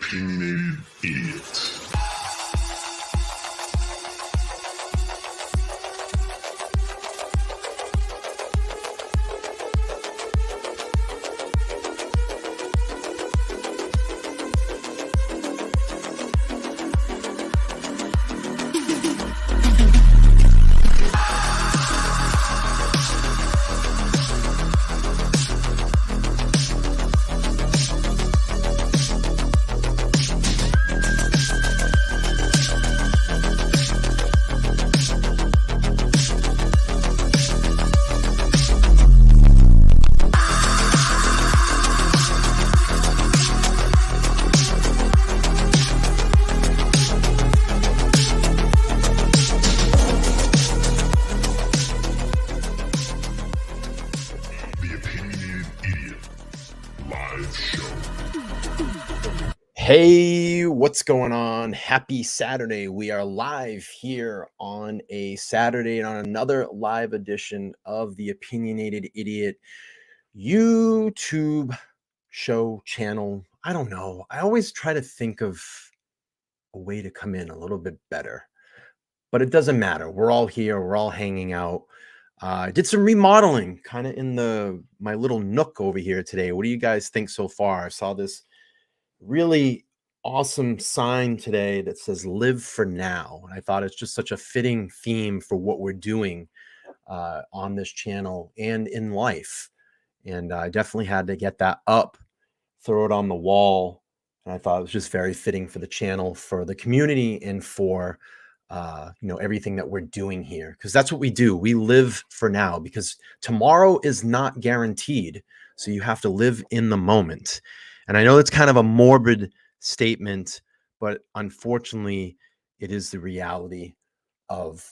Opinionated Idiot. The Opinionated Idiot live show. Hey, what's going on? Happy Saturday. We are live here on a Saturday and on another live edition of the Opinionated Idiot YouTube show channel. I don't know. I always try to think of a way to come in a little bit better, but it doesn't matter. We're all here. We're all hanging out. I did some remodeling kind of in my little nook over here today. What do you guys think so far? I saw this really awesome sign today that says "Live for Now." And I thought it's just such a fitting theme for what we're doing on this channel and in life. And I definitely had to get that up, throw it on the wall. And I thought it was just very fitting for the channel, for the community, and for everything that we're doing here, because that's what we do. We live for now, because tomorrow is not guaranteed. So you have to live in the moment. And I know it's kind of a morbid statement, but unfortunately, it is the reality of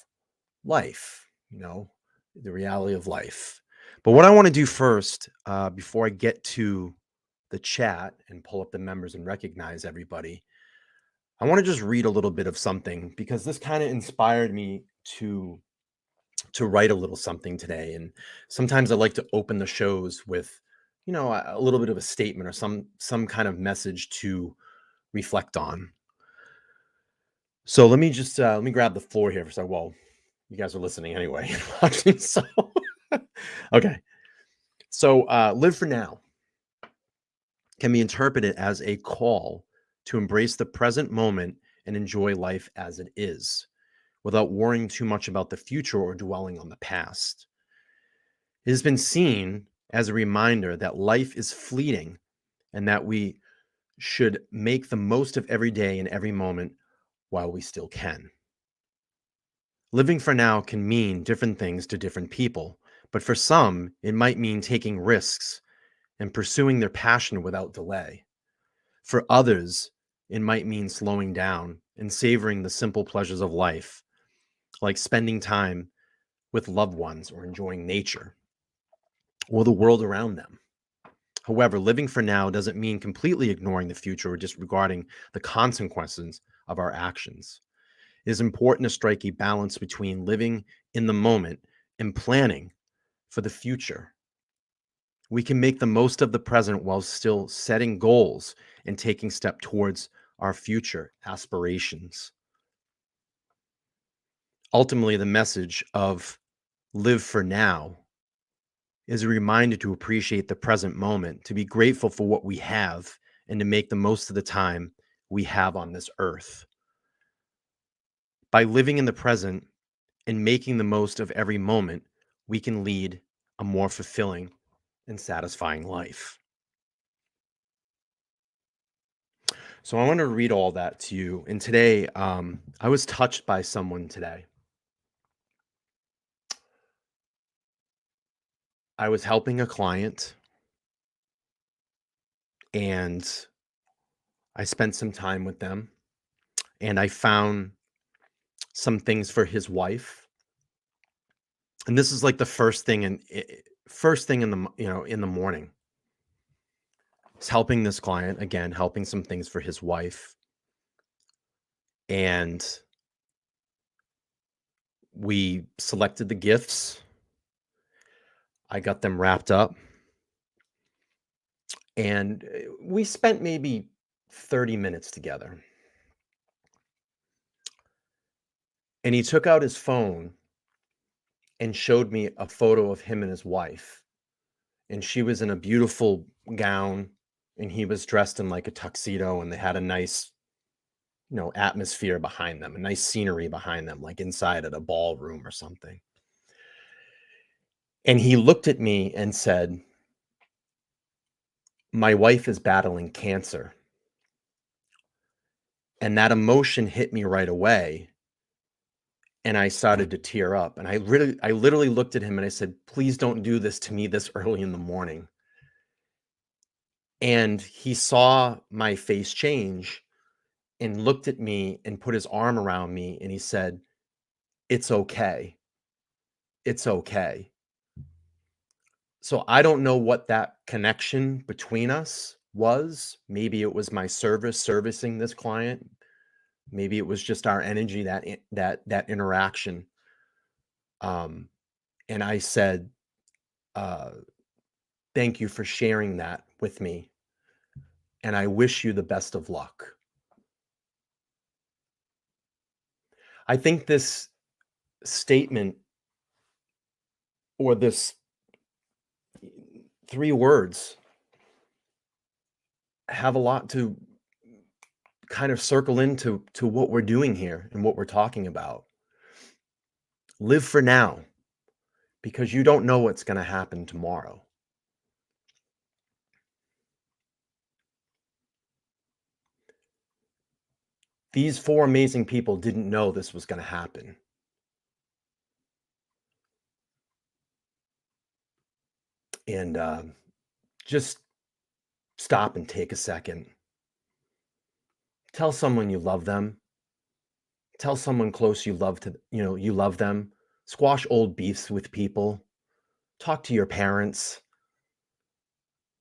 life, the reality of life. But what I want to do first, before I get to the chat and pull up the members and recognize everybody, I want to just read a little bit of something, because this kind of inspired me to write a little something today. And sometimes I like to open the shows with, a little bit of a statement or some kind of message to reflect on. So let me just let me grab the floor here for a second. Well, you guys are listening anyway, watching. So okay. So live for now can be interpreted as a call to embrace the present moment and enjoy life as it is, without worrying too much about the future or dwelling on the past. It has been seen as a reminder that life is fleeting and that we should make the most of every day and every moment while we still can. Living for now can mean different things to different people, but for some, it might mean taking risks and pursuing their passion without delay. For others, it might mean slowing down and savoring the simple pleasures of life, like spending time with loved ones or enjoying nature or the world around them. However, living for now doesn't mean completely ignoring the future or disregarding the consequences of our actions. It is important to strike a balance between living in the moment and planning for the future. We can make the most of the present while still setting goals and taking steps towards our future aspirations. Ultimately, the message of live for now is a reminder to appreciate the present moment, to be grateful for what we have, and to make the most of the time we have on this earth. By living in the present and making the most of every moment, we can lead a more fulfilling and satisfying life. So I want to read all that to you. And today, I was touched by someone today. I was helping a client, and I spent some time with them, and I found some things for his wife. And this is like the first thing in the morning. It's helping this client, again, helping some things for his wife. And we selected the gifts. I got them wrapped up. And we spent maybe 30 minutes together. And he took out his phone and showed me a photo of him and his wife. And she was in a beautiful gown and he was dressed in like a tuxedo, and they had a nice, atmosphere behind them, a nice scenery behind them, like inside at a ballroom or something. And he looked at me and said, "My wife is battling cancer." And that emotion hit me right away. And I started to tear up. And I literally looked at him and I said, "Please don't do this to me this early in the morning." And he saw my face change and looked at me and put his arm around me and he said, "It's okay. It's okay." So I don't know what that connection between us was. Maybe it was my servicing this client. Maybe it was just our energy, that interaction. And I said, uh, "Thank you for sharing that with me. And I wish you the best of luck." I think this statement, or this 3 words, have a lot to kind of circle into what we're doing here and what we're talking about. Live for now, because you don't know what's going to happen tomorrow. These 4 amazing people didn't know this was going to happen. And just stop and take a second. Tell someone you love them. Tell someone close you love them. Squash old beefs with people. Talk to your parents.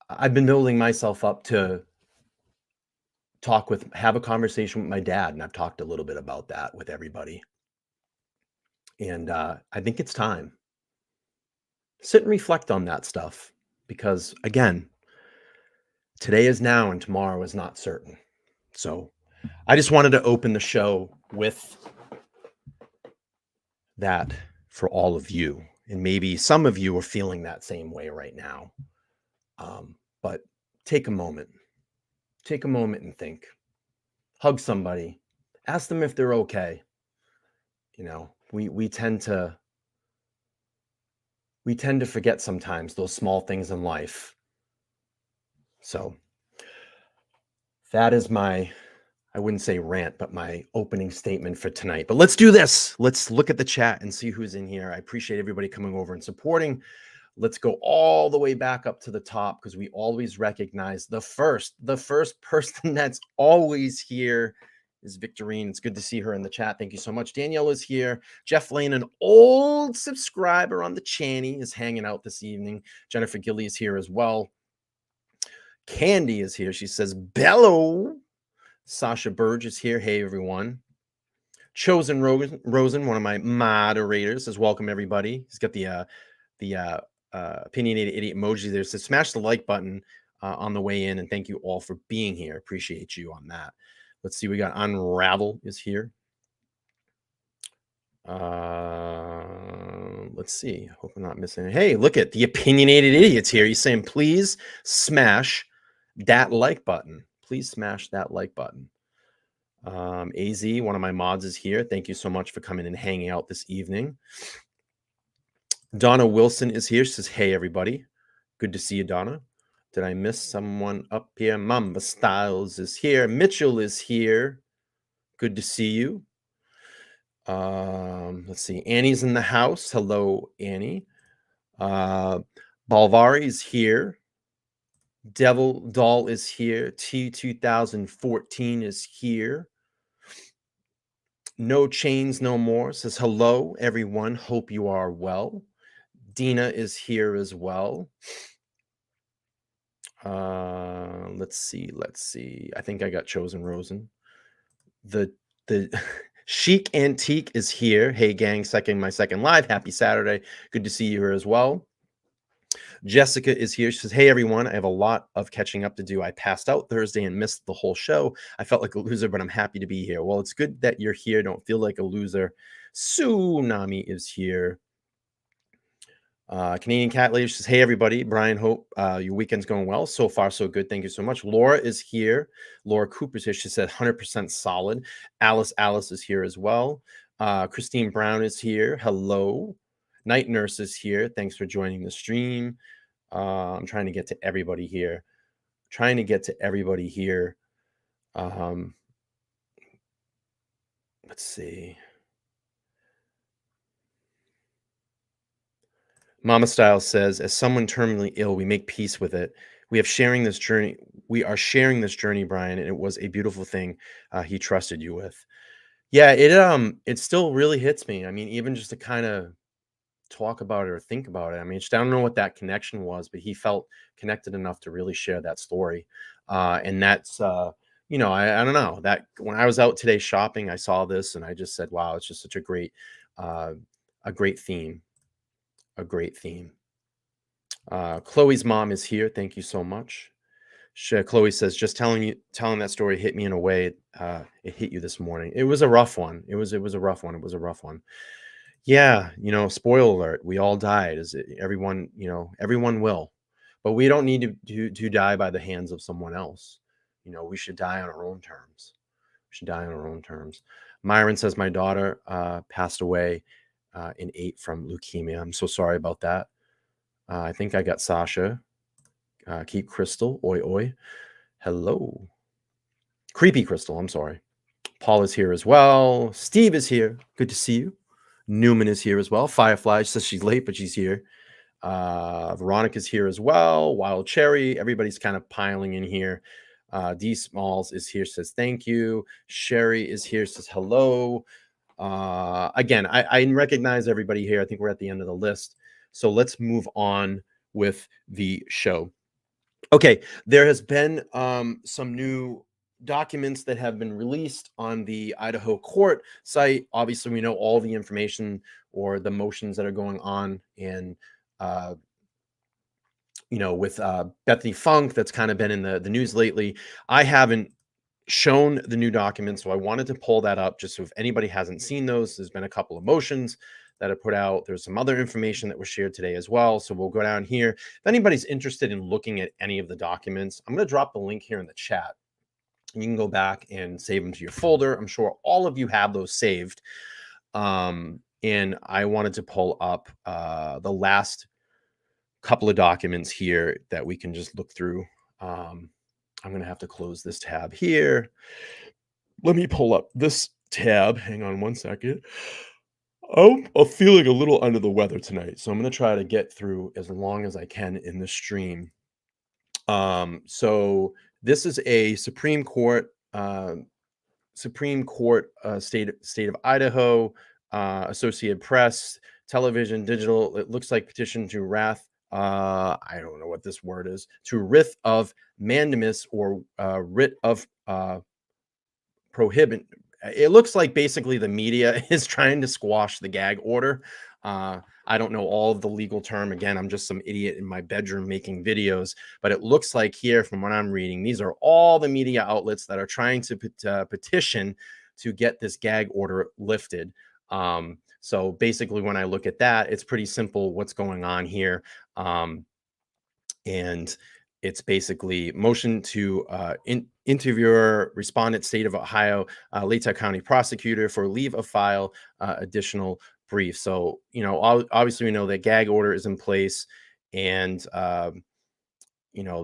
I've been building myself up to have a conversation with my dad, and I've talked a little bit about that with everybody. And I think it's time. Sit and reflect on that stuff, because again, today is now and tomorrow is not certain. So I just wanted to open the show with that for all of you. And maybe some of you are feeling that same way right now. But take a moment. Take a moment and think. Hug somebody. Ask them if they're okay. We tend to forget sometimes those small things in life. So that is my, I wouldn't say rant, but my opening statement for tonight. But let's do this. Let's look at the chat and see who's in here. I appreciate everybody coming over and supporting. Let's go all the way back up to the top, because we always recognize the first person that's always here is Victorine. It's good to see her in the chat. Thank you so much. Danielle is here. Jeff Lane, an old subscriber on the Channy, is hanging out this evening. Jennifer Gilly is here as well. Candy is here. She says, "Bello." Sasha Burge is here. Hey, everyone. Chosen Rosen, one of my moderators, says, "Welcome, everybody." He's got the Opinionated Idiot emoji there. So smash the like button on the way in, and thank you all for being here. Appreciate you on that. Let's see. We got Unravel is here. Let's see. Hope I'm not missing it. Hey, look at the Opinionated Idiots here. He's saying, "Please smash that like button. Please smash that like button." AZ, one of my mods, is here. Thank you so much for coming and hanging out this evening. Donna Wilson is here. She says, "Hey, everybody. Good to see you, Donna." Did I miss someone up here? Mamba Styles is here. Mitchell is here. Good to see you. Let's see. Annie's in the house. Hello, Annie. Balvari is here. Devil Doll is here. T2014 is here. No Chains No More says, "Hello, everyone. Hope you are well." Dina is here as well. Let's see. I think I got Chosen Rosen. The Chic Antique is here. Hey, gang, my second live. Happy Saturday. Good to see you here as well. Jessica is here. She says, hey, everyone, I have a lot of catching up to do. I passed out Thursday and missed the whole show. I felt like a loser, but I'm happy to be here. Well, it's good that you're here. Don't feel like a loser. Tsunami is here. Canadian Cat Lady says, hey, everybody. Brian, hope your weekend's going well. So far, so good. Thank you so much. Laura is here. Laura Cooper's here. She said 100% solid. Alice is here as well. Christine Brown is here. Hello. Night Nurse is here. Thanks for joining the stream. I'm trying to get to everybody here. Let's see. Mama Style says, as someone terminally ill, we make peace with it. We are sharing this journey, Brian, and it was a beautiful thing he trusted you with. Yeah, it still really hits me. I mean, even just to kind of talk about it or think about it. I mean, I don't know what that connection was, but he felt connected enough to really share that story. And that's I don't know, that when I was out today shopping, I saw this and I just said, wow, it's just such a great theme. Chloe's mom is here. Thank you so much. Chloe says, just telling that story hit me in a way it hit you this morning. It was a rough one. It was a rough one. Yeah, spoiler alert, we all died. Everyone will. But we don't need to die by the hands of someone else. We should die on our own terms. Myron says, my daughter passed away in 8 from leukemia. I'm so sorry about that. I think I got Sasha. Keep Crystal. Oi, oi. Hello. Creepy Crystal. I'm sorry. Paul is here as well. Steve is here. Good to see you. Newman is here as well. Firefly says she's late, but she's here. Veronica's here as well. Wild Cherry. Everybody's kind of piling in here. D Smalls is here, says thank you. Sherry is here, says hello. Again, I recognize everybody here. I think we're at the end of the list. So let's move on with the show. Okay, there has been some new documents that have been released on the Idaho court site. Obviously, we know all the information or the motions that are going on, and with Bethany Funk, that's kind of been in the news lately. I haven't shown the new documents, so I wanted to pull that up just so if anybody hasn't seen those. There's been a couple of motions that are put out. There's some other information that was shared today as well. So we'll go down here. If anybody's interested in looking at any of the documents, I'm going to drop the link here in the chat. You can go back and save them to your folder. I'm sure all of you have those saved. And I wanted to pull up the last couple of documents here that we can just look through. I'm going to have to close this tab here. Let me pull up this tab. Hang on one second. I'm feeling a little under the weather tonight, so I'm going to try to get through as long as I can in the stream. So this is a Supreme Court state of Idaho, Associated Press, television, digital. It looks like petition to I don't know what this word is, to writ of mandamus or writ of prohibit. It looks like basically the media is trying to squash the gag order. I don't know all of the legal term. Again, I'm just some idiot in my bedroom making videos, but it looks like here from what I'm reading, these are all the media outlets that are trying to petition to get this gag order lifted. So basically when I look at that, it's pretty simple what's going on here. And it's basically motion to interviewer respondent state of Ohio, Latah County prosecutor for leave of file additional brief. So, obviously we know that gag order is in place, and,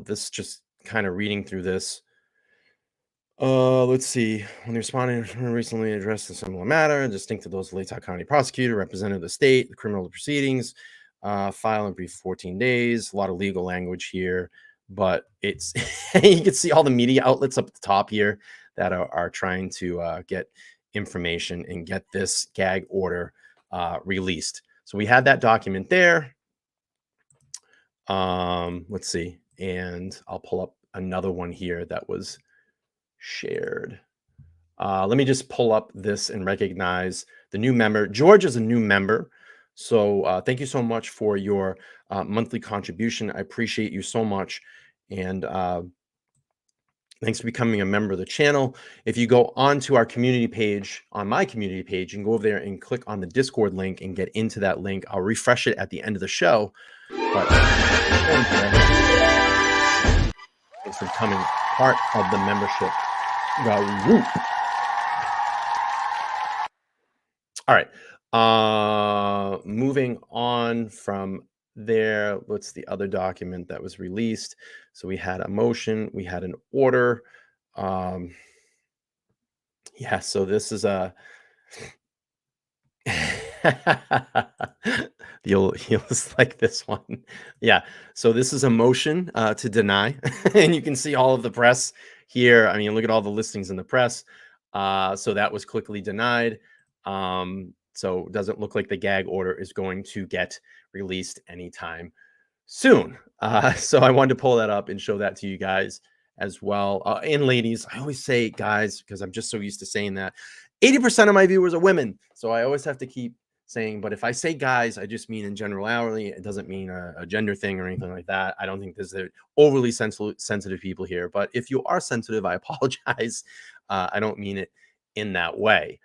this just kind of reading through this. Let's see. When the respondent recently addressed a similar matter, distinct to those Latah County prosecutor represented the state, the criminal proceedings, file and brief 14 days. A lot of legal language here, but it's you can see all the media outlets up at the top here that are trying to get information and get this gag order released. So we had that document there. Let's see, and I'll pull up another one here that was shared. Let me just pull up this and recognize the new member. George is a new member. So thank you so much for your monthly contribution. I appreciate you so much. And thanks for becoming a member of the channel. If you go onto our community page, on my community page, you can go over there and click on the Discord link and get into that link. I'll refresh it at the end of the show. But thanks for becoming part of the membership group. All right. Moving on from there, what's the other document that was released? So we had a motion, we had an order. Yeah, so this is a you'll just like this one. Yeah, so this is a motion to deny, and you can see all of the press here. I mean, look at all the listings in the press. So that was quickly denied. So it doesn't look like the gag order is going to get released anytime soon. So I wanted to pull that up and show that to you guys as well. And ladies, I always say guys because I'm just so used to saying that. 80% of my viewers are women, so I always have to keep saying, but if I say guys, I just mean in generality. It doesn't mean a gender thing or anything like that. I don't think there's overly sensitive people here, but if you are sensitive, I apologize. I don't mean it in that way.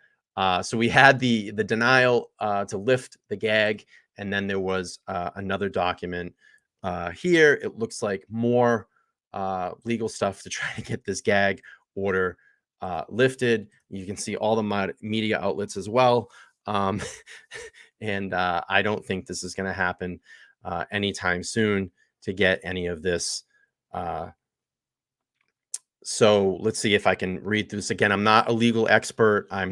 So we had the denial to lift the gag, and then there was another document here. It looks like more legal stuff to try to get this gag order lifted. You can see all the media outlets as well. And I don't think this is going to happen anytime soon to get any of this. So let's see if I can read through this again. I'm not a legal expert. I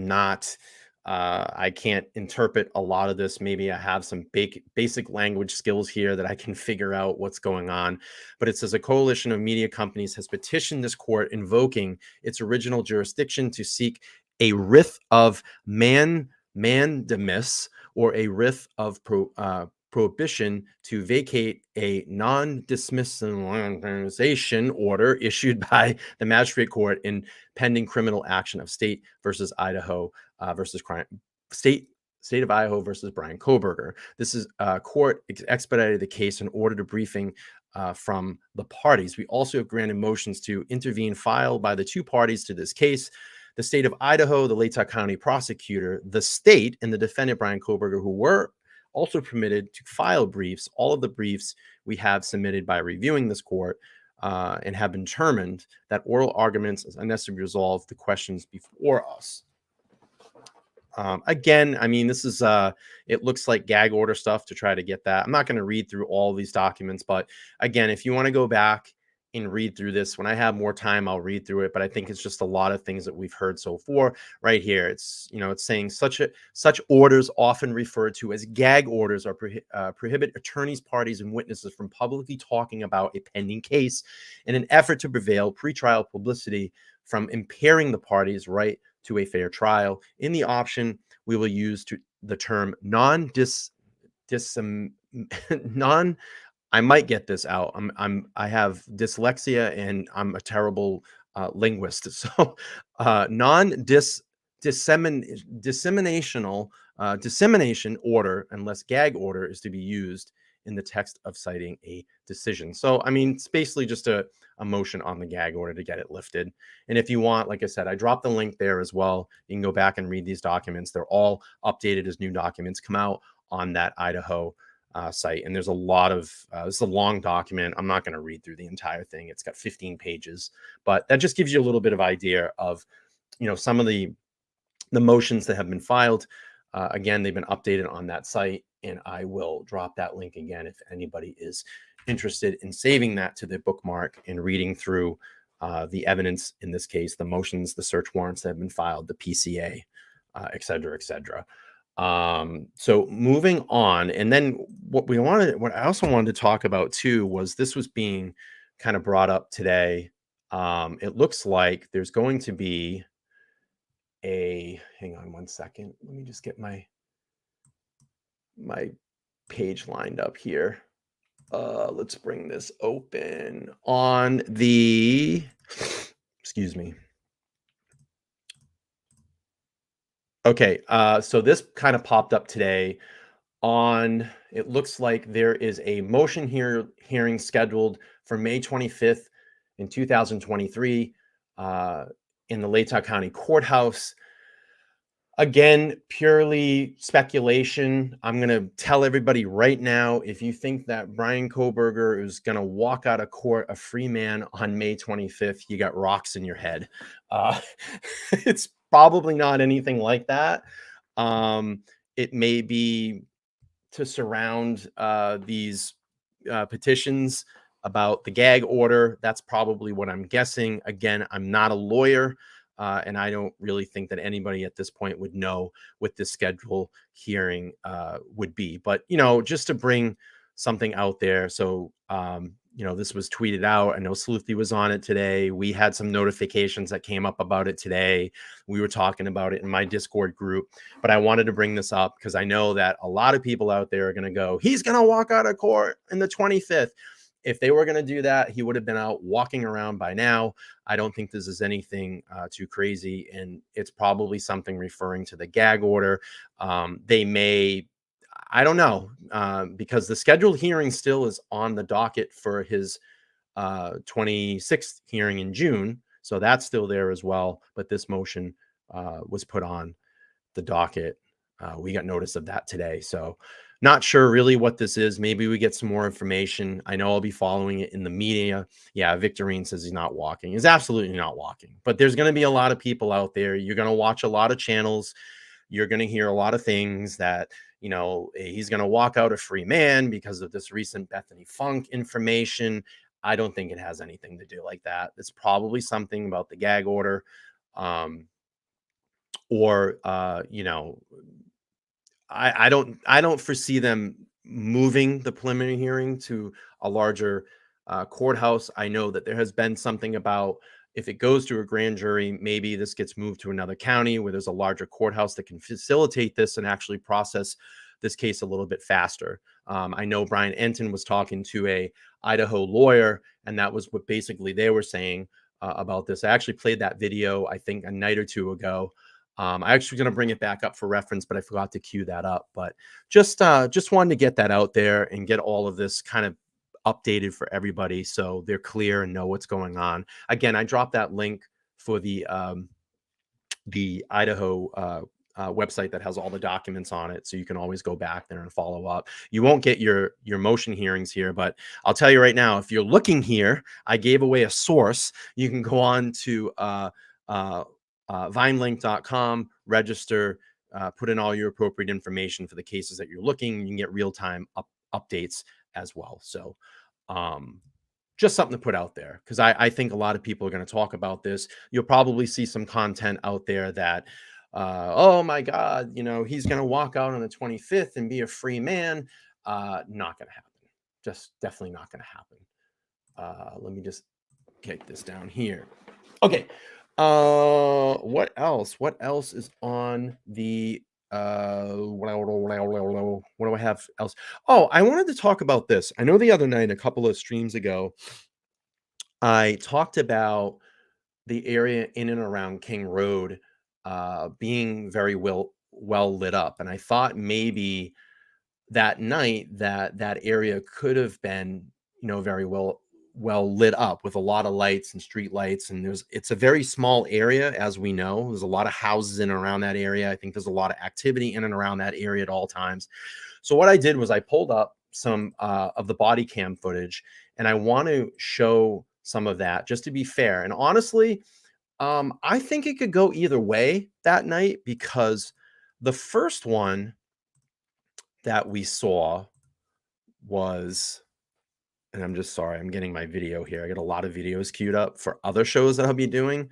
can't interpret a lot of this. Maybe I have some basic language skills here that I can figure out what's going on. But it says a coalition of media companies has petitioned this court invoking its original jurisdiction to seek a writ of mandamus or a writ of prohibition to vacate a non-dismissalization order issued by the magistrate court in pending criminal action of state versus Idaho versus state of Idaho versus Bryan Kohberger. This is court expedited the case and ordered a briefing from the parties. We also have granted motions to intervene filed by the two parties to this case. The state of Idaho, the Latah County prosecutor, the state, and the defendant, Bryan Kohberger, who were also permitted to file briefs. All of the briefs we have submitted by reviewing this court and have been determined that oral arguments is unnecessary to resolve the questions before us. Again, I mean, this is, it looks like gag order stuff to try to get that. I'm not going to read through all these documents, but again, if you want to go back and read through this, when I have more time, I'll read through it. But I think it's just a lot of things that we've heard so far right here. It's, it's saying such orders, often referred to as gag orders, are prohibit attorneys, parties, and witnesses from publicly talking about a pending case in an effort to prevail pretrial publicity from impairing the parties' right to a fair trial. In the option, we will use the term I might get this out. I have dyslexia and I'm a terrible linguist. So dissemination order, unless gag order, is to be used in the text of citing a decision. So, I mean, it's basically just a motion on the gag order to get it lifted. And if you want, like I said, I dropped the link there as well. You can go back and read these documents. They're all updated as new documents come out on that Idaho site. And there's a lot of, this is a long document. I'm not going to read through the entire thing. It's got 15 pages, but that just gives you a little bit of idea of, some of the motions that have been filed. Again, they've been updated on that site, and I will drop that link again if anybody is interested in saving that to the bookmark and reading through the evidence in this case, the motions, the search warrants that have been filed, the PCA, et cetera, et cetera. So moving on, and then what I also wanted to talk about too was this was being kind of brought up today. It looks like there's going to be hang on one second. Let me just get my page lined up here. Let's bring this open on the, excuse me. Okay, so this kind of popped up today it looks like there is a motion hearing scheduled for May 25th in 2023 in the Latah County Courthouse. Again, purely speculation. I'm going to tell everybody right now, if you think that Bryan Kohberger is going to walk out of court a free man on May 25th, you got rocks in your head. It's probably not anything like that. It may be to surround these petitions about the gag order. That's probably what I'm guessing. Again, I'm not a lawyer. And I don't really think that anybody at this point would know what the schedule hearing would be. But, just to bring something out there. So, this was tweeted out. I know Sleuthy was on it today. We had some notifications that came up about it today. We were talking about it in my Discord group. But I wanted to bring this up because I know that a lot of people out there are going to go, he's going to walk out of court in the 25th. If they were going to do that, he would have been out walking around by now. I don't think this is anything too crazy, and it's probably something referring to the gag order. They may, I don't know, because the scheduled hearing still is on the docket for his 26th hearing in June. So that's still there as well. But this motion was put on the docket. We got notice of that today. So not sure really what this is. Maybe we get some more information. I know I'll be following it in the media. Yeah, Victorine says he's not walking. He's absolutely not walking. But there's going to be a lot of people out there. You're going to watch a lot of channels. You're going to hear a lot of things that, he's going to walk out a free man because of this recent Bethany Funk information. I don't think it has anything to do like that. It's probably something about the gag order. I don't foresee them moving the preliminary hearing to a larger courthouse. I know that there has been something about if it goes to a grand jury, maybe this gets moved to another county where there's a larger courthouse that can facilitate this and actually process this case a little bit faster. I know Brian Enton was talking to a Idaho lawyer, and that was what basically they were saying about this. I actually played that video, I think, a night or two ago. I actually going to bring it back up for reference, but I forgot to cue that up. But just wanted to get that out there and get all of this kind of updated for everybody so they're clear and know what's going on. Again, I dropped that link for the Idaho website that has all the documents on it, so you can always go back there and follow up. You won't get your motion hearings here, but I'll tell you right now, if you're looking here, I gave away a source. You can go on to vinelink.com, register, put in all your appropriate information for the cases that you're looking. You can get real-time updates as well. So just something to put out there, because I think a lot of people are going to talk about this. You'll probably see some content out there that, oh my God, he's going to walk out on the 25th and be a free man. Not going to happen. Just definitely not going to happen. Let me just get this down here. Okay. What else is on the what do I have else? Oh, I wanted to talk about this. I know the other night, a couple of streams ago, I talked about the area in and around King Road being very well lit up, and I thought maybe that night that area could have been very well lit up with a lot of lights and street lights. And it's a very small area, as we know. There's a lot of houses in and around that area. I think there's a lot of activity in and around that area at all times. So what I did was I pulled up some of the body cam footage, and I want to show some of that just to be fair. And honestly, I think it could go either way that night, because the first one that we saw was, and I'm just sorry, I'm getting my video here. I got a lot of videos queued up for other shows that I'll be doing.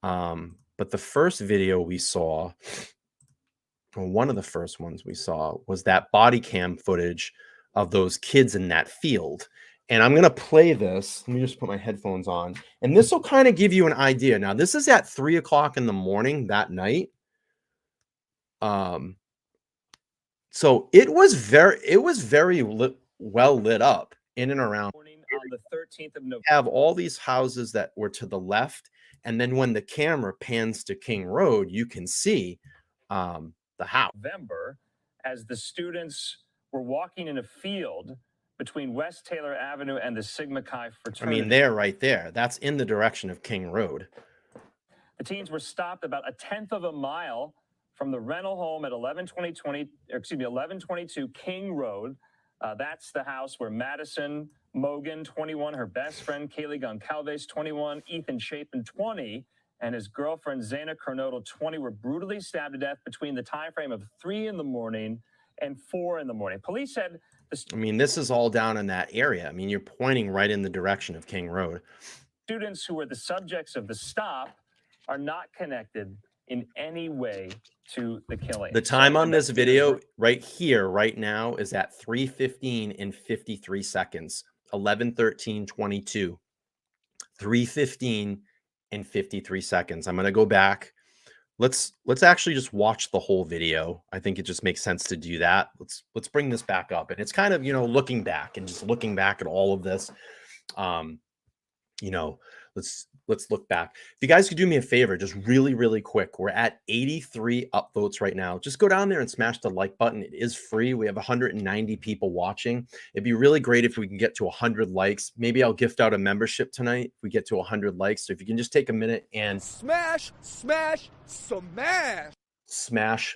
But the first video we saw, or one of the first ones we saw, was that body cam footage of those kids in that field. And I'm going to play this. Let me just put my headphones on. And this will kind of give you an idea. Now, this is at 3 o'clock in the morning that night. So it was very well lit up in and around. On the 13th of November, have all these houses that were to the left, and then when the camera pans to King Road, you can see the house. November, as the students were walking in a field between West Taylor Avenue and the Sigma Chi I fraternity. mean, they're right there. That's in the direction of King Road. The teens were stopped about a tenth of a mile from the rental home at 1122 King Road. That's the house where Madison Mogan, 21, her best friend Kaylee Goncalves, 21, Ethan Chapin, 20, and his girlfriend Zana Kernodle, 20, were brutally stabbed to death between the time frame of 3 in the morning and 4 in the morning. Police said I mean, this is all down in that area. I mean, you're pointing right in the direction of King Road. Students who were the subjects of the stop are not connected in any way to the killing. The time on this video right here, right now, is at 3:15 and 53 seconds. 11:13:22. 3:15 and 53 seconds. I'm going to go back. Let's actually just watch the whole video. I think it just makes sense to do that. Let's bring this back up. And it's kind of, looking back and just looking back at all of this. Let's look back. If you guys could do me a favor, just really, really quick. We're at 83 upvotes right now. Just go down there and smash the like button. It is free. We have 190 people watching. It'd be really great if we can get to 100 likes. Maybe I'll gift out a membership tonight if we get to 100 likes. So if you can just take a minute and smash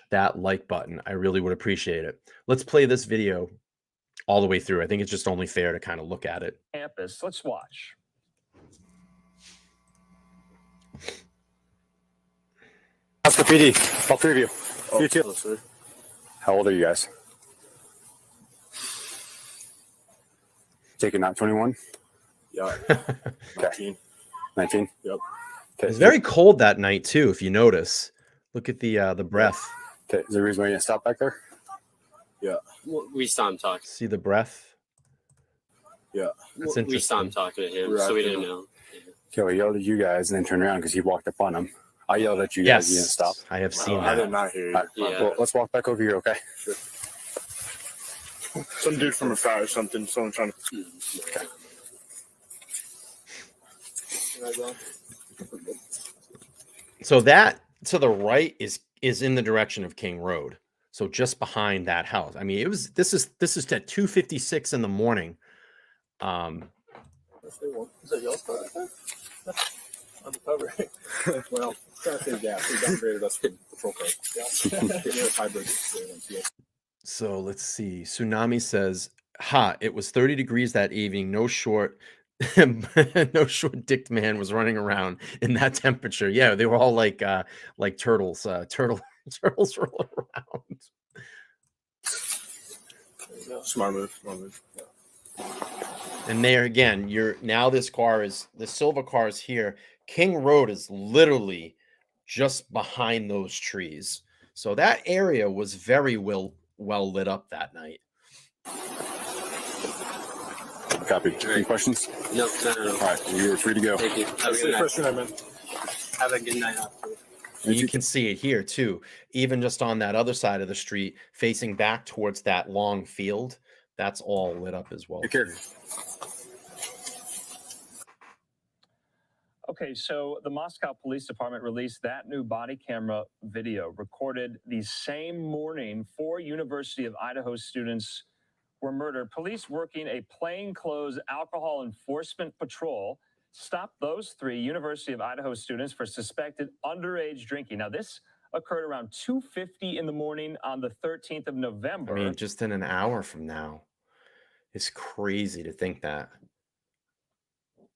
that like button. I really would appreciate it. Let's play this video all the way through. I think it's just only fair to kind of look at it. Campus. Let's watch. That's the PD. All three of you. You too. Hello, sir. How old are you guys? Taking out 21? Yeah. Okay. 19? Yep. Okay. It's very cold that night too, if you notice. Look at the breath. Okay. Is there a reason why you didn't stop back there? Yeah. We saw him talking. See the breath? Yeah. That's We saw him interesting. talking to him, We're so we acting didn't know. Okay, we yelled at you guys and then turned around because he walked up on him. I yelled at you guys. You didn't Yes, stop. I have seen I that. did not hear you. All right, Yeah. well, let's walk back over here, okay? Some dude from a fire or something. Someone trying to. So that to the right is in the direction of King Road. So just behind that house. I mean, this is at 2:56 in the morning. Is that y'all's car right there? On the cover. Well, trying to save gas. We downgraded us from patrol cars. Yeah. Hybrid. So let's see. Tsunami says, it was 30 degrees that evening. No short dicked man was running around in that temperature. Yeah, they were all like turtles. Turtles rolling around. Smart move. Yeah. And there again, the silver car is here. King Road is literally just behind those trees. So that area was very well lit up that night. Copy. Any questions? No. All right, you're free to go. Thank you. Have a That's good the night. question I meant. Have a good night. You can see it here too, even just on that other side of the street, facing back towards that long field. That's all lit up as well. Take care. Okay, so the Moscow Police Department released that new body camera video recorded the same morning 4 University of Idaho students were murdered. Police working a plainclothes alcohol enforcement patrol stopped those 3 University of Idaho students for suspected underage drinking. Now, this occurred around 2:50 in the morning on the 13th of November. I mean, just in an hour from now. It's crazy to think that.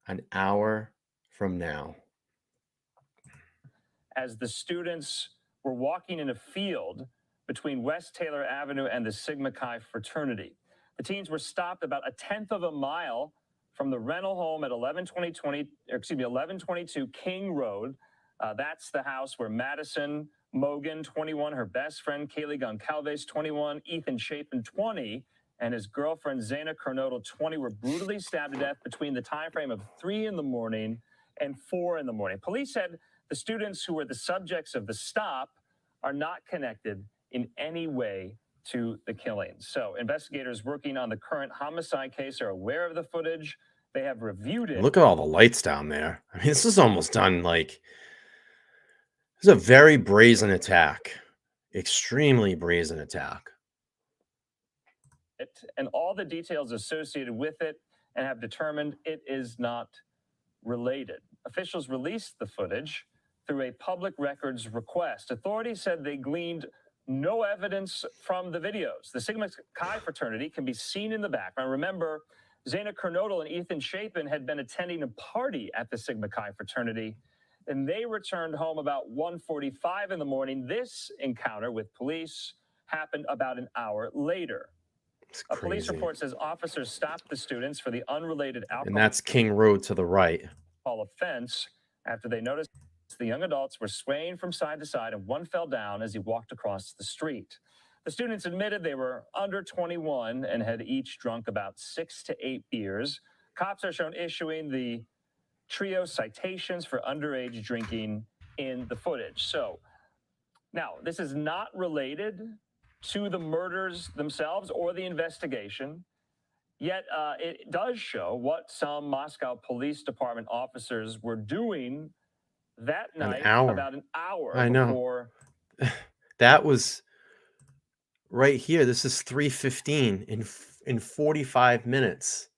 An hour from now. As the students were walking in a field between West Taylor Avenue and the Sigma Chi fraternity. The teens were stopped about a tenth of a mile from the rental home at 1122 King Road. That's the house where Madison Mogan, 21, her best friend Kaylee Goncalves, 21, Ethan Chapin, 20, and his girlfriend Zana Kernodle, 20, were brutally stabbed to death between the time frame of 3 in the morning and 4 in the morning. Police said the students who were the subjects of the stop are not connected in any way to the killings. So investigators working on the current homicide case are aware of the footage. They have reviewed it. Look at all the lights down there. I mean, this is almost done like, this is a very brazen attack. Extremely brazen attack. it and all the details associated with it and have determined it is not related. Officials released the footage through a public records request. Authorities said they gleaned no evidence from the videos. The Sigma Chi fraternity can be seen in the background. Remember, Zaina Kernodle and Ethan Chapin had been attending a party at the Sigma Chi fraternity, and they returned home about 1:45 in the morning. This encounter with police happened about an hour later. A police report says officers stopped the students for the unrelated alcohol. And that's King Road to the right. Offense after they noticed the young adults were swaying from side to side and one fell down as he walked across the street. The students admitted they were under 21 and had each drunk about 6 to 8 beers. Cops are shown issuing the trio citations for underage drinking in the footage. So now this is not related to the murders themselves or the investigation. Yet it does show what some Moscow Police Department officers were doing that night, about an hour before. That was right here. This is 3:15 in 45 minutes.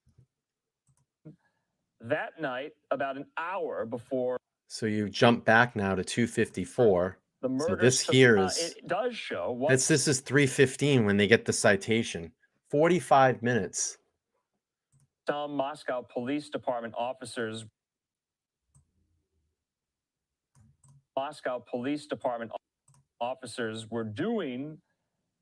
That night, about an hour before. So you jump back now to 2:54. The murder. So this here is. It does show what. This is 3:15 when they get the citation. 45 minutes. Some Moscow Police Department officers. Moscow Police Department officers were doing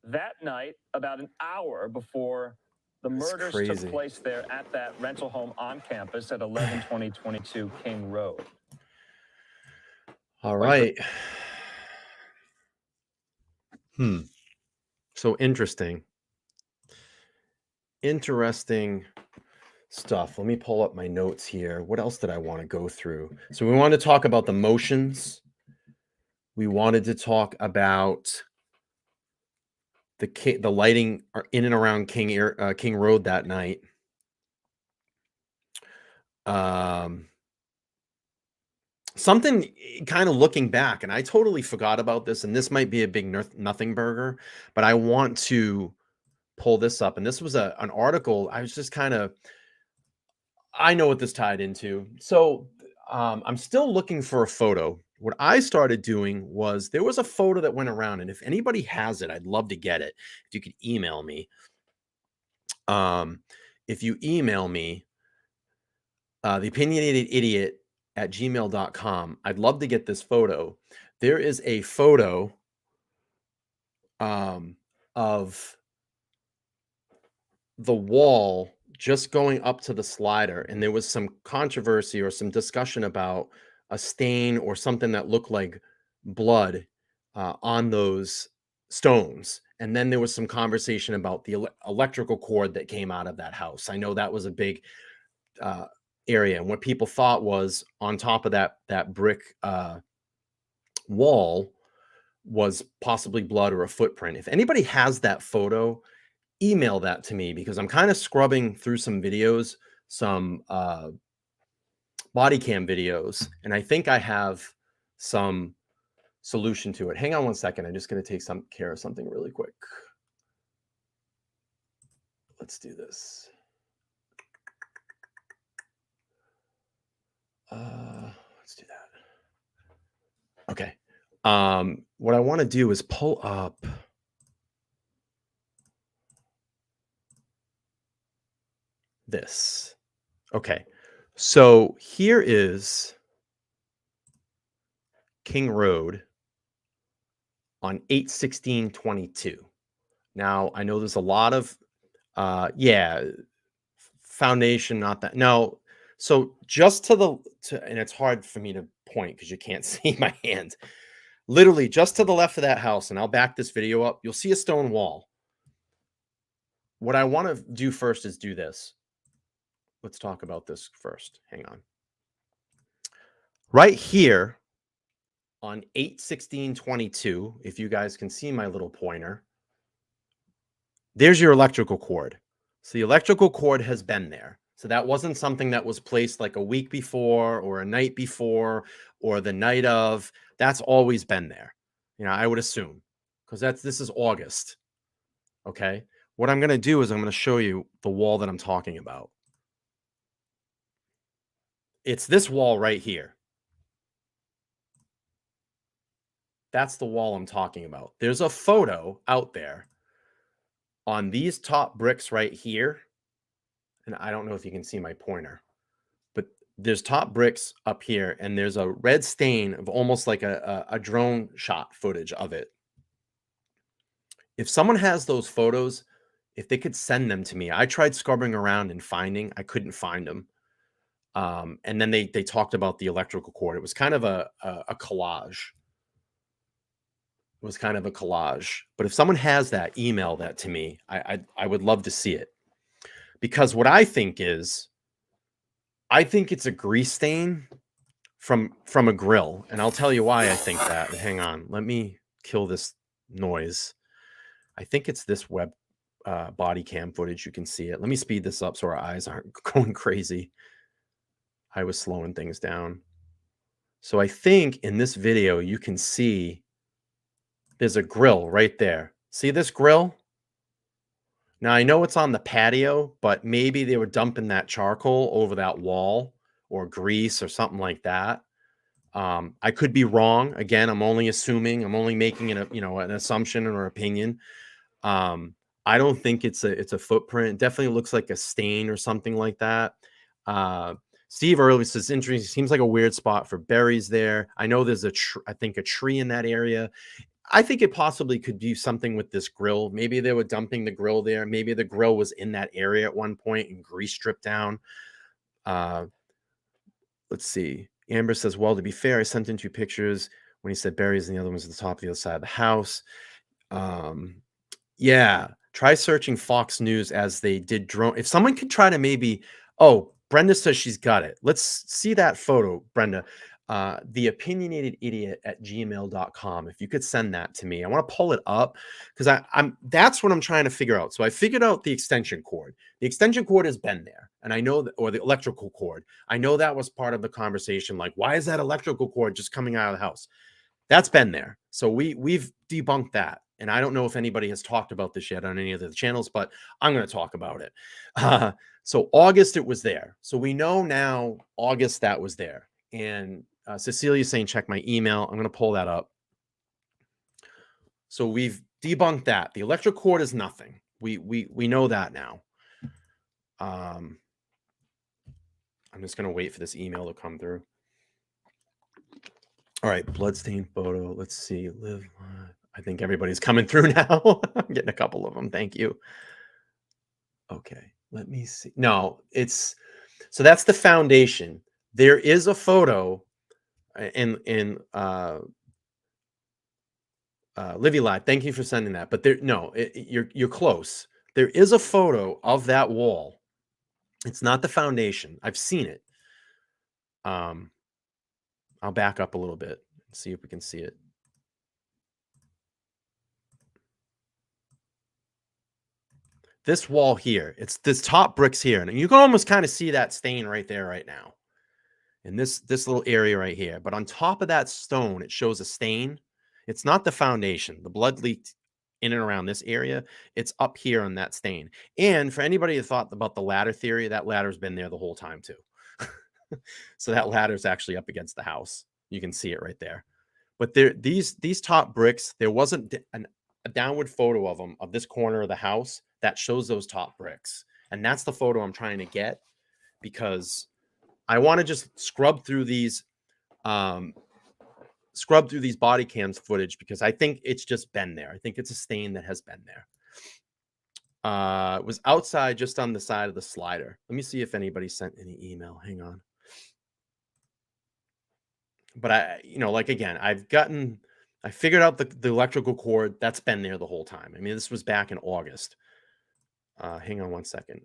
that night about an hour before the murders took place there at that rental home on campus at 11/20/22 King Road. All right. So interesting stuff. Let me pull up my notes here. What else did I want to go through? So we wanted to talk about the motions. We wanted to talk about the lighting in and around King Road that night. Something kind of looking back, and I totally forgot about this, and this might be a big nothing burger, but I want to pull this up. And this was an article. I was just kind of, I know what this tied into. So I'm still looking for a photo. What I started doing was there was a photo that went around, and if anybody has it, I'd love to get it. If you could email me. If you email me, theopinionatedidiot@gmail.com, I'd love to get this photo. There is a photo of the wall just going up to the slider, and there was some controversy or some discussion about a stain or something that looked like blood on those stones. And then there was some conversation about the electrical cord that came out of that house. I know that was a big area, and what people thought was on top of that brick wall was possibly blood or a footprint. If anybody has that photo, email that to me, because I'm kind of scrubbing through some videos, some body cam videos, and I think I have some solution to it. Hang on one second. I'm just going to take care of something really quick. Let's do this. Let's do that. Okay. What I want to do is pull up this. Okay. So here is King Road on 8/16/22. Now, I know there's a lot of foundation, not that. No. So just and it's hard for me to point because you can't see my hand. Literally just to the left of that house, and I'll back this video up, you'll see a stone wall. What I want to do first is do this. Let's talk about this first. Hang on. Right here on 8/16/22, if you guys can see my little pointer, there's your electrical cord. So the electrical cord has been there. So that wasn't something that was placed like a week before or a night before or the night of. That's always been there. I would assume, because this is August. Okay. what I'm going to do is I'm going to show you the wall that I'm talking about. It's this wall right here. That's the wall I'm talking about. There's a photo out there on these top bricks right here. And I don't know if you can see my pointer, but there's top bricks up here and there's a red stain of almost like a drone shot footage of it. If someone has those photos, if they could send them to me. I tried scrubbing around and finding, I couldn't find them. And then they talked about the electrical cord. It was kind of a collage. It was kind of a collage. But if someone has that, email that to me. I would love to see it. Because what I think it's a grease stain from a grill. And I'll tell you why I think that. Hang on. Let me kill this noise. I think it's this web body cam footage. You can see it. Let me speed this up so our eyes aren't going crazy. I was slowing things down. So I think in this video, you can see there's a grill right there. See this grill? Now, I know it's on the patio, but maybe they were dumping that charcoal over that wall or grease or something like that. I could be wrong. Again, I'm only assuming. I'm only making an assumption or opinion. I don't think it's a footprint. It definitely looks like a stain or something like that. Steve earlier says interesting. Seems like a weird spot for berries there. I know there's I think a tree in that area. I think it possibly could do something with this grill. Maybe they were dumping the grill there. Maybe the grill was in that area at one point and grease stripped down. Let's see. Amber says, well, to be fair, I sent in 2 pictures when he said berries and the other one's at the top of the other side of the house. Yeah. Try searching Fox News as they did drone. If someone could try to maybe, Brenda says she's got it. Let's see that photo, Brenda. The opinionated idiot at gmail.com. If you could send that to me, I want to pull it up because that's what I'm trying to figure out. So I figured out the extension cord. The extension cord has been there, and I know that, or the electrical cord. I know that was part of the conversation. Like, why is that electrical cord just coming out of the house? That's been there. So we've debunked that. And I don't know if anybody has talked about this yet on any of the channels, but I'm going to talk about it. So August, it was there. So we know now August that was there. And Cecilia's saying, check my email. I'm going to pull that up. So we've debunked that. The electric cord is nothing. We know that now. I'm just going to wait for this email to come through. All right, bloodstain photo. Let's see. Live. I think everybody's coming through now. I'm getting a couple of them. Thank you. Okay, let me see. No, so that's the foundation. There is a photo in Livy Live. Thank you for sending that. But you're close. There is a photo of that wall. It's not the foundation. I've seen it. I'll back up a little bit and see if we can see it. This wall here, it's this top bricks here. And you can almost kind of see that stain right there right now. In this little area right here. But on top of that stone, it shows a stain. It's not the foundation. The blood leaked in and around this area. It's up here on that stain. And for anybody who thought about the ladder theory, that ladder's been there the whole time too. So that ladder's actually up against the house. You can see it right there. But these top bricks, there wasn't a downward photo of them, of this corner of the house that shows those top bricks. And that's the photo I'm trying to get because I want to just scrub through these body cams footage because I think it's just been there. I think it's a stain that has been there. It was outside just on the side of the slider. Let me see if anybody sent any email. Hang on. But I figured out the electrical cord that's been there the whole time. I mean, this was back in August. Hang on one second.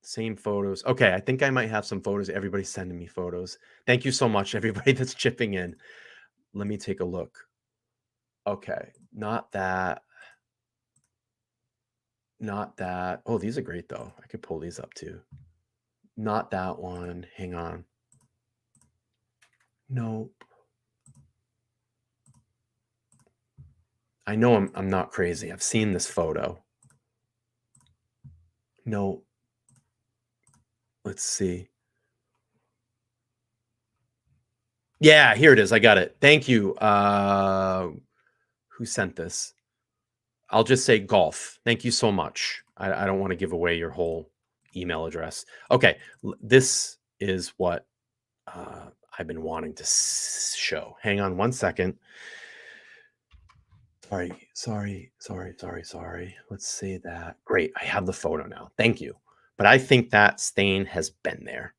Same photos. Okay, I think I might have some photos. Everybody's sending me photos. Thank you so much, everybody that's chipping in. Let me take a look. Okay, not that. Not that. Oh, these are great, though. I could pull these up, too. Not that one. Hang on. Nope. I know I'm not crazy. I've seen this photo. No. Let's see. Yeah, here it is. I got it. Thank you. Who sent this? I'll just say golf. Thank you so much. I don't want to give away your whole email address. Okay. This is what I've been wanting to show. Hang on one second. Sorry. Let's say that. Great. I have the photo now. Thank you. But I think that stain has been there.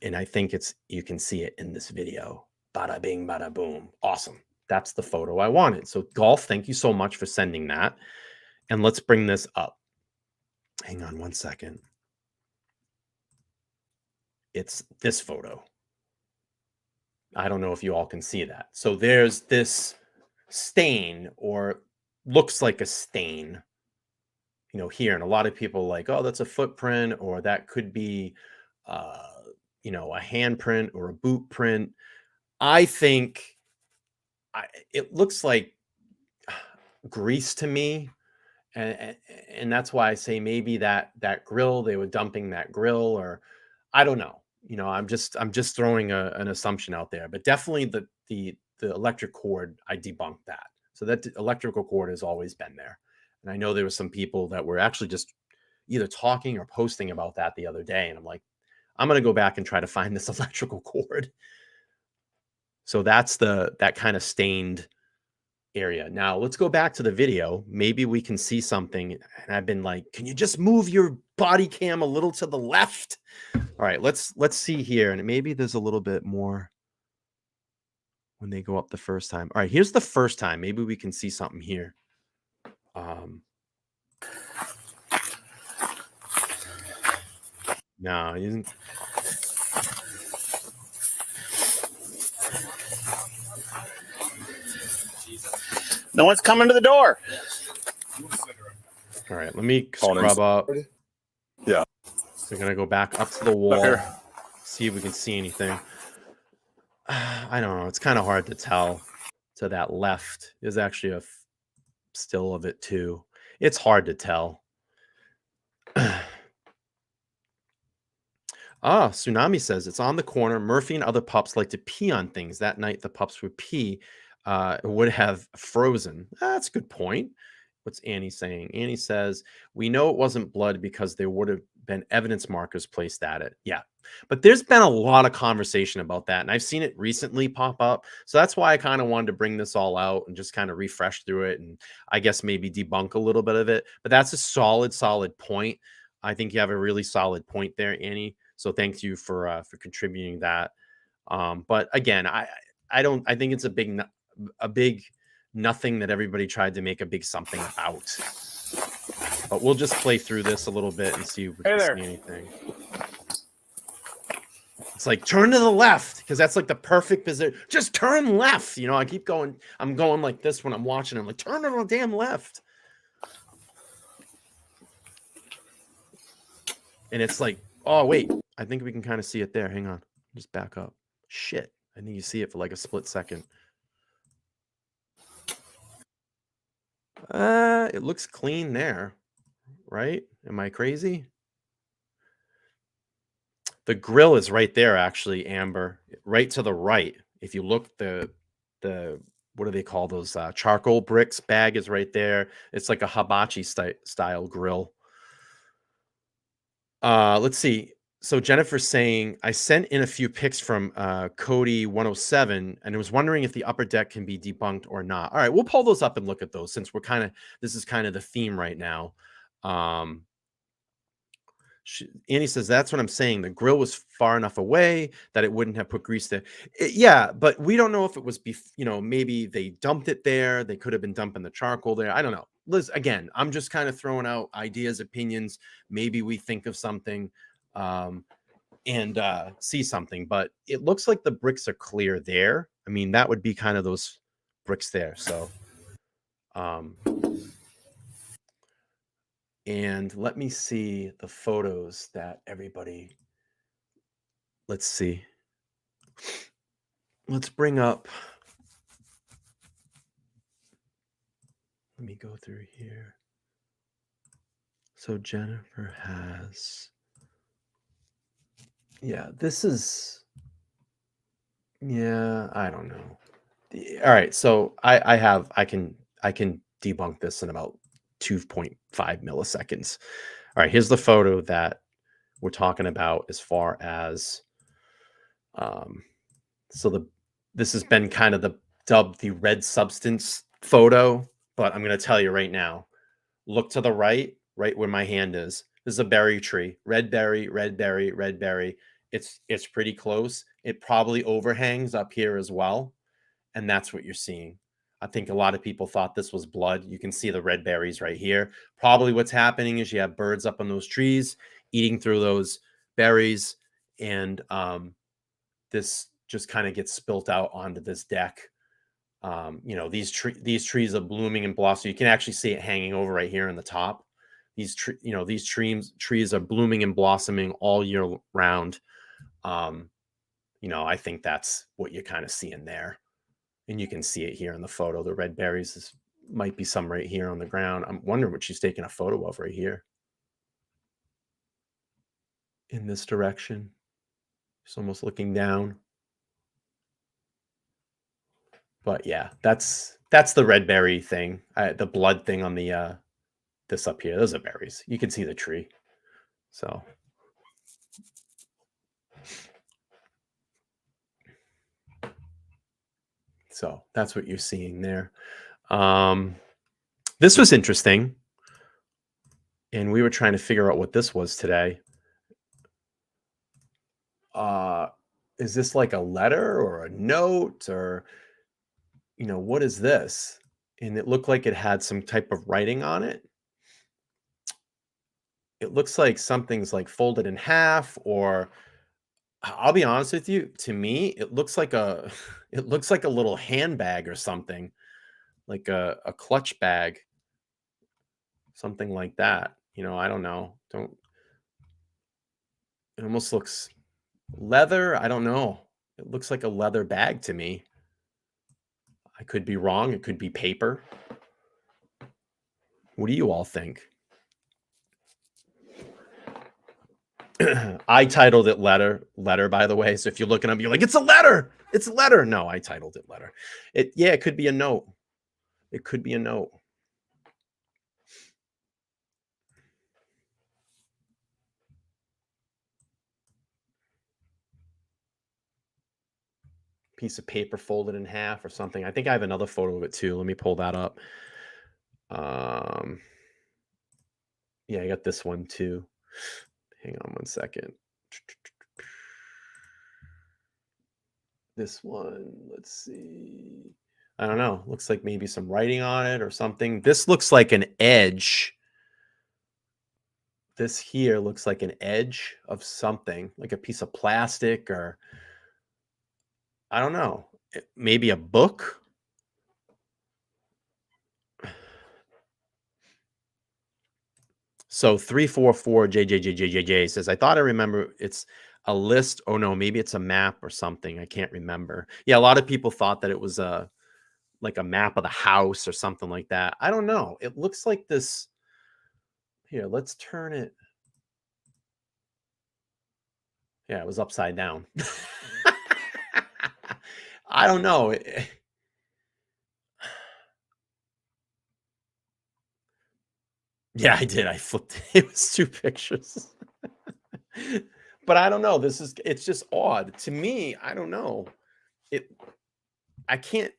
And I think you can see it in this video. Bada bing, bada boom. Awesome. That's the photo I wanted. So golf, thank you so much for sending that. And let's bring this up. Hang on one second. It's this photo. I don't know if you all can see that. So there's this stain, or looks like a stain, here. And a lot of people are like, oh, that's a footprint, or that could be, a handprint or a boot print. I think it looks like grease to me. And that's why I say maybe that grill, they were dumping that grill, or I don't know. I'm just throwing an assumption out there, but definitely the electric cord, I debunked that. So that electrical cord has always been there. And I know there were some people that were actually just either talking or posting about that the other day. And I'm like, I'm going to go back and try to find this electrical cord. So that's that kind of stained area. Now let's go back to the video. Maybe we can see something. And I've been like, can you just move your body cam a little to the left? All right, let's see here. And maybe there's a little bit more when they go up the first time. All right, here's the first time. Maybe we can see something here. No, he isn't. No one's coming to the door. All right, let me scrub up. Yeah. We're going to go back up to the wall, see if we can see anything. I don't know. It's kind of hard to tell. To that left, there's actually a still of it too. It's hard to tell. Tsunami says it's on the corner. Murphy and other pups like to pee on things. That night, the pups would pee. Would have frozen. That's a good point. What's Annie saying? Annie says, we know it wasn't blood because there would have been evidence markers placed at it. Yeah. But there's been a lot of conversation about that. And I've seen it recently pop up. So that's why I kind of wanted to bring this all out and just kind of refresh through it. And I guess maybe debunk a little bit of it. But that's a solid point. I think you have a really solid point there, Annie. So thank you for contributing that. But again, I think it's a big nothing that everybody tried to make a big something about. But we'll just play through this a little bit and see if we can see anything. It's like, turn to the left, because that's like the perfect position. Just turn left. I keep going. I'm going like this when I'm watching. I'm like, turn to the damn left. And it's like, oh, wait. I think we can kind of see it there. Hang on. Just back up. Shit. I think you see it for like a split second. It looks clean there, right? Am I crazy? The grill is right there, actually, Amber, right to the right. If you look, the what do they call those charcoal bricks bag is right there. It's like a hibachi style grill. Let's see. So Jennifer's saying, I sent in a few pics from Cody 107 and I was wondering if the upper deck can be debunked or not. All right, we'll pull those up and look at those since this is kind of the theme right now. Annie says, that's what I'm saying. The grill was far enough away that it wouldn't have put grease there. Yeah, but we don't know if it was, maybe they dumped it there. They could have been dumping the charcoal there. I don't know. Liz, again, I'm just kind of throwing out ideas, opinions. Maybe we think of something and see something, but it looks like the bricks are clear there. I mean, that would be kind of those bricks there. So, and let me see the photos that everybody, let's see. Let's bring up, let me go through here. So Jennifer has, yeah, this is, yeah, I don't know. All right, so I can debunk this in about 2.5 milliseconds. All right, here's the photo that we're talking about as far as so this has been kind of dubbed the red substance photo, but I'm going to tell you right now, look to the right where my hand is. This is a berry tree, red berry, red berry, red berry. It's pretty close. It probably overhangs up here as well. And that's what you're seeing. I think a lot of people thought this was blood. You can see the red berries right here. Probably what's happening is you have birds up on those trees eating through those berries. And this just kind of gets spilt out onto this deck. These trees are blooming and blossoming. You can actually see it hanging over right here in the top. These trees are blooming and blossoming all year round. I think that's what you're kind of seeing there. And you can see it here in the photo. The red berries might be some right here on the ground. I'm wondering what she's taking a photo of right here. In this direction. She's almost looking down. But yeah, that's the red berry thing. The blood thing on the this up here. Those are berries. You can see the tree. So that's what you're seeing there. This was interesting. And we were trying to figure out what this was today. Is this like a letter or a note or, what is this? And it looked like it had some type of writing on it. It looks like something's like folded in half, or I'll be honest with you, to me, it looks like a little handbag or something, like a clutch bag, something like that. I don't know. It almost looks leather. I don't know. It looks like a leather bag to me. I could be wrong. It could be paper. What do you all think? I titled it letter, by the way. So if you're looking up, you're like, it's a letter. It's a letter. No, I titled it letter. It could be a note. It could be a note. Piece of paper folded in half or something. I think I have another photo of it too. Let me pull that up. Yeah, I got this one too. Hang on one second. This one, let's see. I don't know. Looks like maybe some writing on it or something. This looks like an edge. This here looks like an edge of something, like a piece of plastic, or I don't know. Maybe a book. So 344 JJJJJ says, I thought I remember it's a list. Oh no, maybe it's a map or something. I can't remember. Yeah, a lot of people thought that it was like a map of the house or something like that. I don't know. It looks like this. Here, let's turn it. Yeah, it was upside down. I don't know. Yeah, I did. I flipped it. It was 2 pictures. But I don't know. It's just odd. To me, I don't know. I can't,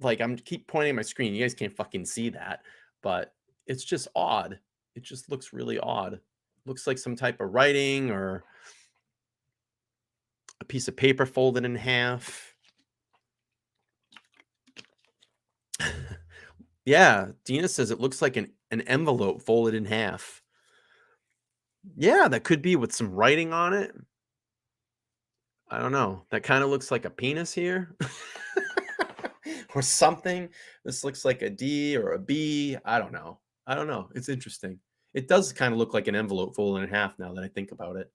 like, I'm keep pointing at my screen. You guys can't fucking see that. But it's just odd. It just looks really odd. Looks like some type of writing or a piece of paper folded in half. Yeah, Dina says it looks like an envelope folded in half. Yeah, that could be with some writing on it. I don't know. That kind of looks like a penis here. Or something. This looks like a D or a B. I don't know. It's interesting. It does kind of look like an envelope folded in half now that I think about it.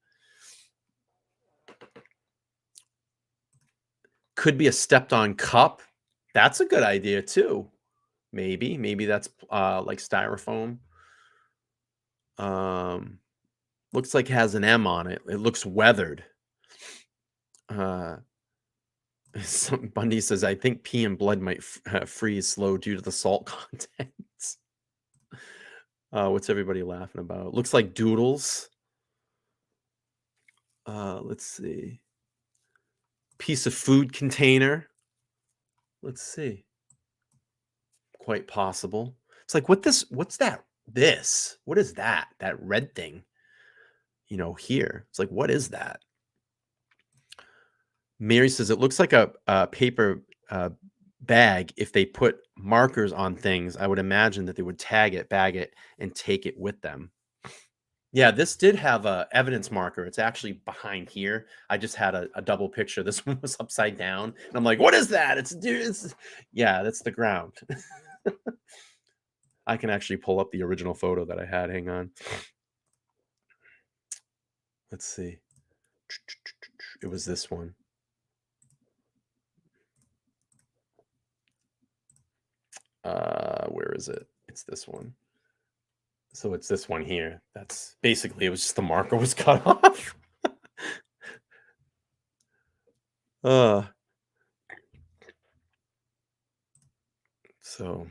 Could be a stepped on cup. That's a good idea too. Maybe that's like styrofoam. Looks like it has an M on it. It looks weathered. Bundy says, I think pee and blood might freeze slow due to the salt content. What's everybody laughing about? Looks like doodles. Let's see. Piece of food container. Let's see. Quite possible. It's like, what's that? What is that? That red thing, here. It's like, what is that? Mary says, it looks like a paper bag. If they put markers on things, I would imagine that they would tag it, bag it, and take it with them. Yeah, this did have a evidence marker. It's actually behind here. I just had a double picture. This one was upside down. And I'm like, what is that? Yeah, that's the ground. I can actually pull up the original photo that I had. Hang on. Let's see. It was this one. Where is it? It's this one. So it's this one here. That's basically, it was just the marker was cut off. So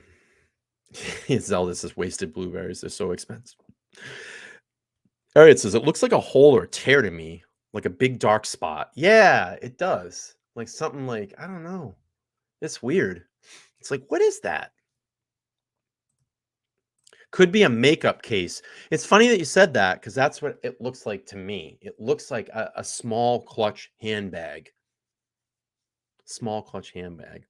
Zelda says wasted blueberries. They're so expensive. All right, it says it looks like a hole or a tear to me, like a big dark spot. Yeah, it does. Like something like, I don't know. It's weird. It's like, what is that? Could be a makeup case. It's funny that you said that because that's what it looks like to me. It looks like a small clutch handbag. Small clutch handbag.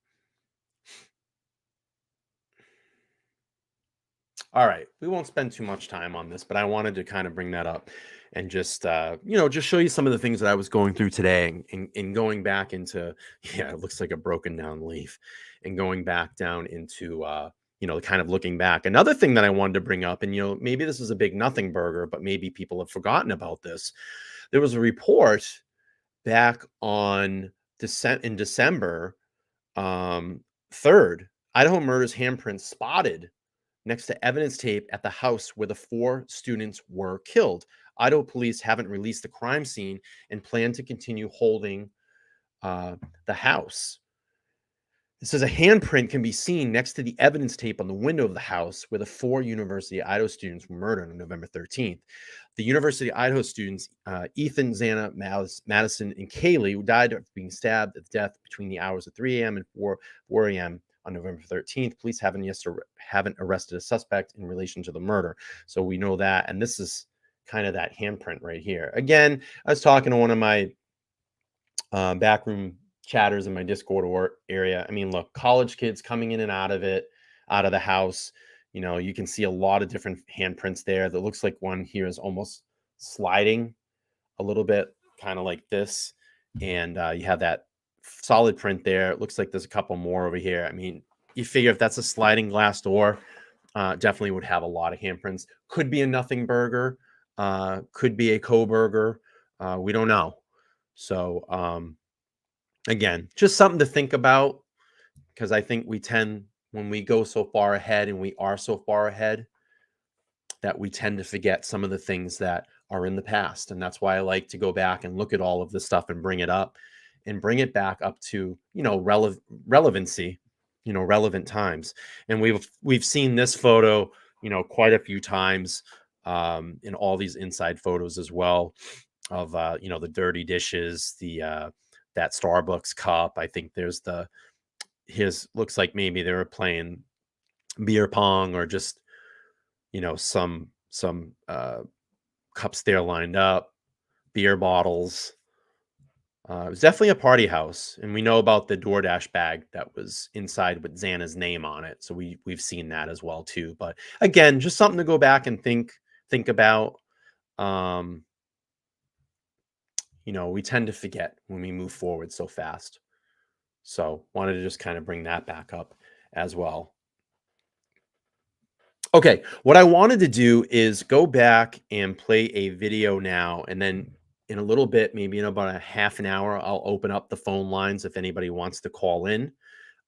All right. We won't spend too much time on this, but I wanted to kind of bring that up and just, just show you some of the things that I was going through today and going back into, yeah, it looks like a broken down leaf, and going back down into, kind of looking back. Another thing that I wanted to bring up, and, maybe this is a big nothing burger, but maybe people have forgotten about this. There was a report back on in December 3rd, Idaho murders handprints spotted next to evidence tape at the house where the 4 students were killed. Idaho police haven't released the crime scene and plan to continue holding the house. It says a handprint can be seen next to the evidence tape on the window of the house where the 4 University of Idaho students were murdered on November 13th. The University of Idaho students, Ethan, Xana, Madison, and Kaylee, who died of being stabbed to death between the hours of 3 a.m. and 4 a.m. on November 13th. Police haven't arrested a suspect in relation to the murder. So we know that. And this is kind of that handprint right here. Again, I was talking to one of my backroom chatters in my Discord area. I mean, look, college kids coming in and out of the house. You can see a lot of different handprints there. That looks like one here is almost sliding a little bit, kind of like this. And you have that solid print there. It looks like there's a couple more over here. I mean, you figure if that's a sliding glass door, definitely would have a lot of handprints. Could be a nothing burger. Could be a Kohberger. We don't know. So, again, just something to think about, because I think we tend, when we go so far ahead and we are so far ahead, that we tend to forget some of the things that are in the past. And that's why I like to go back and look at all of this stuff and bring it up and bring it back up to, relevancy, relevant times. And we've seen this photo, quite a few times in all these inside photos as well of, the dirty dishes, that Starbucks cup. I think there's looks like maybe they were playing beer pong or just, some cups there lined up, beer bottles. It was definitely a party house. And we know about the DoorDash bag that was inside with Xana's name on it. So we've seen that as well too. But again, just something to go back and think about. We tend to forget when we move forward so fast. So wanted to just kind of bring that back up as well. Okay, what I wanted to do is go back and play a video now, and then in a little bit, maybe in about a half an hour, I'll open up the phone lines if anybody wants to call in.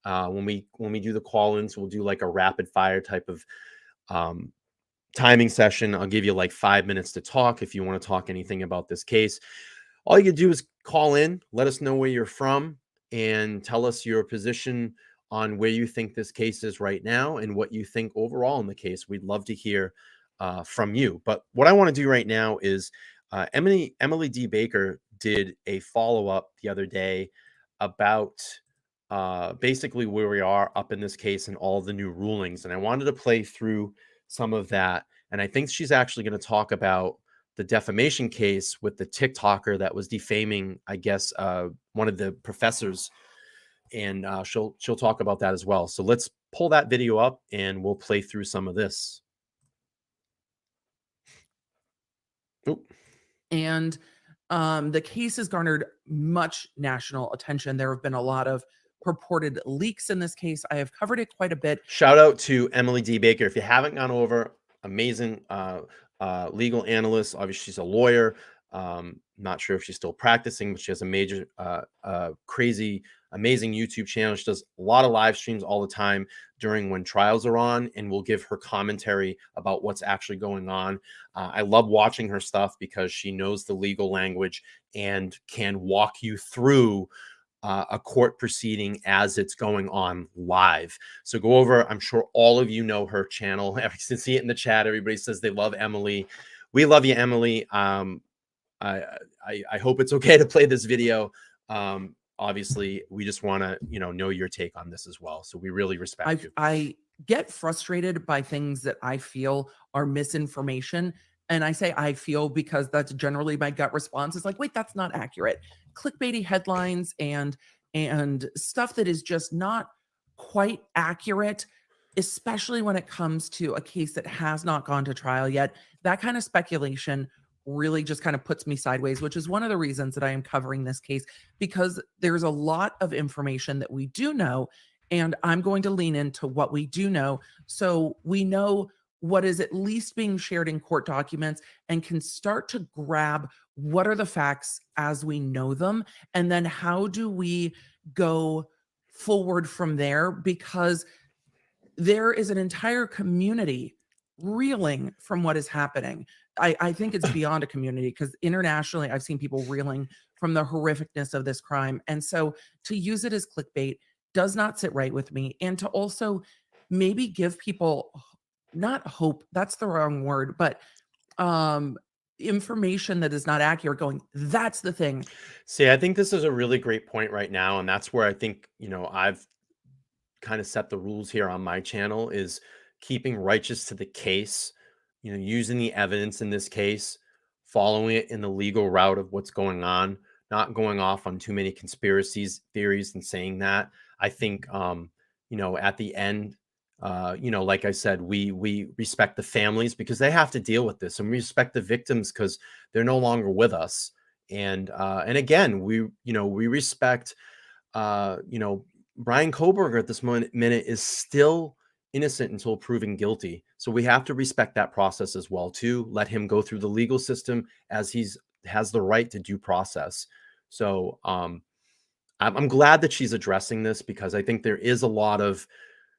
When we do the call-ins, we'll do like a rapid fire type of timing session. I'll give you like 5 minutes to talk if you want to talk anything about this case. All you can do is call in, let us know where you're from, and tell us your position on where you think this case is right now and what you think overall in the case. We'd love to hear from you. But what I want to do right now is Emily D. Baker did a follow-up the other day about basically where we are up in this case and all the new rulings. And I wanted to play through some of that. And I think she's actually going to talk about the defamation case with the TikToker that was defaming, I guess, one of the professors. And she'll talk about that as well. So let's pull that video up and we'll play through some of this. Oop. And the case has garnered much national attention. There have been a lot of purported leaks in this case. I have covered it quite a bit. Shout out to Emily D. Baker. If you haven't gone over, amazing legal analyst. Obviously, she's a lawyer. Not sure if she's still practicing, but she has a major, crazy, amazing YouTube channel. She does a lot of live streams all the time during when trials are on, and will give her commentary about what's actually going on. I love watching her stuff because she knows the legal language and can walk you through a court proceeding as it's going on live. So go over. I'm sure all of you know her channel. I can see it in the chat. Everybody says they love Emily. We love you, Emily. I hope it's okay to play this video. Obviously, we just want to, know your take on this as well. So we really respect you. I get frustrated by things that I feel are misinformation. And I say I feel because that's generally my gut response. Is like, wait, that's not accurate. Clickbaity headlines and stuff that is just not quite accurate, especially when it comes to a case that has not gone to trial yet. That kind of speculation really just kind of puts me sideways, which is one of the reasons that I am covering this case, because there's a lot of information that we do know, and I'm going to lean into what we do know. So we know what is at least being shared in court documents and can start to grab what are the facts as we know them, and then how do we go forward from there, because there is an entire community reeling from what is happening. I think it's beyond a community, because internationally I've seen people reeling from the horrificness of this crime. And so to use it as clickbait does not sit right with me. And to also maybe give people, not hope, that's the wrong word, but information that is not accurate, going, that's the thing. See, I think this is a really great point right now. And that's where I think, I've kind of set the rules here on my channel, is keeping righteous to the case, using the evidence in this case, following it in the legal route of what's going on, not going off on too many conspiracies theories and saying that. I think, at the end, like I said, we respect the families because they have to deal with this, and we respect the victims because they're no longer with us. And again, we respect, Bryan Kohberger at this minute is still innocent until proven guilty. So we have to respect that process as well too. Let him go through the legal system as has the right to due process. So I'm glad that she's addressing this, because I think there is a lot of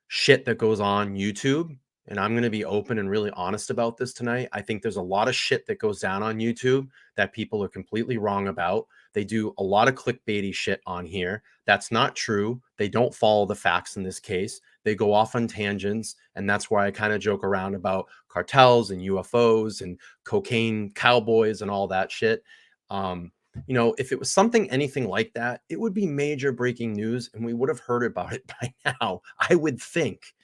shit that goes on YouTube, and I'm going to be open and really honest about this tonight. I think there's a lot of shit that goes down on YouTube that people are completely wrong about. They do a lot of clickbaity shit on here. That's not true. They don't follow the facts in this case. They go off on tangents, and that's why I kind of joke around about cartels and UFOs and cocaine cowboys and all that shit. If it was anything like that, it would be major breaking news, and we would have heard about it by now, I would think.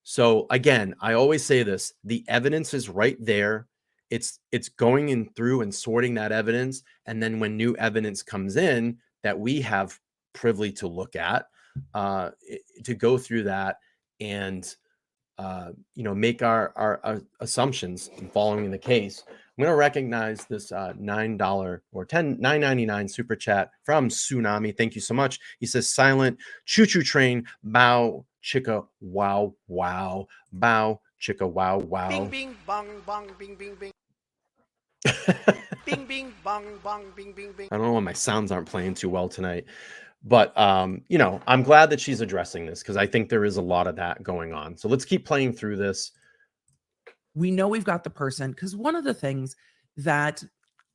So again, I always say this: the evidence is right there. It's going in through and sorting that evidence, and then when new evidence comes in that we have privilege to look at, to go through that and make our assumptions in following the case. I'm going to recognize this $9 or $9.99 super chat from Tsunami. Thank you so much. He says, silent choo-choo train, bow, chicka, wow, wow, bow, chicka, wow, wow. Bing, bing, bong, bong, bing, bing, bing. Bing, bing, bong, bong, bing, bing, bing. I don't know why my sounds aren't playing too well tonight. But, I'm glad that she's addressing this, because I think there is a lot of that going on. So let's keep playing through this. We know we've got the person, because one of the things that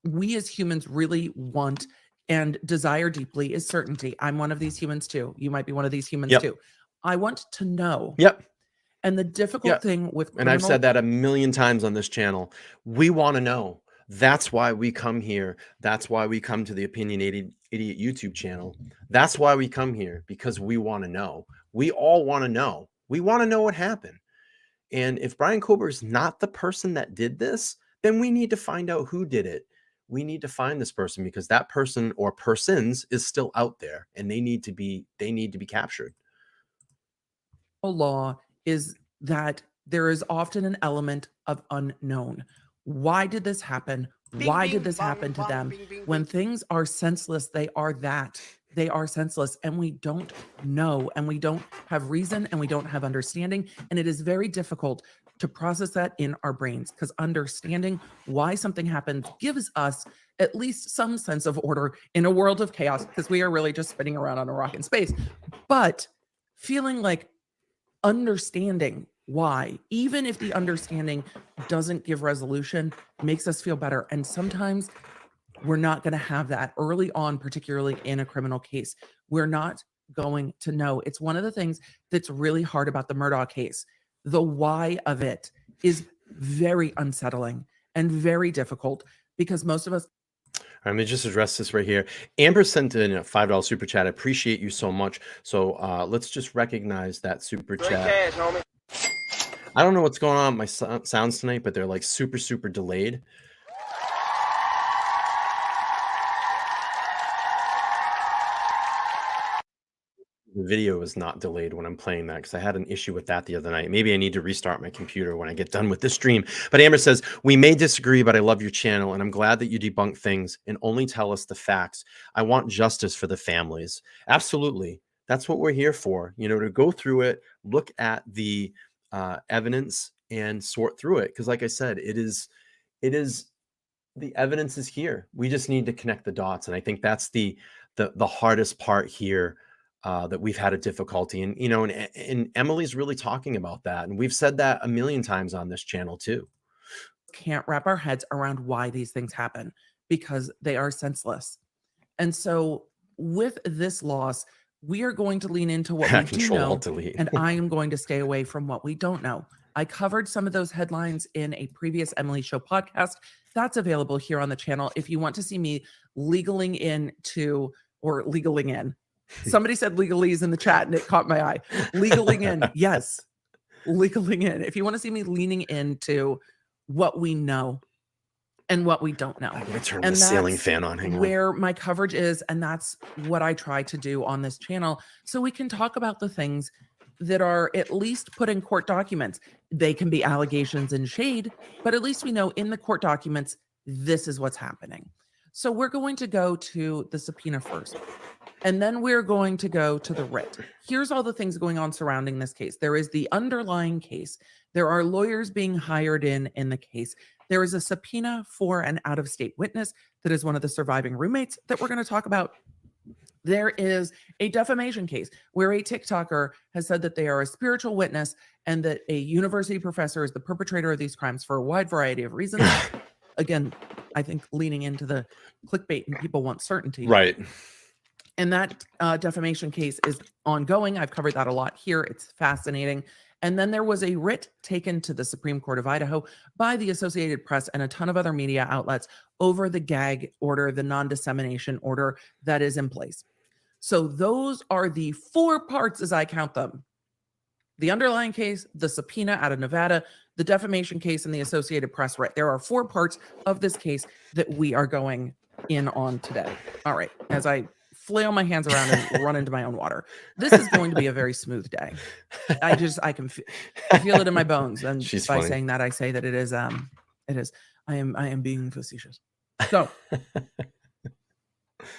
we as humans really want and desire deeply is certainty. I'm one of these humans too. You might be one of these humans Yep. too. I want to know. Yep. And the difficult Yep. thing with And I've criminal- said that a million times on this channel. We want to know. That's why we come here. That's why we come to the Opinionated Idiot YouTube channel. That's why we come here, because we want to know. We all want to know. We want to know what happened. And if Bryan Kohberger is not the person that did this, then we need to find out who did it. We need to find this person, because that person or persons is still out there, and they need to be captured. law is that there is often an element of unknown. Why did this happen? Bing, Why bing, did this bong, happen to bong, them? bing, bing, When bing. things are senseless, they are that. They are senseless, and we don't know, and we don't have reason, and we don't have understanding. And it is very difficult to process that in our brains, because understanding why something happens gives us at least some sense of order in a world of chaos, because we are really just spinning around on a rock in space. But feeling like understanding why, even if the understanding doesn't give resolution, makes us feel better. And sometimes we're not going to have that early on, particularly in a criminal case. We're not going to know. It's one of the things that's really hard about the Murdaugh case. The why of it is very unsettling and very difficult, because most of us. Let me just address this right here. Amber sent in a $5 super chat. I appreciate you so much. So let's just recognize that super chat. Cash, homie. I don't know what's going on with my sounds tonight, but they're like super, super delayed. The video is not delayed when I'm playing that, because I had an issue with that the other night. Maybe I need to restart my computer when I get done with this stream. But Amber says, we may disagree, but I love your channel, and I'm glad that you debunk things and only tell us the facts. I want justice for the families. Absolutely. That's what we're here for, you know, to go through it, look at the evidence and sort through it. Because like I said, the evidence is here. We just need to connect the dots. And I think that's the hardest part here. That we've had a difficulty, and you know, and Emily's really talking about that, and we've said that a million times on this channel too. Can't wrap our heads around why these things happen, because they are senseless. And so with this loss, we are going to lean into what we do Control, know, Alt, Delete. and I am going to stay away from what we don't know. I covered some of those headlines in a previous Emily Show podcast. That's available here on the channel if you want to see me legaling in. Somebody said legalese in the chat and it caught my eye. Legaling in. Yes. Legaling in. If you want to see me leaning into what we know and what we don't know. I'm going to turn And the ceiling that's fan on. Hang on. where my coverage is. And that's what I try to do on this channel. So we can talk about the things that are at least put in court documents. They can be allegations and shade, but at least we know in the court documents, this is what's happening. So we're going to go to the subpoena first. And then we're going to go to the writ. Here's all the things going on surrounding this case. There is the underlying case. There are lawyers being hired in the case. There is a subpoena for an out-of-state witness that is one of the surviving roommates that we're going to talk about. There is a defamation case where a TikToker has said that they are a spiritual witness and that a university professor is the perpetrator of these crimes for a wide variety of reasons. Again, I think leaning into the clickbait and people want certainty. Right. And that defamation case is ongoing. I've covered that a lot here. It's fascinating. And then there was a writ taken to the Supreme Court of Idaho by the Associated Press and a ton of other media outlets over the gag order, the non-dissemination order that is in place. So those are the four parts as I count them. The underlying case, the subpoena out of Nevada, the defamation case, and the Associated Press writ. There are four parts of this case that we are going in on today. All right. As I flail my hands around and run into my own water. This is going to be a very smooth day. I can feel it in my bones. And She's by funny. saying that, I say that it is. I am being facetious. So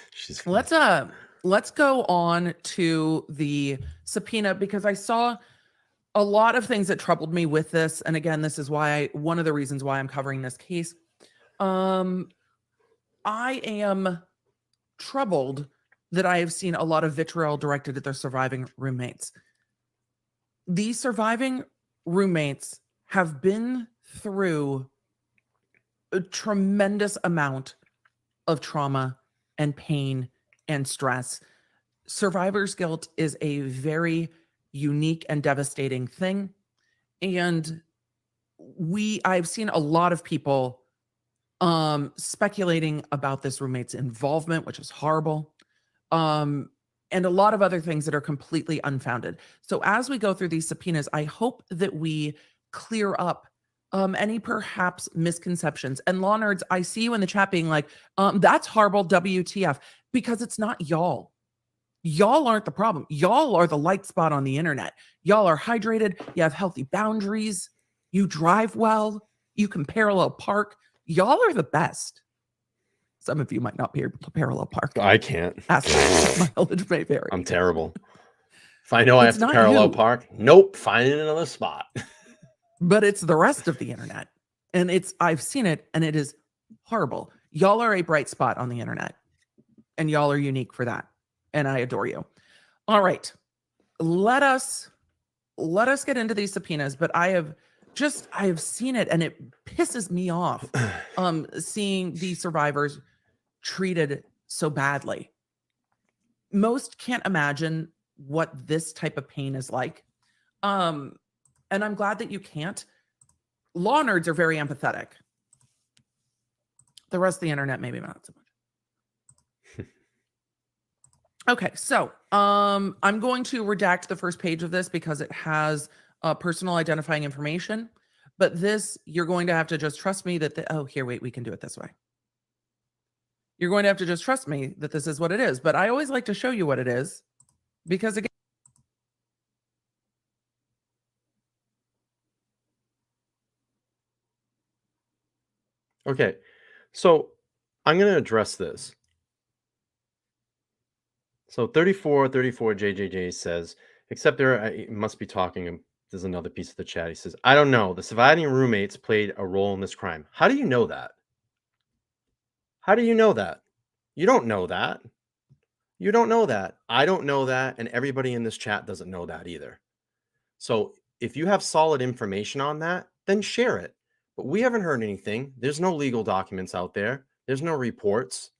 She's funny. let's go on to the subpoena, because I saw a lot of things that troubled me with this. And again, this is why one of the reasons why I'm covering this case. I am troubled that I have seen a lot of vitriol directed at their surviving roommates. These surviving roommates have been through a tremendous amount of trauma and pain and stress. Survivor's guilt is a very unique and devastating thing. And I've seen a lot of people speculating about this roommate's involvement, which is horrible. And a lot of other things that are completely unfounded. So as we go through these subpoenas, I hope that we clear up any perhaps misconceptions. And law nerds, I see you in the chat being like, that's horrible, WTF, because it's not y'all. Y'all aren't the problem. Y'all are the light spot on the internet. Y'all are hydrated. You have healthy boundaries. You drive well. You can parallel park. Y'all are the best. Some of you might not be able to parallel park. I can't. Mileage may vary. I'm terrible. If I know I It's have to not parallel you. park, nope, find another spot. But it's the rest of the internet. And I've seen it, and it is horrible. Y'all are a bright spot on the internet. And y'all are unique for that. And I adore you. All right. Let us get into these subpoenas, but I have seen it, and it pisses me off seeing these survivors treated so badly. Most can't imagine what this type of pain is like. And I'm glad that you can't. Law nerds are very empathetic. The rest of the internet, maybe not so much. Okay, so I'm going to redact the first page of this because it has personal identifying information. But this, you're going to have to just trust me that we can do it this way. You're going to have to just trust me that this is what it is. But I always like to show you what it is because, again, Okay, so I'm going to address this. So 34 JJJ says, except there must be talking. There's another piece of the chat. He says, I don't know. The surviving roommates played a role in this crime. How do you know that? How do you know that? You don't know that. You don't know that. I don't know that. And everybody in this chat doesn't know that either. So if you have solid information on that, then share it. But we haven't heard anything. There's no legal documents out there. There's no reports.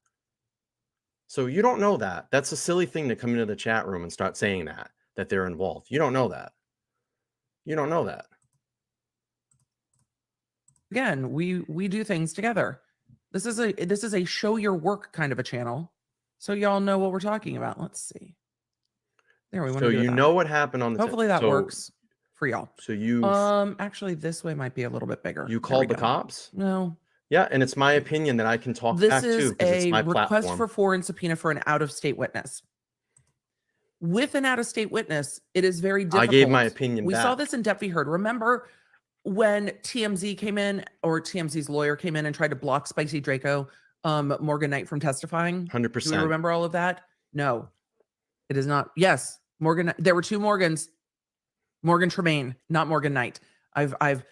So you don't know that. That's a silly thing to come into the chat room and start saying that they're involved. You don't know that. You don't know that. again, we do things together. This is a show your work kind of a channel, so y'all know what we're talking about. Let's see. There we want So to do you that. know what happened on the Hopefully that works for y'all. So you actually this way might be a little bit bigger. You There called we the go. cops? No. Yeah, and it's my opinion that I can talk This back is to because it's a my request platform. for foreign subpoena for an out-of-state witness. With an out-of-state witness, it is very difficult. I gave my opinion We back. saw this in Depp v. Heard. Remember when TMZ came in, or TMZ's lawyer came in and tried to block Spicy Draco, Morgan Knight from testifying? 100%. Do we remember all of that? No, it is not. Yes, Morgan. There were two Morgans. Morgan Tremaine, not Morgan Knight. I've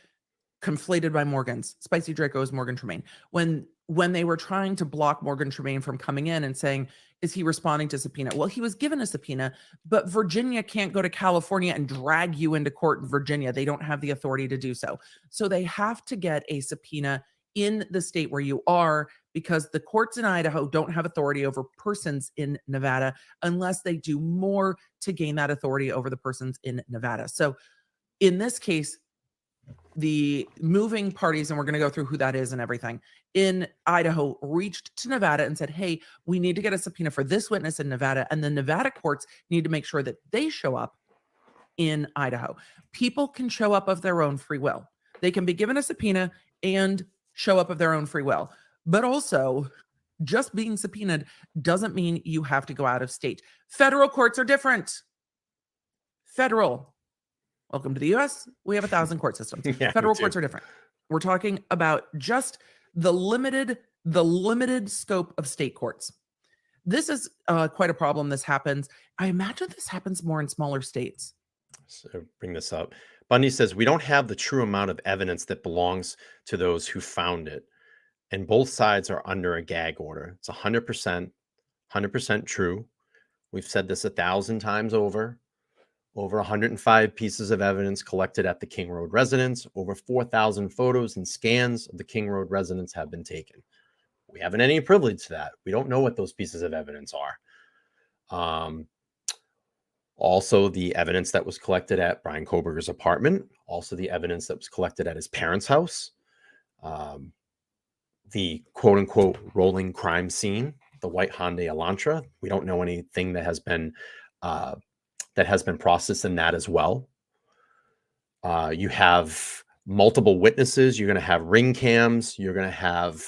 conflated my Morgans. Spicy Draco is Morgan Tremaine. When they were trying to block Morgan Tremaine from coming in and saying, is he responding to subpoena? Well, he was given a subpoena, but Virginia can't go to California and drag you into court in Virginia. They don't have the authority to do so. So they have to get a subpoena in the state where you are, because the courts in Idaho don't have authority over persons in Nevada unless they do more to gain that authority over the persons in Nevada. So in this case, the moving parties, and we're going to go through who that is and everything, in Idaho reached to Nevada and said, hey, we need to get a subpoena for this witness in Nevada. And the Nevada courts need to make sure that they show up in Idaho. People can show up of their own free will. They can be given a subpoena and show up of their own free will. But also, just being subpoenaed doesn't mean you have to go out of state. Federal courts are different. Federal. Welcome to the US. We have 1,000 court systems. Yeah, Federal courts are different. We're talking about just the limited scope of state courts. This is quite a problem. This happens. I imagine this happens more in smaller states. So bring this up. Bundy says, we don't have the true amount of evidence that belongs to those who found it. And both sides are under a gag order. It's 100% true. We've said this 1,000 times over. over 105 pieces of evidence collected at the King Road residence. Over 4,000 photos and scans of the King Road residence have been taken. We haven't any privilege to that. We don't know what those pieces of evidence are. Also, the evidence that was collected at Bryan Kohberger's apartment, also the evidence that was collected at his parents' house, the quote-unquote rolling crime scene, the white Hyundai Elantra. We don't know anything that has been processed in that as well. You have multiple witnesses. You're going to have ring cams. You're going to have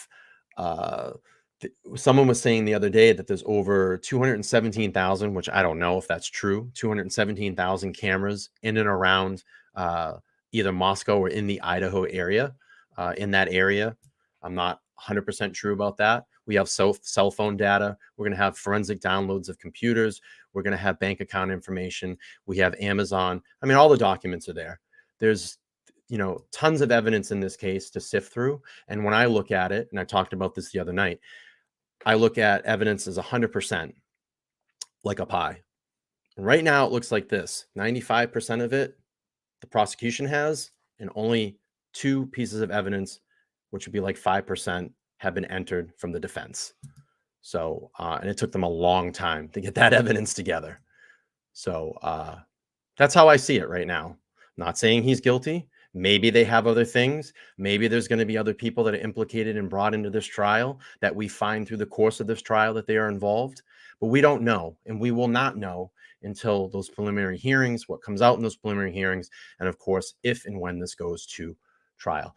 someone was saying the other day that there's over 217,000, which I don't know if that's true, 217,000 cameras in and around either Moscow or in the Idaho area, in that area. I'm not 100% true about that. We have cell phone data. We're going to have forensic downloads of computers. We're going to have bank account information. We have Amazon. I mean, all the documents are there. There's, tons of evidence in this case to sift through. And when I look at it, and I talked about this the other night, I look at evidence as 100% like a pie. And right now it looks like this: 95% of it the prosecution has, and only 2 pieces of evidence, which would be like 5%, have been entered from the defense. So, and it took them a long time to get that evidence together. So that's how I see it right now. Not saying he's guilty. Maybe they have other things. Maybe there's going to be other people that are implicated and brought into this trial that we find through the course of this trial that they are involved. But we don't know, and we will not know until those preliminary hearings, what comes out in those preliminary hearings, and of course, if and when this goes to trial.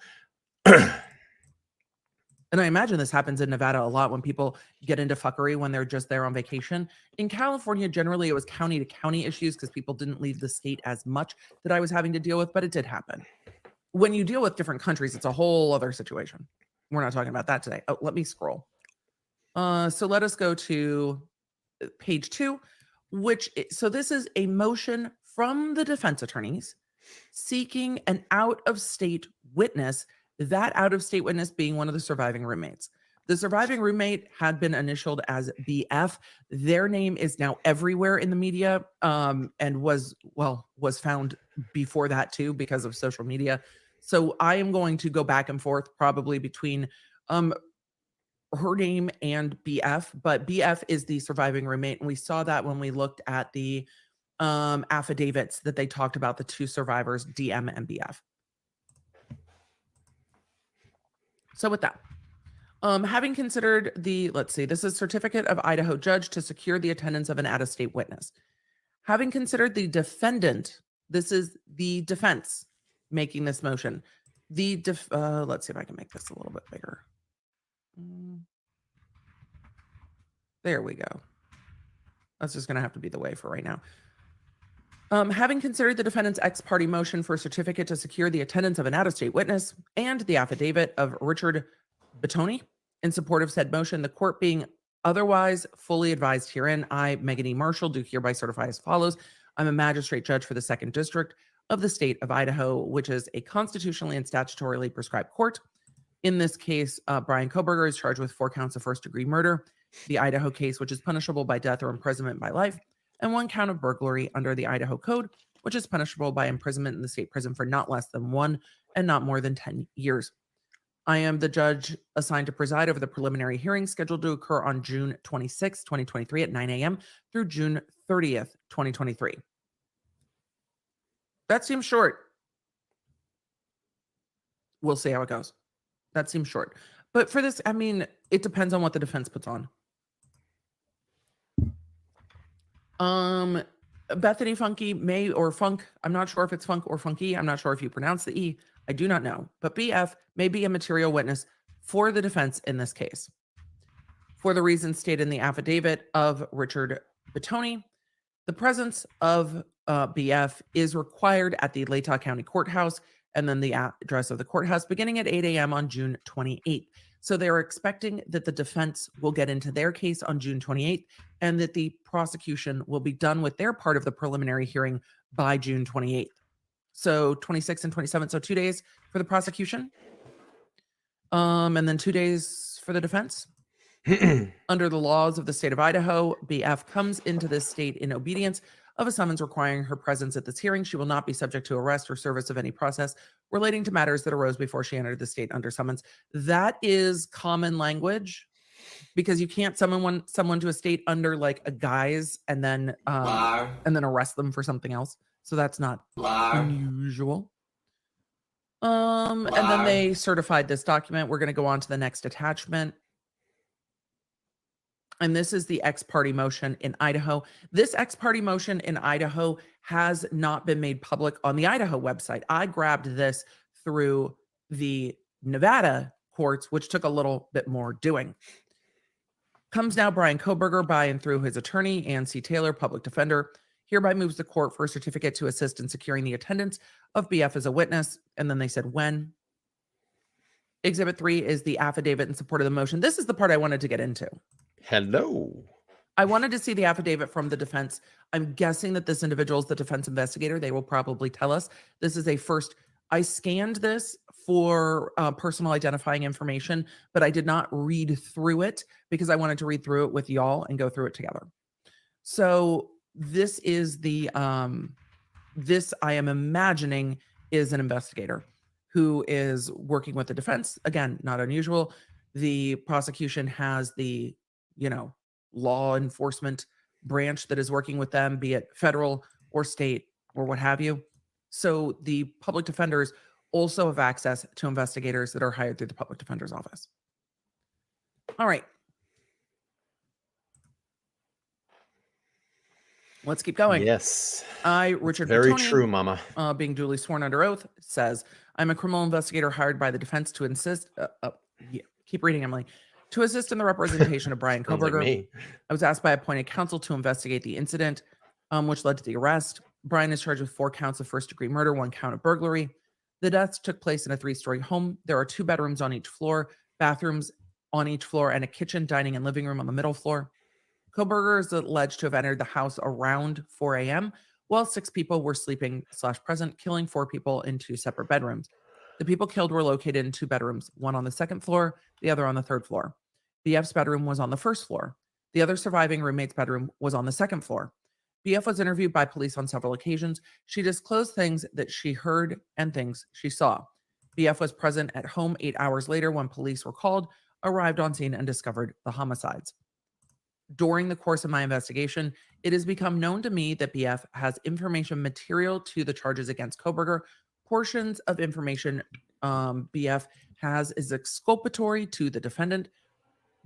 And I imagine this happens in Nevada a lot when people get into fuckery when they're just there on vacation. In California, generally, it was county to county issues because people didn't leave the state as much that I was having to deal with, but it did happen. When you deal with different countries, it's a whole other situation. We're not talking about that today. Oh, let me scroll. So let us go to page 2, so this is a motion from the defense attorneys seeking an out-of-state witness, that out-of-state witness being one of the surviving roommates. The surviving roommate had been initialed as BF. Their name is now everywhere in the media, and was found before that too because of social media. So I am going to go back and forth probably between her name and BF, but BF is the surviving roommate. And we saw that when we looked at the affidavits that they talked about the 2 survivors, DM and BF. So with that, having considered this is certificate of Idaho judge to secure the attendance of an out-of-state witness. Having considered the defendant, this is the defense making this motion. Let's see if I can make this a little bit bigger. There we go. That's just going to have to be the way for right now. Having considered the defendant's ex parte motion for a certificate to secure the attendance of an out-of-state witness and the affidavit of Richard Bettoni in support of said motion, the court being otherwise fully advised herein, I, Megan E. Marshall, do hereby certify as follows. I'm a magistrate judge for the 2nd District of the state of Idaho, which is a constitutionally and statutorily prescribed court. In this case, Bryan Kohberger is charged with 4 counts of first-degree murder, the Idaho case, which is punishable by death or imprisonment by life, and 1 count of burglary under the Idaho Code, which is punishable by imprisonment in the state prison for not less than 1 and not more than 10 years. I am the judge assigned to preside over the preliminary hearing scheduled to occur on June 26, 2023 at 9 a.m. through June 30th, 2023. That seems short. We'll see how it goes. That seems short. But for this, I mean, it depends on what the defense puts on. Bethany Funky Funk. I'm not sure if it's Funk or Funky. I'm not sure if you pronounce the E. I do not know. But BF may be a material witness for the defense in this case. For the reasons stated in the affidavit of Richard Bettoni, the presence of BF is required at the Latah County Courthouse, and then the address of the courthouse beginning at 8 a.m. on June 28th. So they're expecting that the defense will get into their case on June 28th and that the prosecution will be done with their part of the preliminary hearing by June 28th. So 26 and 27, so 2 days for the prosecution. And then 2 days for the defense. Under the laws of the state of Idaho, BF comes into this state in obedience of a summons requiring her presence at this hearing. She will not be subject to arrest or service of any process relating to matters that arose before she entered the state under summons. That is common language, because you can't summon someone to a state under like a guise and then arrest them for something else. So that's not unusual. And then they certified this document. We're going to go on to the next attachment. And this is the ex parte motion in Idaho. This ex parte motion in Idaho has not been made public on the Idaho website. I grabbed this through the Nevada courts, which took a little bit more doing. Comes now Bryan Kohberger by and through his attorney, Ann C. Taylor, public defender, hereby moves the court for a certificate to assist in securing the attendance of BF as a witness. And then they said when. Exhibit 3 is the affidavit in support of the motion. This is the part I wanted to get into. Hello. I wanted to see the affidavit from the defense. I'm guessing that this individual is the defense investigator. They will probably tell us. This is a first. I scanned this for personal identifying information, but I did not read through it because I wanted to read through it with y'all and go through it together. So this is the, this I am imagining is an investigator who is working with the defense. Again, not unusual. The prosecution has the, law enforcement branch that is working with them, be it federal or state or what have you. So the public defenders also have access to investigators that are hired through the public defender's office. All right. Let's keep going. Yes. Richard Very Pettoni, true, Mama. being duly sworn under oath, says, I'm a criminal investigator hired by the defense to insist, keep reading, Emily, to assist in the representation of Bryan Kohberger. Like I was asked by appointed counsel to investigate the incident, which led to the arrest. Bryan is charged with 4 counts of first-degree murder, 1 count of burglary. The deaths took place in a 3-story home. There are 2 bedrooms on each floor, bathrooms on each floor, and a kitchen, dining, and living room on the middle floor. Kohberger is alleged to have entered the house around 4 a.m. while 6 people were sleeping/present, killing 4 people in 2 separate bedrooms. The people killed were located in 2 bedrooms, one on the 2nd floor, the other on the 3rd floor. BF's bedroom was on the 1st floor. The other surviving roommate's bedroom was on the 2nd floor. BF was interviewed by police on several occasions. She disclosed things that she heard and things she saw. BF was present at home 8 hours later when police were called, arrived on scene, and discovered the homicides. During the course of my investigation, it has become known to me that BF has information material to the charges against Kohberger. Portions of information BF has is exculpatory to the defendant.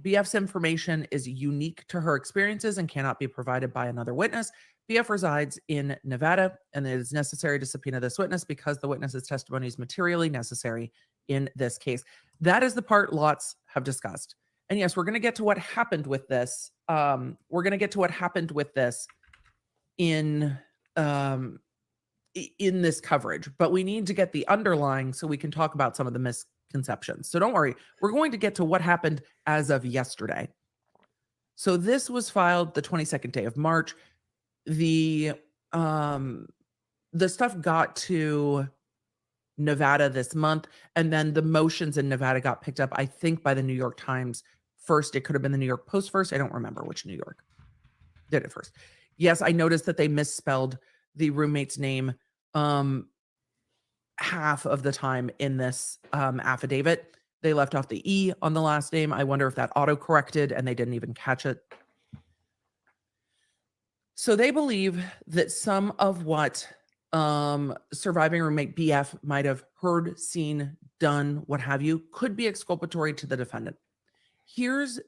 BF's information is unique to her experiences and cannot be provided by another witness. BF resides in Nevada, and it is necessary to subpoena this witness because the witness's testimony is materially necessary in this case. That is the part lots have discussed. And yes, we're going to get to what happened with this. We're going to get to what happened with this in this coverage, but we need to get the underlying so we can talk about some of the misconceptions. So don't worry, we're going to get to what happened as of yesterday. So this was filed the 22nd day of March. The stuff got to Nevada this month, and then the motions in Nevada got picked up, I think, by the New York Times first. It could have been the New York Post first. I don't remember which New York did it first. Yes, I noticed that they misspelled the roommate's name half of the time in this affidavit. They left off the E on the last name. I wonder if that auto-corrected and they didn't even catch it. So they believe that some of what surviving roommate BF might have heard, seen, done, what have you, could be exculpatory to the defendant. Here's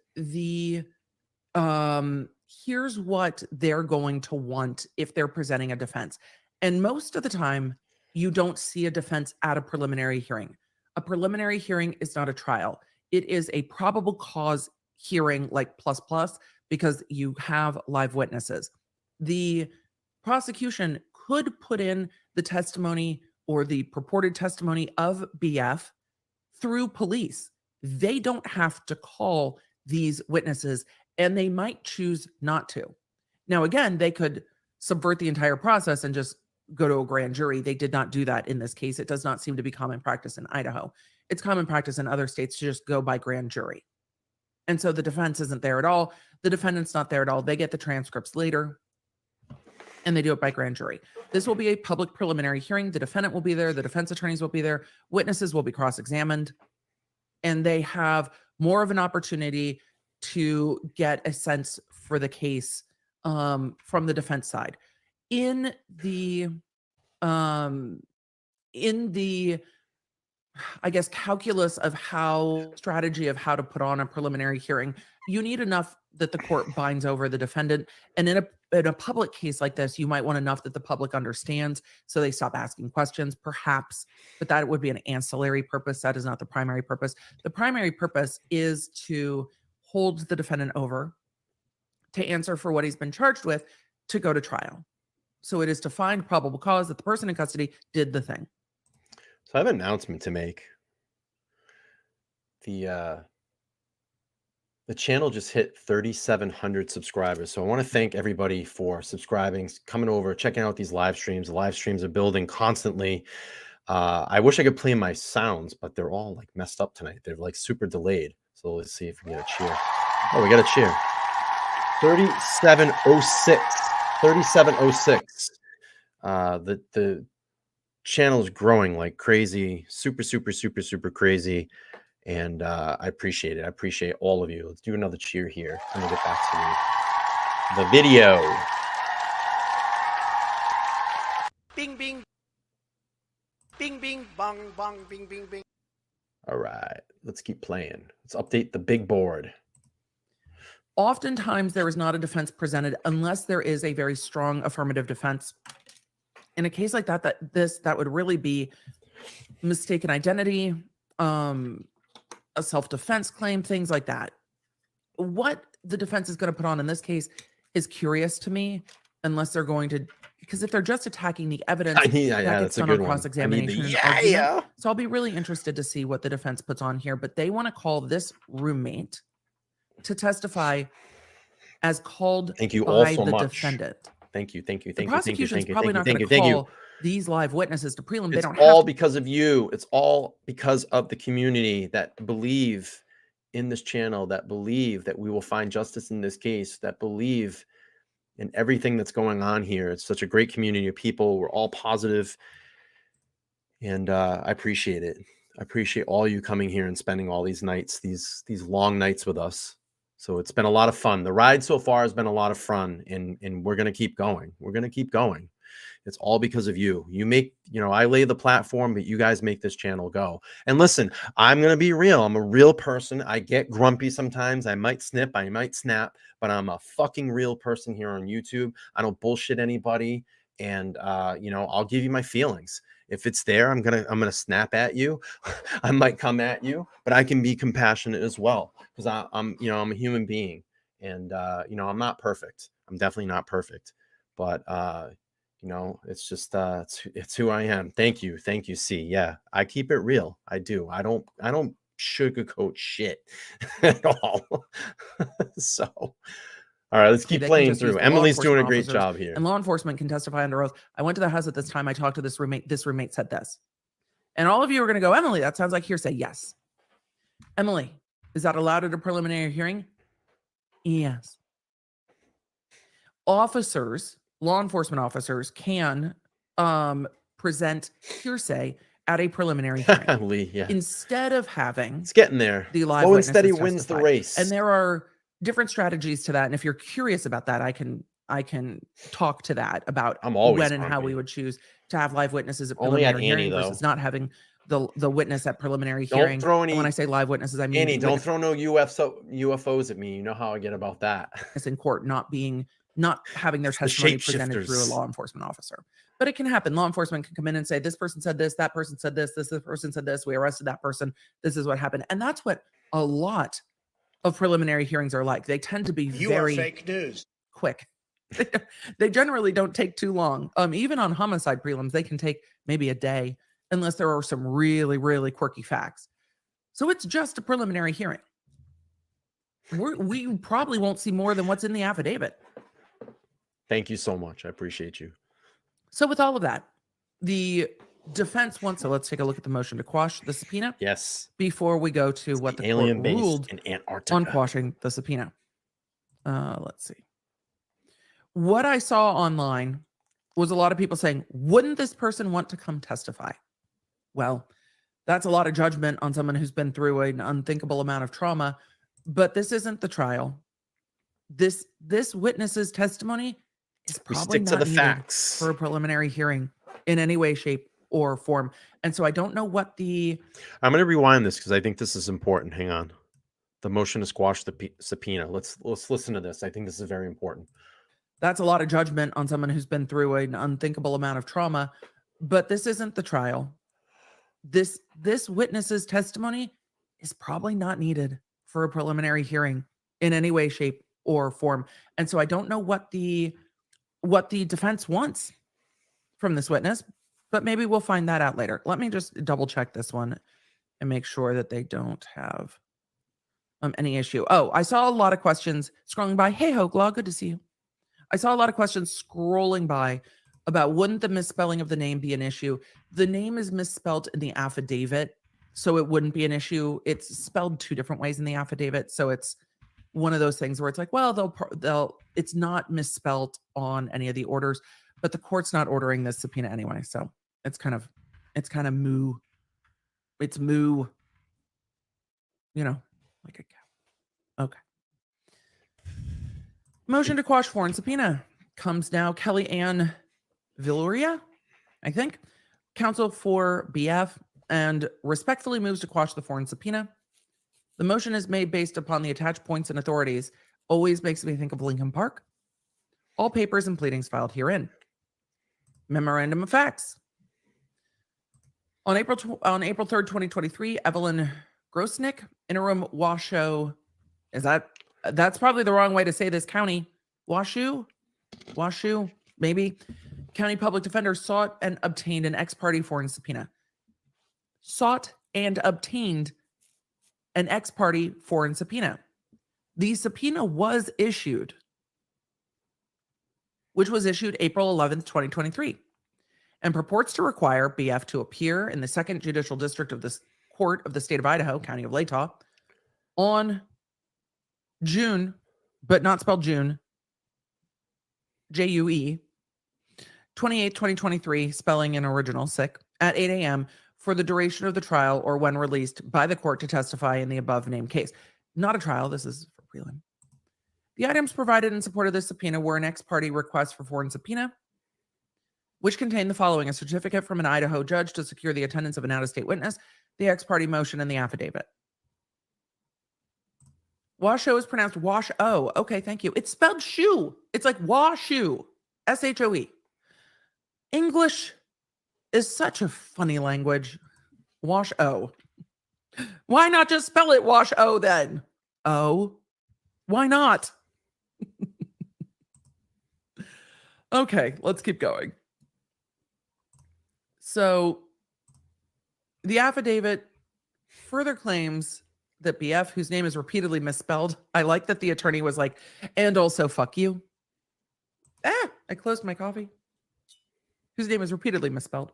what they're going to want if they're presenting a defense. And most of the time, you don't see a defense at a preliminary hearing. A preliminary hearing is not a trial. It is a probable cause hearing like plus, because you have live witnesses. The prosecution could put in the testimony or the purported testimony of BF through police. They don't have to call these witnesses, and they might choose not to. Now, again, they could subvert the entire process and just go to a grand jury. They did not do that in this case. It does not seem to be common practice in Idaho. It's common practice in other states to just go by grand jury. And so the defense isn't there at all. The defendant's not there at all. They get the transcripts later. and they do it by grand jury. This will be a public preliminary hearing. The defendant will be there. The defense attorneys will be there. Witnesses will be cross-examined, and they have more of an opportunity to get a sense for the case from the defense side. In the I guess calculus of strategy of how to put on a preliminary hearing, you need enough that the court binds over the defendant. And in a public case like this, you might want enough that the public understands, so they stop asking questions, perhaps, but that would be an ancillary purpose. That is not the primary purpose. The primary purpose is to hold the defendant over, to answer for what he's been charged with, to go to trial. So it is to find probable cause that the person in custody did the thing. So I have an announcement to make. The channel just hit 3,700 subscribers. So I want to thank everybody for subscribing, coming over, checking out these live streams. The live streams are building constantly. I wish I could play my sounds, but they're all like messed up tonight. They're like super delayed. So let's see if we get a cheer. Oh, we got a cheer. 3706. 3706. The channel is growing like crazy, super crazy, and I appreciate it. I appreciate all of you. Let's do another cheer here. Let me get back to the video. Bing, bing. Bing, bing, bong, bong, bing, bing, bing. All right, let's keep playing. Let's update the big board. Oftentimes, there is not a defense presented unless there is a very strong affirmative defense. In a case like that, that would really be mistaken identity, a self-defense claim, things like that. What the defense is going to put on in this case is curious to me, unless they're going to, because if they're just attacking the evidence, that gets done on cross-examination. So I'll be really interested to see what the defense puts on here. But they want to call this roommate to testify as called by the defendant. Thank you. The prosecution's probably not going to call these live witnesses to prelim. It's all because of you. It's all because of the community that believe in this channel, that believe that we will find justice in this case, that believe in everything that's going on here. It's such a great community of people. We're all positive, and I appreciate it. I appreciate all you coming here and spending all these nights, these long nights with us. So it's been a lot of fun. The ride so far has been a lot of fun, and we're going to keep going. We're going to keep going. It's all because of you. You make, I lay the platform, but you guys make this channel go. And listen, I'm going to be real. I'm a real person. I get grumpy sometimes. I might snip, I might snap, but I'm a fucking real person here on YouTube. I don't bullshit anybody. And, I'll give you my feelings. If it's there, I'm gonna snap at you. I might come at you, but I can be compassionate as well, because I'm a human being, and I'm not perfect. I'm definitely not perfect, but it's just it's who I am. Thank you, C. Yeah, I keep it real. I do. I don't sugarcoat shit at all. So. All right, let's keep playing through. Emily's doing a great job here. And law enforcement can testify under oath. I went to the house at this time. I talked to this roommate. This roommate said this. And all of you are going to go, Emily, that sounds like hearsay. Yes. Emily, is that allowed at a preliminary hearing? Yes. Officers, law enforcement officers can present hearsay at a preliminary hearing. Yeah. Instead of having it's getting there. The live instead he wins the race. And there are different strategies to that, and if you're curious about that, I can talk to that about when and how we would choose to have live witnesses at preliminary hearing versus not having the witness at preliminary hearing. And when I say live witnesses, I mean Annie, don't throw no UFOs at me. You know how I get about that. In court, not having their testimony presented through a law enforcement officer. But it can happen. Law enforcement can come in and say, this person said this, that person said this person said this, we arrested that person, this is what happened. And that's what a lot of preliminary hearings are like. They tend to be very fake news. Quick. They generally don't take too long. Even on homicide prelims, they can take maybe a day, unless there are some really, really quirky facts. So it's just a preliminary hearing. We probably won't see more than what's in the affidavit. Thank you so much. I appreciate you. So with all of that, the defense wants, so let's take a look at the motion to quash the subpoena. Yes. Before we go to what the court ruled in Antarctica on quashing the subpoena. Let's see. What I saw online was a lot of people saying, wouldn't this person want to come testify? Well, that's a lot of judgment on someone who's been through an unthinkable amount of trauma, but this isn't the trial. This witness's testimony is We probably stick to not the needed facts. for a preliminary hearing in any way, shape, or form. And so I don't know what the I'm going to rewind this because I think this is important. Hang on. The motion to squash the subpoena. Let's listen to this. I think this is very important. that's a lot of judgment on someone who's been through an unthinkable amount of trauma, but this isn't the trial. This witness's testimony is probably not needed for a preliminary hearing in any way, shape, or form. And so I don't know what the defense wants from this witness, but maybe we'll find that out later. Let me just double check this one and make sure that they don't have any issue. Oh, I saw a lot of questions scrolling by. Hey, Hoaglaw, good to see you. I saw a lot of questions scrolling by about wouldn't the misspelling of the name be an issue? The name is misspelled in the affidavit, so it wouldn't be an issue. It's spelled two different ways in the affidavit, so it's one of those things where it's like, well, they'll it's not misspelled on any of the orders, but the court's not ordering this subpoena anyway, so it's kind of moo. It's moo, you know, like a cow. Okay. Motion to quash foreign subpoena comes now. Kelly Ann Villoria, I think, counsel for BF, and respectfully moves to quash the foreign subpoena. The motion is made based upon the attached points and authorities. Always makes me think of Lincoln Park. All papers and pleadings filed herein. Memorandum of facts. On April 3rd, 2023, Evelyn Grosnick, interim Washoe, that's probably the wrong way to say this county. Washoe, maybe. County public defender sought and obtained an ex parte foreign subpoena. Sought and obtained an ex parte foreign subpoena. The subpoena was issued, which was issued April 11th, 2023, and purports to require BF to appear in the Second Judicial District of the Court of the State of Idaho, County of Latah, on June, but not spelled June, June, 28, 2023, spelling in original, sick, at 8 a.m. for the duration of the trial or when released by the court to testify in the above named case. Not a trial, this is for prelim. The items provided in support of this subpoena were an ex parte request for foreign subpoena, which contained the following: a certificate from an Idaho judge to secure the attendance of an out-of-state witness, the ex parte motion, and the affidavit. Washoe is pronounced wash-o. Okay, thank you. It's spelled shoe. It's like washoe. S-H-O-E. English is such a funny language. Wash-o. Why not just spell it wash-o then? Oh, why not? Okay, let's keep going. So the affidavit further claims that BF, whose name is repeatedly misspelled, I like that the attorney was like, and also fuck you. I closed my coffee. Whose name is repeatedly misspelled.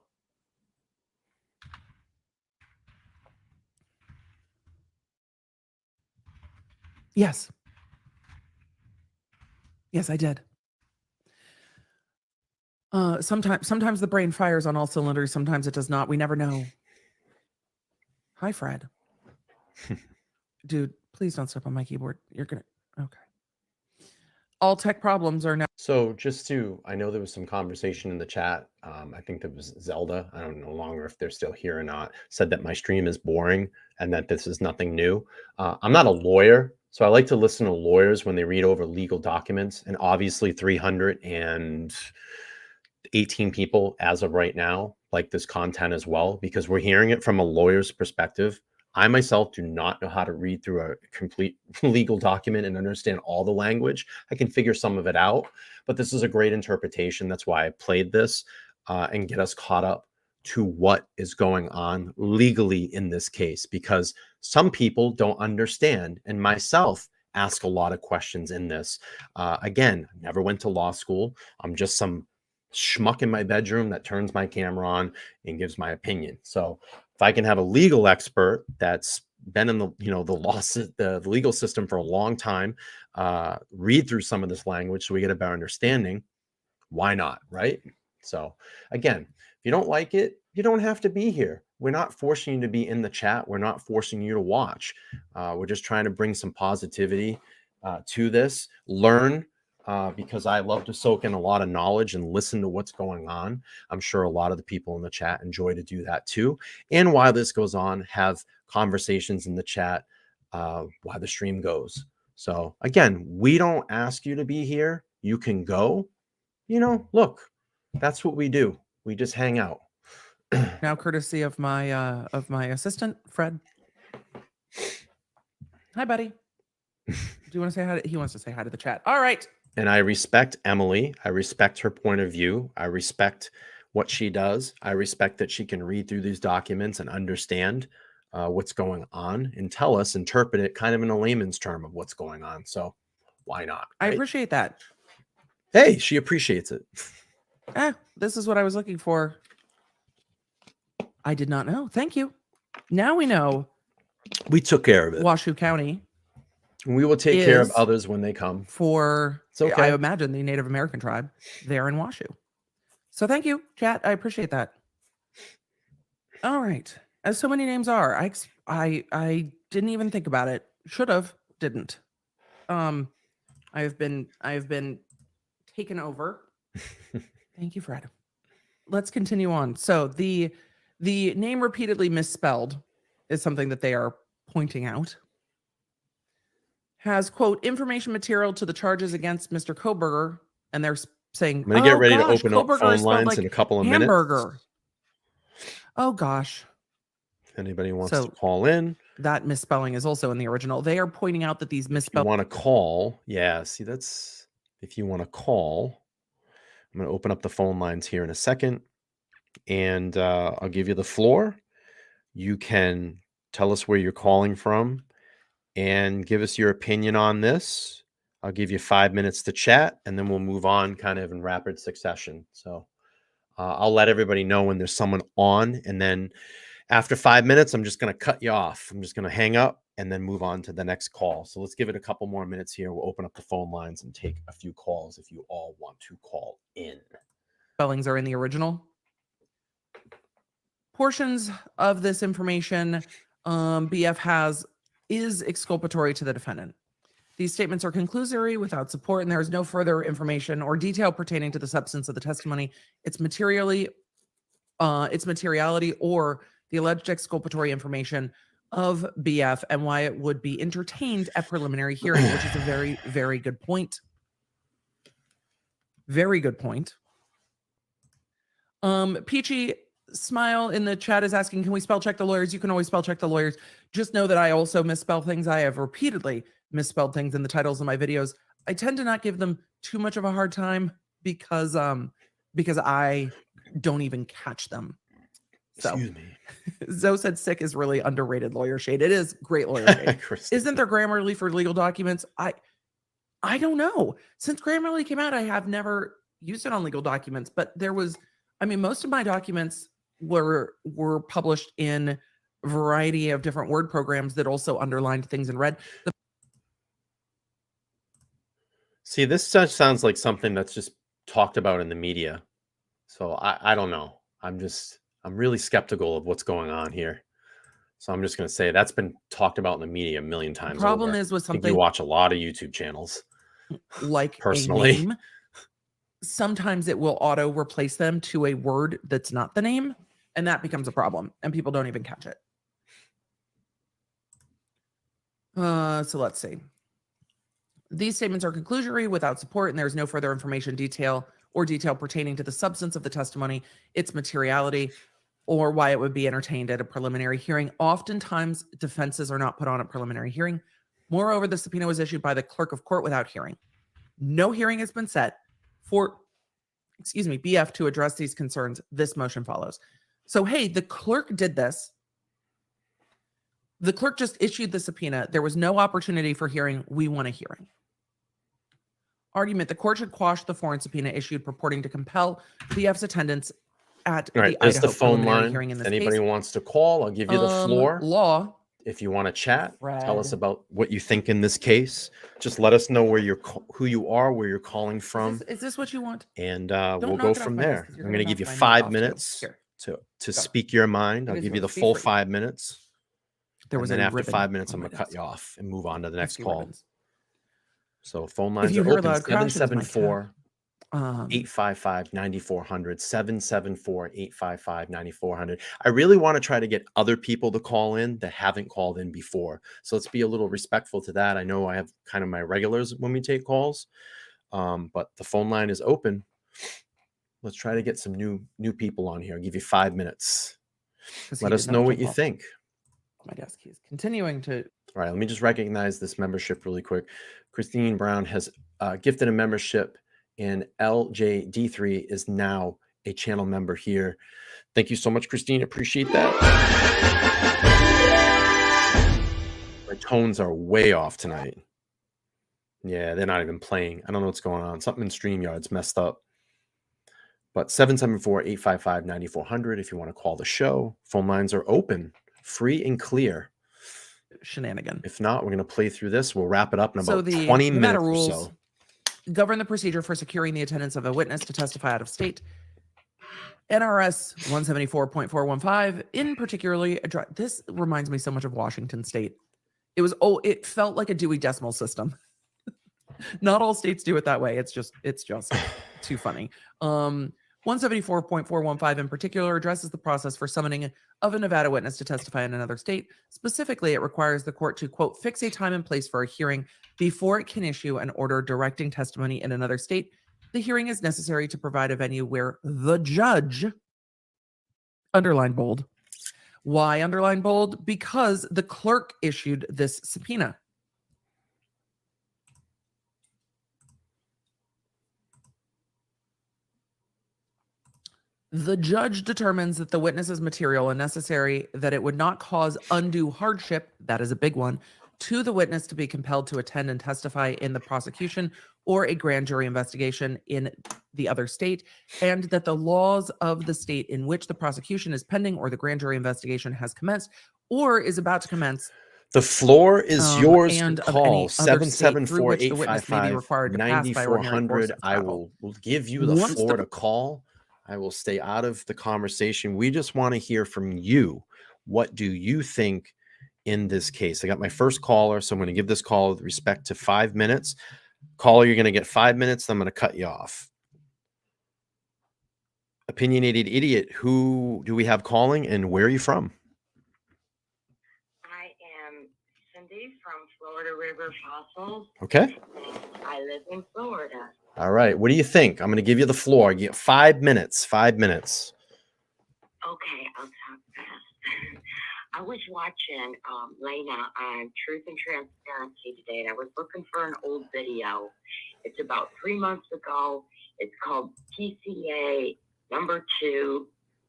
Yes. Yes, I did. Sometimes the brain fires on all cylinders. Sometimes it does not. We never know. Hi, Fred. Dude, please don't step on my keyboard. You're gonna. Okay. All tech problems are now. So I know there was some conversation in the chat. I think there was Zelda. I don't know longer if they're still here or not. Said that my stream is boring and that this is nothing new. I'm not a lawyer, so I like to listen to lawyers when they read over legal documents. And obviously 318 people as of right now like this content as well, because we're hearing it from a lawyer's perspective. I myself do not know how to read through a complete legal document and understand all the language. I can figure some of it out, but this is a great interpretation. That's why I played this and get us caught up to what is going on legally in this case, because some people don't understand, and myself ask a lot of questions in this. Again, never went to law school. I'm just some schmuck in my bedroom that turns my camera on and gives my opinion. So if I can have a legal expert that's been in the the legal system for a long time, read through some of this language so we get a better understanding, why not, right? So again, if you don't like it, you don't have to be here. We're not forcing you to be in the chat. We're not forcing you to watch. We're just trying to bring some positivity to this. Learn, because I love to soak in a lot of knowledge and listen to what's going on. I'm sure a lot of the people in the chat enjoy to do that too. And while this goes on, have conversations in the chat while the stream goes. So again, we don't ask you to be here. You can go. Look, that's what we do. We just hang out. Now, courtesy of my assistant, Fred. Hi, buddy. Do you want to say hi? He wants to say hi to the chat. All right. And I respect Emily. I respect her point of view. I respect what she does. I respect that she can read through these documents and understand what's going on and tell us, interpret it kind of in a layman's term of what's going on. So why not? I Right? appreciate that. Hey, she appreciates it. This is what I was looking for. I did not know. Thank you. Now we know. We took care of it. Washoe County. We will take care of is others when they come. For, It's okay. I imagine, the Native American tribe there in Washoe. So thank you, chat. I appreciate that. All right. As so many names are, I didn't even think about it. Should have, didn't. I have been taken over. Thank you, Fred. Let's continue on. So the name repeatedly misspelled is something that they are pointing out. Has, quote, information material to the charges against Mr. Kohberger, and they're saying, I'm going to get ready to open Kohberger up phone is spelled lines like in a couple of hamburger. minutes. Oh, gosh. If anybody wants So, to call in. That misspelling is also in the original. They are pointing out that these If you misspelled. want to call, yeah, see, that's, if you want to call, I'm going to open up the phone lines here in a second, and I'll give you the floor. You can tell us where you're calling from and give us your opinion on this. I'll give you 5 minutes to chat, and then we'll move on kind of in rapid succession. So I'll let everybody know when there's someone on, and then after 5 minutes, I'm just going to cut you off. I'm just going to hang up and then move on to the next call. So let's give it a couple more minutes here. We'll open up the phone lines and take a few calls if you all want to call in. Spellings are in the original. Portions of this information BF is exculpatory to the defendant. These statements are conclusory without support, and there is no further information or detail pertaining to the substance of the testimony, its materiality, or the alleged exculpatory information of BF, and why it would be entertained at preliminary hearing, which is a very, very good point. Very good point. Peachy Smile in the chat is asking, can we spell check the lawyers? You can always spell check the lawyers. Just know that I also misspell things. I have repeatedly misspelled things in the titles of my videos. I tend to not give them too much of a hard time because I don't even catch them. So, Excuse me. Zoe said sick is really underrated lawyer shade. It is great lawyer shade. Isn't there Grammarly for legal documents? I don't know. Since Grammarly came out, I have never used it on legal documents, but there was, most of my documents were published in a variety of different word programs that also underlined things in red. See, this sounds like something that's just talked about in the media. So I don't know. I'm really skeptical of what's going on here. So I'm just going to say that's been talked about in the media a million times. The problem over. is with I think something you watch a lot of YouTube channels. Like personally. a name, sometimes it will auto replace them to a word that's not the name, and that becomes a problem, and people don't even catch it. So let's see. These statements are conclusory without support, and there's no further information, detail pertaining to the substance of the testimony, its materiality, or why it would be entertained at a preliminary hearing. Oftentimes, defenses are not put on a preliminary hearing. Moreover, the subpoena was issued by the clerk of court without hearing. No hearing has been set for, BF to address these concerns. This motion follows. So, hey, the clerk did this. The clerk just issued the subpoena. There was no opportunity for hearing. We want a hearing. Argument: the court should quash the foreign subpoena issued purporting to compel BF's attendance at the Idaho phone preliminary line. hearing in this Anybody case. wants to call, I'll give you the floor. Law If you want to chat, tell us Fred. about what you think in this case. Just let us know where who you are, where you're calling from, Is this what you want? and Don't we'll knock go it off from my desk, there. 'cause you're I'm gonna going to give you knock my note 5 off, too. minutes Here. to Go. speak your mind. It I'll is give you the yours. Be full free. 5 minutes. There was and then a after ribbon 5 minutes, on I'm my going to cut desk. you off and move on to the I have next 2 call. ribbons. So phone If lines you are hear a open, loud crash, it is my cat. 774-855-9400, 774-855-9400. I really want to try to get other people to call in that haven't called in before. So let's be a little respectful to that. I know I have kind of my regulars when we take calls, but the phone line is open. Let's try to get some new people on here. I'll give you 5 minutes. Let us know what you think. My desk keys continuing to. All right, let me just recognize this membership really quick. Christine Brown has gifted a membership, and LJD3 is now a channel member here. Thank you so much, Christine. Appreciate that. My tones are way off tonight. Yeah, they're not even playing. I don't know what's going on. Something in StreamYard's messed up. But 774-855-9400 if you want to call the show. Phone lines are open, free and clear. Shenanigan. If not, we're going to play through this. We'll wrap it up in So about the 20 Nevada minutes rules or so. govern the procedure for securing the attendance of a witness to testify out of state. NRS 174.415 in particularly this reminds me so much of Washington State. It felt like a Dewey Decimal System. Not all states do it that way. It's just too funny. 174.415 in particular addresses the process for summoning of a Nevada witness to testify in another state. Specifically, it requires the court to, quote, fix a time and place for a hearing before it can issue an order directing testimony in another state. The hearing is necessary to provide a venue where the judge, underline bold. Why underline bold? Because the clerk issued this subpoena. The judge determines that the witness is material and necessary, that it would not cause undue hardship, that is a big one, to the witness to be compelled to attend and testify in the prosecution or a grand jury investigation in the other state, and that the laws of the state in which the prosecution is pending or the grand jury investigation has commenced or is about to commence. The floor is yours to and of call. any other state through which the witness may be required to pass by ordinary course 774-855-9400. of I travel. will give you the Once floor the- to call. I will stay out of the conversation. We just want to hear from you. What do you think in this case? I got my first caller, so I'm going to give this call with respect to 5 minutes. Caller, you're going to get 5 minutes. Then I'm going to cut you off. Opinionated Idiot, who do we have calling and where are you from? I am Cindy from Florida River Fossils. Okay. I live in Florida. All right. What do you think? I'm going to give you the floor. You get 5 minutes. 5 minutes. Okay, I'll talk fast. I was watching Lena on Truth and Transparency today, and I was looking for an old video. It's about 3 months ago. It's called PCA #2,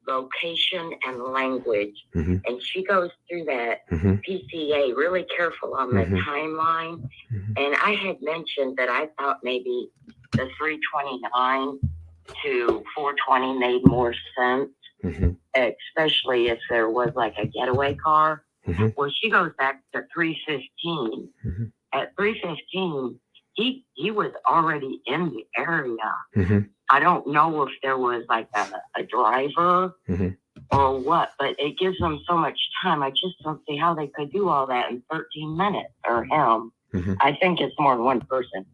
Location and Language. Mm-hmm. And she goes through that PCA really careful on the timeline. And I had mentioned that I thought maybe the 329 to 420 made more sense, especially if there was like a getaway car. Well, she goes back to 315. At 315, he was already in the area. I don't know if there was like a driver or what, but it gives them so much time. I just don't see how they could do all that in 13 minutes, or him. I think it's more than one person.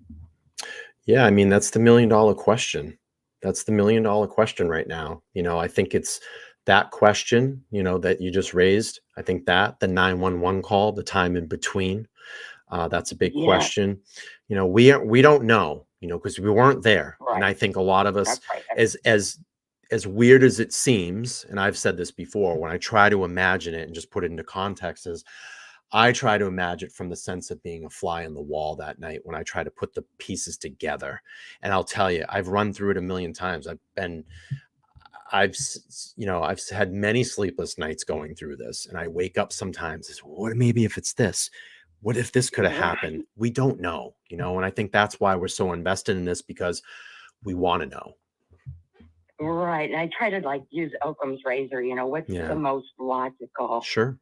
Yeah, I mean, that's the $1 million question. That's the $1 million question right now. You know, I think it's that question, you know, that you just raised. I think that the 911 call, the time in between, that's a big question. You know, we don't know, you know, because we weren't there. Right. And I think a lot of us, as weird as it seems, and I've said this before, when I try to imagine it and just put it into context, is I try to imagine it from the sense of being a fly on the wall that night when I try to put the pieces together. And I'll tell you, I've run through it a million times. I've had many sleepless nights going through this, and I wake up sometimes as, what, maybe if it's this, what if this could have happened? We don't know, you know, and I think that's why we're so invested in this, because we want to know. Right. And I try to like use Occam's razor, you know, what's the most logical? Sure.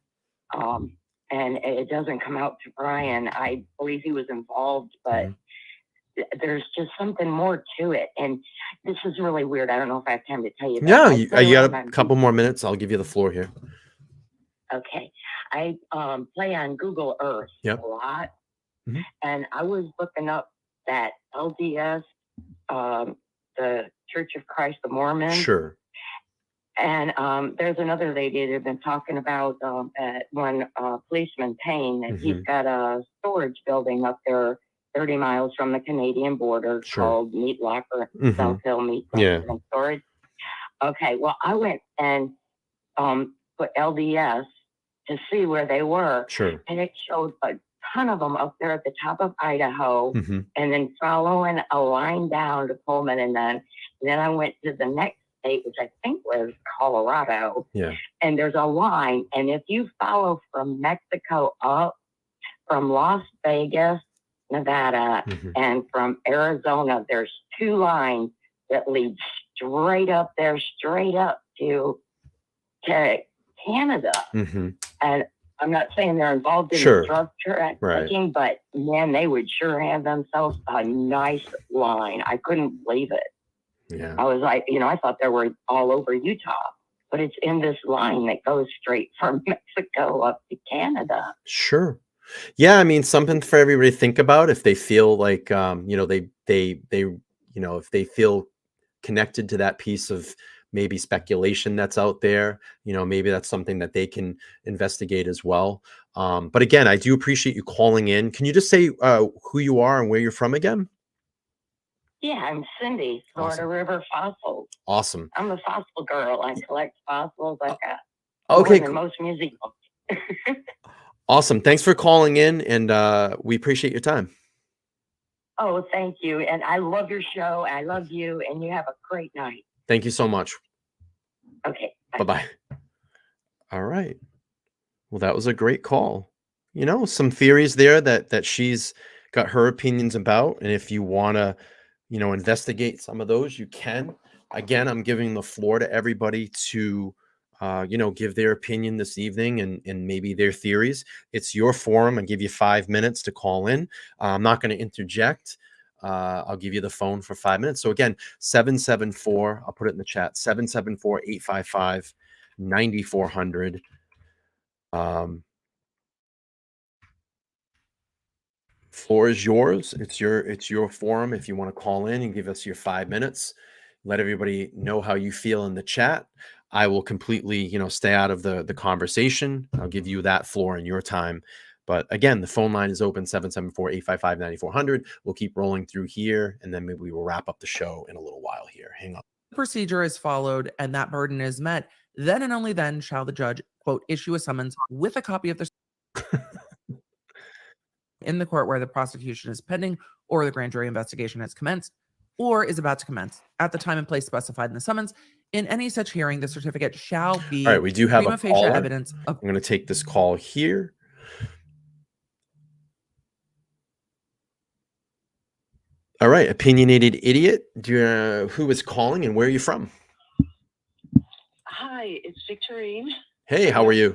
and it doesn't come out to Bryan. I believe he was involved, but there's just something more to it. And this is really weird. I don't know if I have time to tell you. Yeah, you got a couple more minutes. I'll give you the floor here. Okay. I play on Google Earth a lot. And I was looking up that LDS, the Church of Christ the Mormon. Sure. And there's another lady that have been talking about at one policeman Payne, and he's got a storage building up there 30 miles from the Canadian border called Meat Locker, South Hill Meat Locker and Storage. Okay, well, I went and put LDS to see where they were. Sure. And it showed a ton of them up there at the top of Idaho, and then following a line down to Pullman, and then I went to the next state, which I think was Colorado. Yeah. And there's a line, and if you follow from Mexico up, from Las Vegas, Nevada, and from Arizona, there's two lines that lead straight up there, straight up to Canada. And I'm not saying they're involved in the drug trafficking, but man, they would sure have themselves a nice line. I couldn't believe it. Yeah. I was like, I thought they were all over Utah, but it's in this line that goes straight from Mexico up to Canada. Sure. Yeah, I mean, something for everybody to think about if they feel like, if they feel connected to that piece of maybe speculation that's out there, maybe that's something that they can investigate as well. But again, I do appreciate you calling in. Can you just say who you are and where you're from again? Yeah, I'm Cindy, Florida River Fossils. Awesome. I'm a fossil girl. I collect fossils. I've got more than most music books. Awesome. Thanks for calling in, and we appreciate your time. Oh, thank you. And I love your show. I love you, and you have a great night. Thank you so much. Okay. Bye-bye. All right. Well, that was a great call. Some theories there that she's got her opinions about, and if you want to, investigate some of those, you can. Again, I'm giving the floor to everybody to give their opinion this evening and maybe their theories. It's your forum. I give you 5 minutes to call in. I'm not going to interject. I'll give you the phone for 5 minutes. So again, 774, I'll put it in the chat, 774-855-9400. Floor is yours. It's your forum. If you want to call in and give us your 5 minutes, let everybody know how you feel in the chat. I will completely, stay out of the conversation. I'll give you that floor in your time. But again, the phone line is open, 774-855-9400. We'll keep rolling through here, and then maybe we will wrap up the show in a little while here. Hang on. The procedure is followed and that burden is met, then and only then shall the judge, quote, issue a summons with a copy of the in the court where the prosecution is pending or the grand jury investigation has commenced or is about to commence at the time and place specified in the summons. In any such hearing, the certificate shall be all right. We do have a caller. Evidence of I'm going to take this call here. All right. Opinionated Idiot. Who is calling and where are you from? Hi, it's Victorine. Hey, how are you?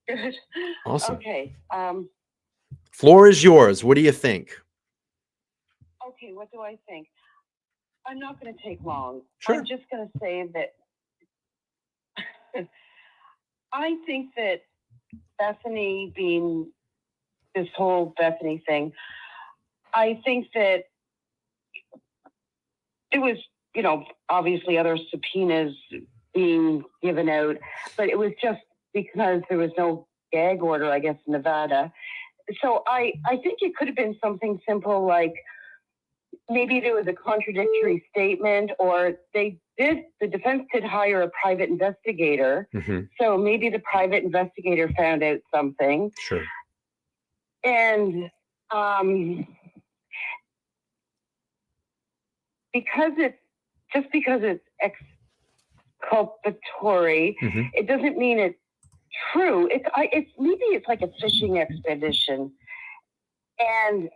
Good. Awesome. Okay. Floor is yours. What do you think? Okay, what do I think? I'm not going to take long. Sure. I'm just going to say that I think that Bethany being this whole Bethany thing, I think that it was, obviously other subpoenas being given out, but it was just because there was no gag order, I guess, in Nevada. So I think it could have been something simple like maybe there was a contradictory statement, or the defense did hire a private investigator. So maybe the private investigator found out something. Sure. And because it's exculpatory, it doesn't mean it's true. It's like a fishing expedition and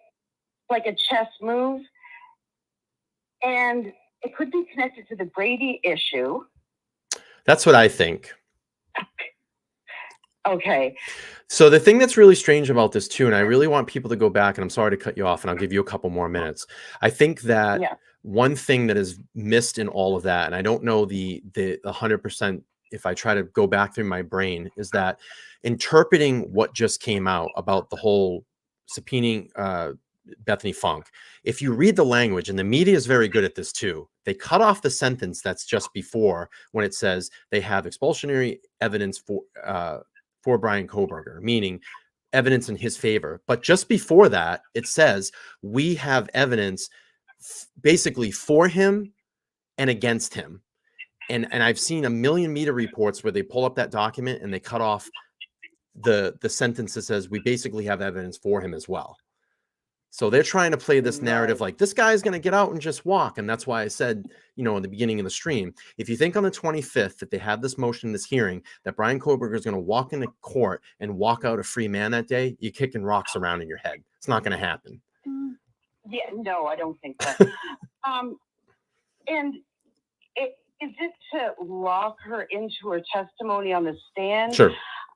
like a chess move, and it could be connected to the Brady issue. That's what I think. Okay. So the thing that's really strange about this too, and I really want people to go back, and I'm sorry to cut you off, and I'll give you a couple more minutes. I think that one thing that is missed in all of that, and I don't know the 100% if I try to go back through my brain, is that interpreting what just came out about the whole subpoenaing Bethany Funk. If you read the language, and the media is very good at this too, they cut off the sentence that's just before when it says they have expulsionary evidence for Bryan Kohberger, meaning evidence in his favor. But just before that, it says we have evidence basically for him and against him. And I've seen a million media reports where they pull up that document and they cut off the sentence that says we basically have evidence for him as well. So they're trying to play this narrative like this guy's going to get out and just walk. And that's why I said, you know, in the beginning of the stream, if you think on the 25th that they have this motion, this hearing, that Bryan Kohberger is going to walk into court and walk out a free man that day, you're kicking rocks around in your head. It's not going to happen. Yeah, no, I don't think so. And is it to lock her into her testimony on the stand? Sure.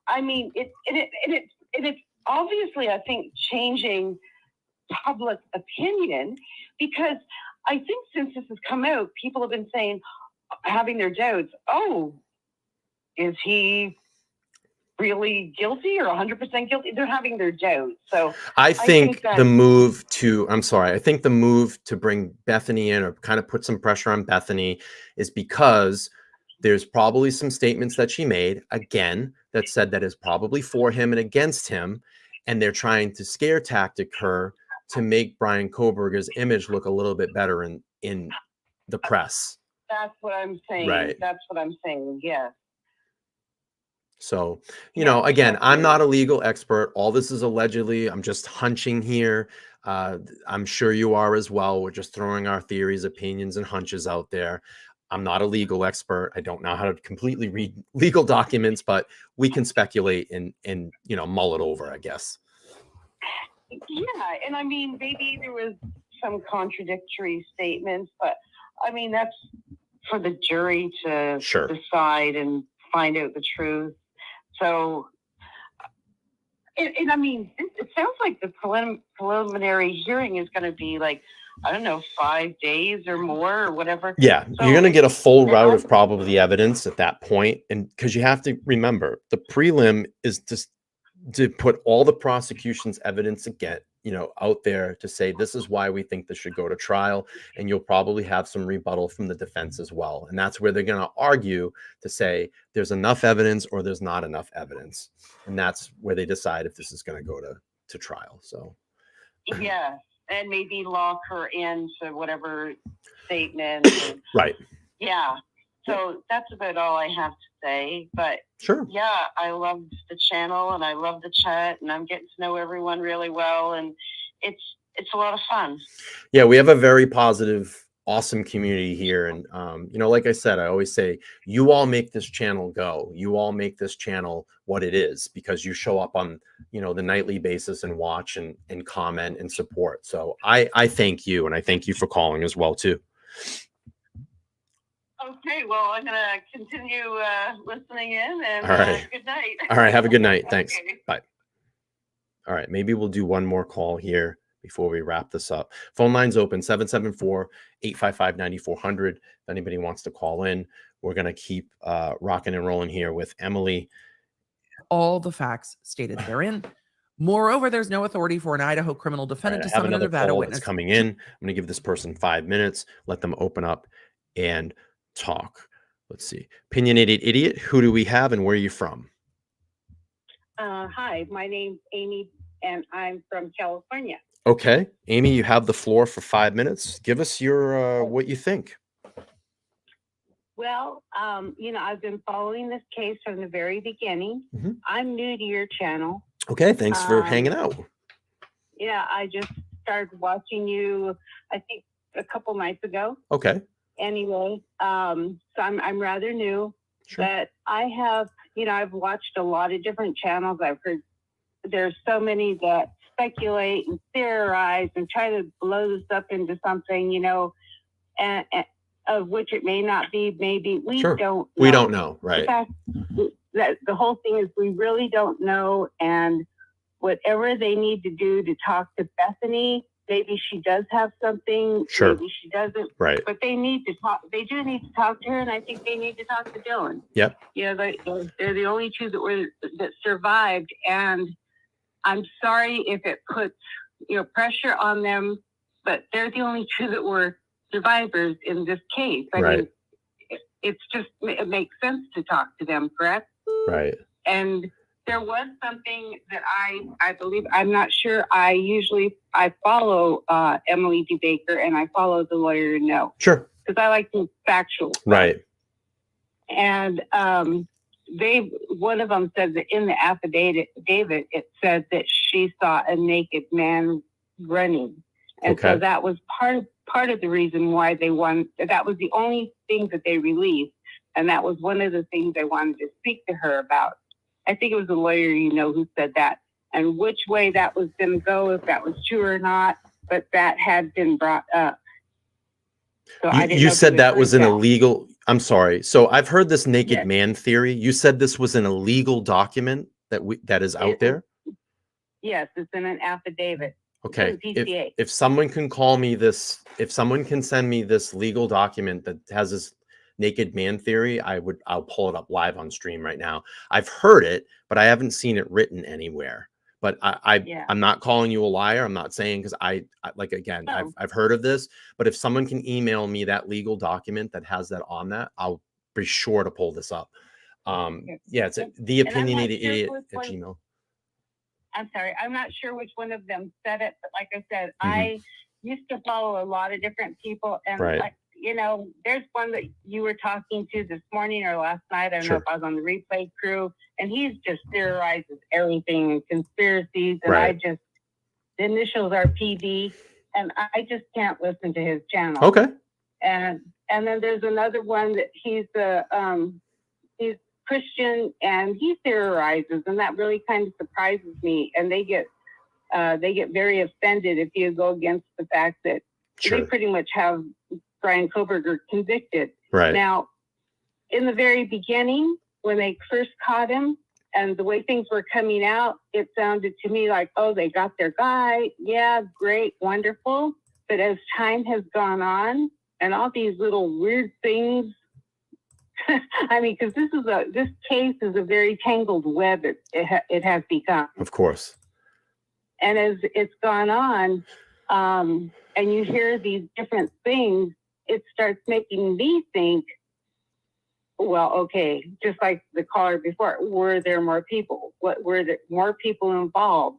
I mean, it's obviously, I think, changing public opinion, because I think since this has come out, people have been saying, having their doubts, oh, is he really guilty or 100% guilty? They're having their doubts. So I think the move to, I think the move to bring Bethany in or kind of put some pressure on Bethany is because there's probably some statements that she made, again, that said that is probably for him and against him. And they're trying to scare tactic her to make Bryan Kohberger's image look a little bit better in the press. That's what I'm saying. Right. That's what I'm saying. Yes. So, you know, again, I'm not a legal expert. All this is allegedly, I'm just hunching here. I'm sure you are as well. We're just throwing our theories, opinions, and hunches out there. I'm not a legal expert. I don't know how to completely read legal documents, but we can speculate and you know, mull it over, I guess. Yeah, and I mean, maybe there was some contradictory statements, but I mean, that's for the jury to decide and find out the truth. So, and I mean, it sounds like the preliminary hearing is going to be like, I don't know, 5 days or more or whatever. Yeah, so, you're going to get a full route of probably evidence at that point. And because you have to remember, the prelim is just to put all the prosecution's evidence again, you know, out there to say, this is why we think this should go to trial. And you'll probably have some rebuttal from the defense as well. And that's where they're going to argue to say there's enough evidence or there's not enough evidence. And that's where they decide if this is going to go to trial. So, yeah. And maybe lock her into whatever statement. Right. Yeah. So that's about all I have to say. But sure. Yeah, I love the channel and I love the chat and I'm getting to know everyone really well. And it's a lot of fun. Yeah, we have a very positive, awesome community here. And, you know, like I said, I always say, you all make this channel go. You all make this channel what it is because you show up on, you know, the nightly basis and watch and comment and support. So I thank you. And I thank you for calling as well, too. Okay, well, I'm going to continue listening in and all right. Good night. All right, have a good night. Thanks. Okay. Bye. All right, maybe we'll do one more call here before we wrap this up. Phone line's open, 774-855-9400. If anybody wants to call in, we're going to keep rocking and rolling here with Emily. All the facts stated therein. Moreover, there's no authority for an Idaho criminal defendant to summon a Nevada witness. Coming in. I'm going to give this person 5 minutes, let them open up and talk. Let's see. Opinionated Idiot, who do we have and where are you from? Hi, my name's Amy and I'm from California. Okay. Amy, you have the floor for 5 minutes. Give us your what you think. Well, you know, I've been following this case from the very beginning. I'm new to your channel. Okay, thanks for hanging out. Yeah, I just started watching you, I think, a couple nights ago. Okay. Anyway, so I'm rather new, but I have, you know, I've watched a lot of different channels. I've heard there's so many that speculate and theorize and try to blow this up into something, you know, and of which it may not be. Maybe we don't know. We don't know, right? that the whole thing is we really don't know, and whatever they need to do to talk to Bethany, maybe she does have something, Sure. maybe she doesn't, Right. but they need to talk. They do need to talk to her, and I think they need to talk to Dylan. Yep. You know, they're the only two that survived, and I'm sorry if it puts pressure on them, but they're the only two that were survivors in this case. I mean, it makes sense to talk to them, correct? Right. And there was something that I believe, I'm not sure. I follow Emily D. Baker, and I follow the lawyer No. Sure. Because I like the factual stuff. Right. And one of them said that in the affidavit, it said that she saw a naked man running. And so that was part of the reason why they wanted, that was the only thing that they released. And that was one of the things I wanted to speak to her about. I think it was a lawyer, who said that, and which way that was going to go, if that was true or not, but that had been brought up. So I didn't you know said that was an that. illegal, I'm sorry. So I've heard this naked man theory. You said this was an illegal document that is out there? Yes, it's in an affidavit. Okay. PCA. If someone can call me this, if someone can send me this legal document that has this naked man theory, I'll pull it up live on stream right now. I've heard it, but I haven't seen it written anywhere. But I'm not calling you a liar. I'm not saying, because I've heard of this, but if someone can email me that legal document that has that on that, I'll be sure to pull this up. It's the opinionated idiot at Gmail. I'm sorry, I'm not sure which one of them said it, but like I said, I used to follow a lot of different people, and there's one that you were talking to this morning or last night. I don't know if I was on the replay crew, and he's just theorizes everything and conspiracies, and the initials are PD, and I just can't listen to his channel. Okay. And then there's another one that he's Christian, and he theorizes, and that really kind of surprises me. And they get very offended if you go against the fact that they pretty much have Bryan Kohberger convicted. Right. Now, in the very beginning, when they first caught him and the way things were coming out, it sounded to me like, oh, they got their guy. Yeah, great, wonderful. But as time has gone on and all these little weird things, I mean, because this case is a very tangled web, it has become. Of course. And as it's gone on, and you hear these different things, it starts making me think, well, okay, just like the caller before, were there more people? Were there more people involved?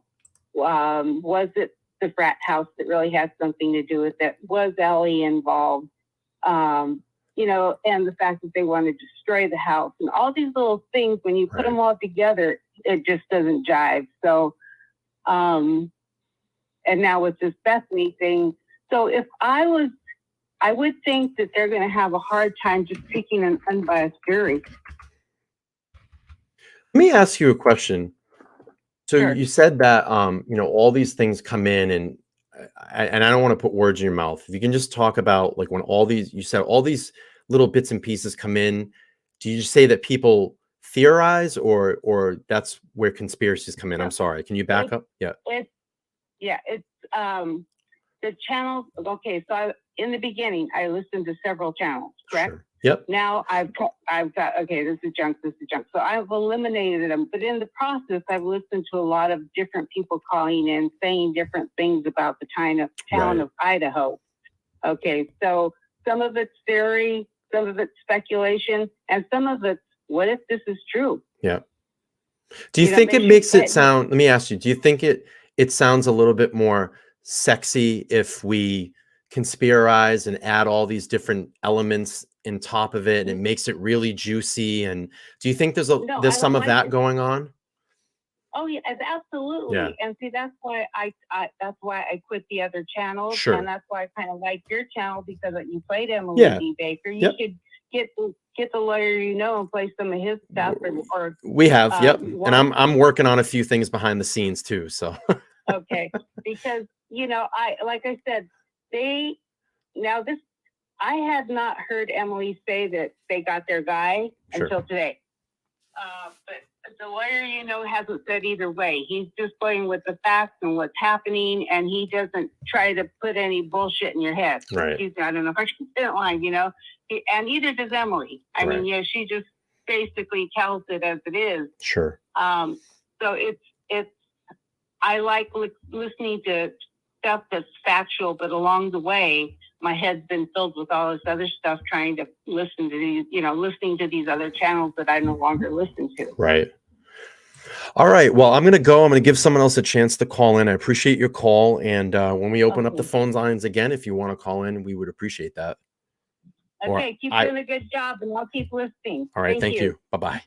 Was it the frat house that really had something to do with it? Was Ellie involved? And the fact that they want to destroy the house and all these little things, when you put them all together, it just doesn't jive. So, and now with this Bethany thing, so if I would think that they're going to have a hard time just picking an unbiased jury. Let me ask you a question. So you said that, all these things come in, and I don't want to put words in your mouth. If you can just talk about, like, when you said all these little bits and pieces come in, do you just say that people theorize, or that's where conspiracies come in? I'm sorry. Can you back up? Yeah. It's the channels. Okay. So in the beginning, I listened to several channels, correct? Sure. Yep. Now I've got, okay, this is junk. So I've eliminated them, but in the process, I've listened to a lot of different people calling in, saying different things about the town of Idaho. Okay. So some of it's theory, some of it's speculation, and some of it's, what if this is true? Yeah. Do you think it makes it sound, let me ask you, do you think it sounds a little bit more sexy if we conspirize and add all these different elements in top of it, and it makes it really juicy? And do you think there's some of that going on? Oh yeah, absolutely. Yeah. And see, that's why I quit the other channels, Sure. And that's why I kind of like your channel, because you played Emily D. Baker. You should get the lawyer and play some of his stuff. Or we have, and I'm working on a few things behind the scenes too. So okay, because like I said, I had not heard Emily say that they got their guy until today. But the lawyer, hasn't said either way. He's just going with the facts and what's happening, and he doesn't try to put any bullshit in your head. Right. I don't know if I should say it line, and neither does Emily. I mean, she just basically tells it as it is. Sure. So it's I like listening to stuff that's factual, but along the way, my head's been filled with all this other stuff, trying to listen to these, listening to these other channels that I no longer listen to. Right. All right. Well, I'm going to go. I'm going to give someone else a chance to call in. I appreciate your call. And when we open up the phone lines again, if you want to call in, we would appreciate that. Okay. Keep doing a good job, and I'll keep listening. All right. Thank you. Bye-bye.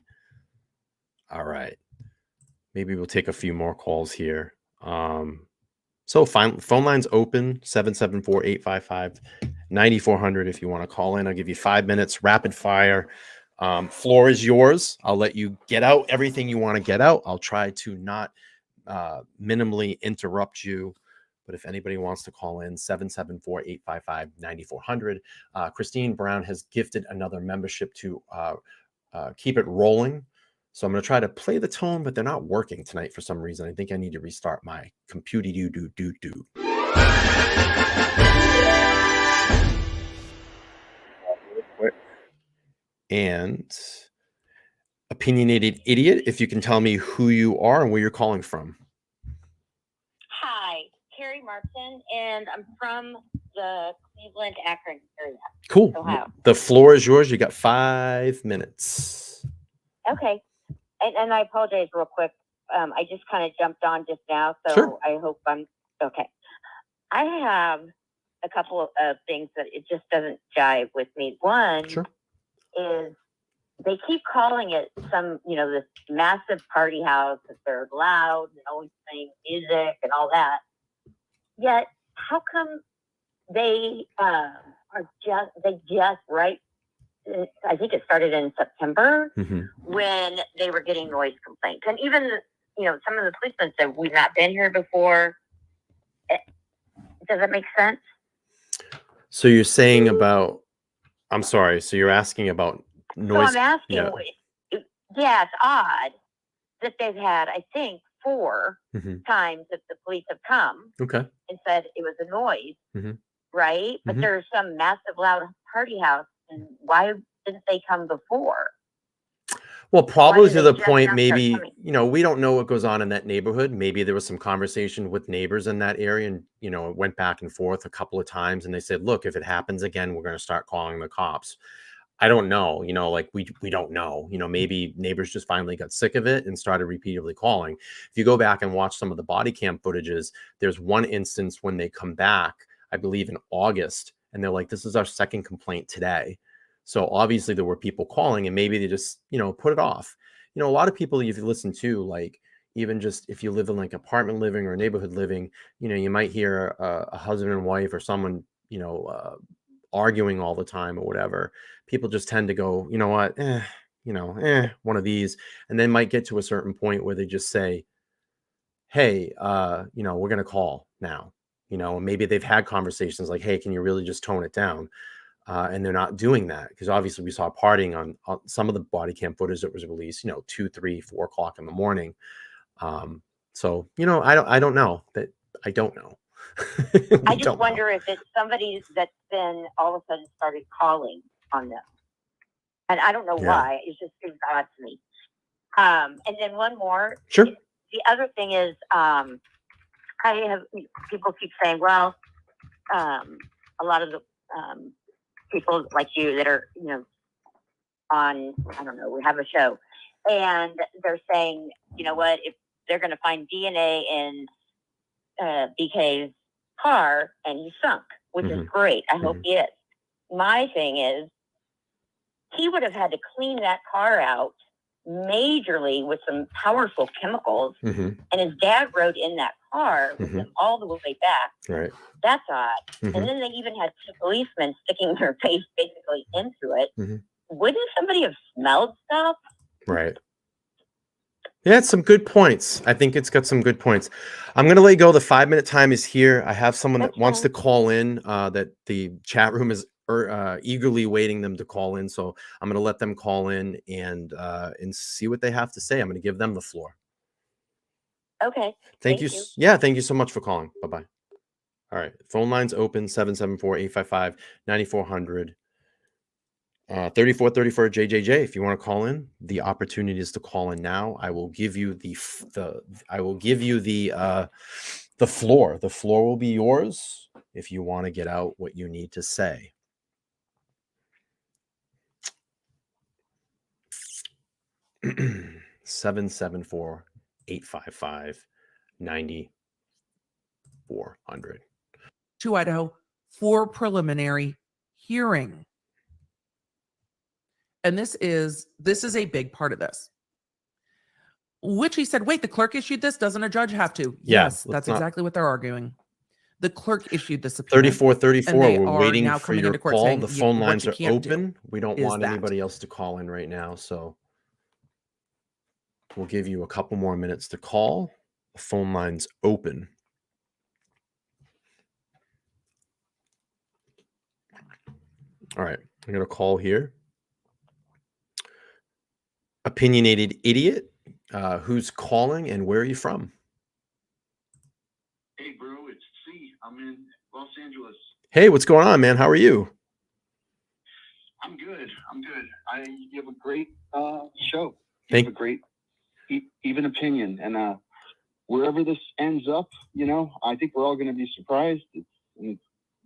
All right. Maybe we'll take a few more calls here. So phone lines open, 774-855-9400 if you want to call in. I'll give you 5 minutes, rapid fire. Floor is yours. I'll let you get out everything you want to get out. I'll try to not minimally interrupt you. But if anybody wants to call in, 774-855-9400. Christine Brown has gifted another membership to keep it rolling. So I'm going to try to play the tone, but they're not working tonight for some reason. I think I need to restart my computer. And Opinionated Idiot, if you can tell me who you are and where you're calling from. Hi, Carrie Martin, and I'm from the Cleveland, Akron area. Cool. Ohio. The floor is yours. You got 5 minutes. Okay. And I apologize real quick. I just kind of jumped on just now, so Sure. I hope I'm okay. I have a couple of things that it just doesn't jive with me. One is they keep calling it this massive party house that they're loud and always playing music and all that. Yet, how come they just right? I think it started in September when they were getting noise complaints. And even, some of the policemen said, we've not been here before. Does that make sense? So you're saying about, I'm sorry. So you're asking about noise. So I'm asking, yeah, it's odd that they've had, I think, 4 times that the police have come and said it was a noise, right? But there's some massive loud party house. And why didn't they come before? Well, probably to the point, maybe, we don't know what goes on in that neighborhood. Maybe there was some conversation with neighbors in that area and, it went back and forth a couple of times. And they said, look, if it happens again, we're going to start calling the cops. I don't know, we don't know, maybe neighbors just finally got sick of it and started repeatedly calling. If you go back and watch some of the body cam footages, there's one instance when they come back, I believe in August, and they're like, this is our second complaint today. So obviously there were people calling and maybe they just, put it off. A lot of people, if you listen to, like, even just if you live in like apartment living or neighborhood living, you might hear a husband and wife or someone, arguing all the time or whatever. People just tend to go, you know what, one of these, and then might get to a certain point where they just say, hey, we're going to call now. Maybe they've had conversations like, hey, can you really just tone it down? And they're not doing that because obviously we saw partying on some of the body cam footage that was released, 2, 3, 4 o'clock in the morning. So, I don't know that. I don't know. I just wonder if it's somebody that's been all of a sudden started calling on them. And I don't know why. It just seems odd to me. And then one more. Sure. The other thing is, people keep saying, well, a lot of the people like you that are, on, I don't know, we have a show, and they're saying, you know what, if they're going to find DNA in BK's car and he's sunk, which is great. I hope he is. My thing is, he would have had to clean that car out majorly with some powerful chemicals, and his dad rode in that car with him all the way back. Right. That's odd. And then they even had 2 policemen sticking their face basically into it. Wouldn't somebody have smelled stuff? Right. Yeah, it's some good points. I think it's got some good points. I'm going to let you go. The 5-minute time is here. I have someone that wants to call in, that the chat room is eagerly waiting them to call in. So I'm going to let them call in and see what they have to say. I'm going to give them the floor. Okay. Thank you. Yeah, thank you so much for calling. Bye-bye. All right. Phone lines open 774-855-9400. 3434 JJJ. If you want to call in, the opportunity is to call in now. I will give you the floor. The floor will be yours if you want to get out what you need to say. Seven 774-855-9400. To Idaho for preliminary hearing. And this is a big part of this. Which he said, wait, the clerk issued this? Doesn't a judge have to? Yeah, Yes, that's exactly what they're arguing. The clerk issued the subpoena. 3434, we're waiting for your call. The phone lines are open. We don't want anybody else to call in right now, so we'll give you a couple more minutes to call. The phone line's open. All right, I'm going to call here. Opinionated Idiot. Who's calling and where are you from? Hey, bro, it's C. I'm in Los Angeles. Hey, what's going on, man? How are you? I'm good. You have a great show. You have a great, even opinion. And wherever this ends up, I think we're all going to be surprised.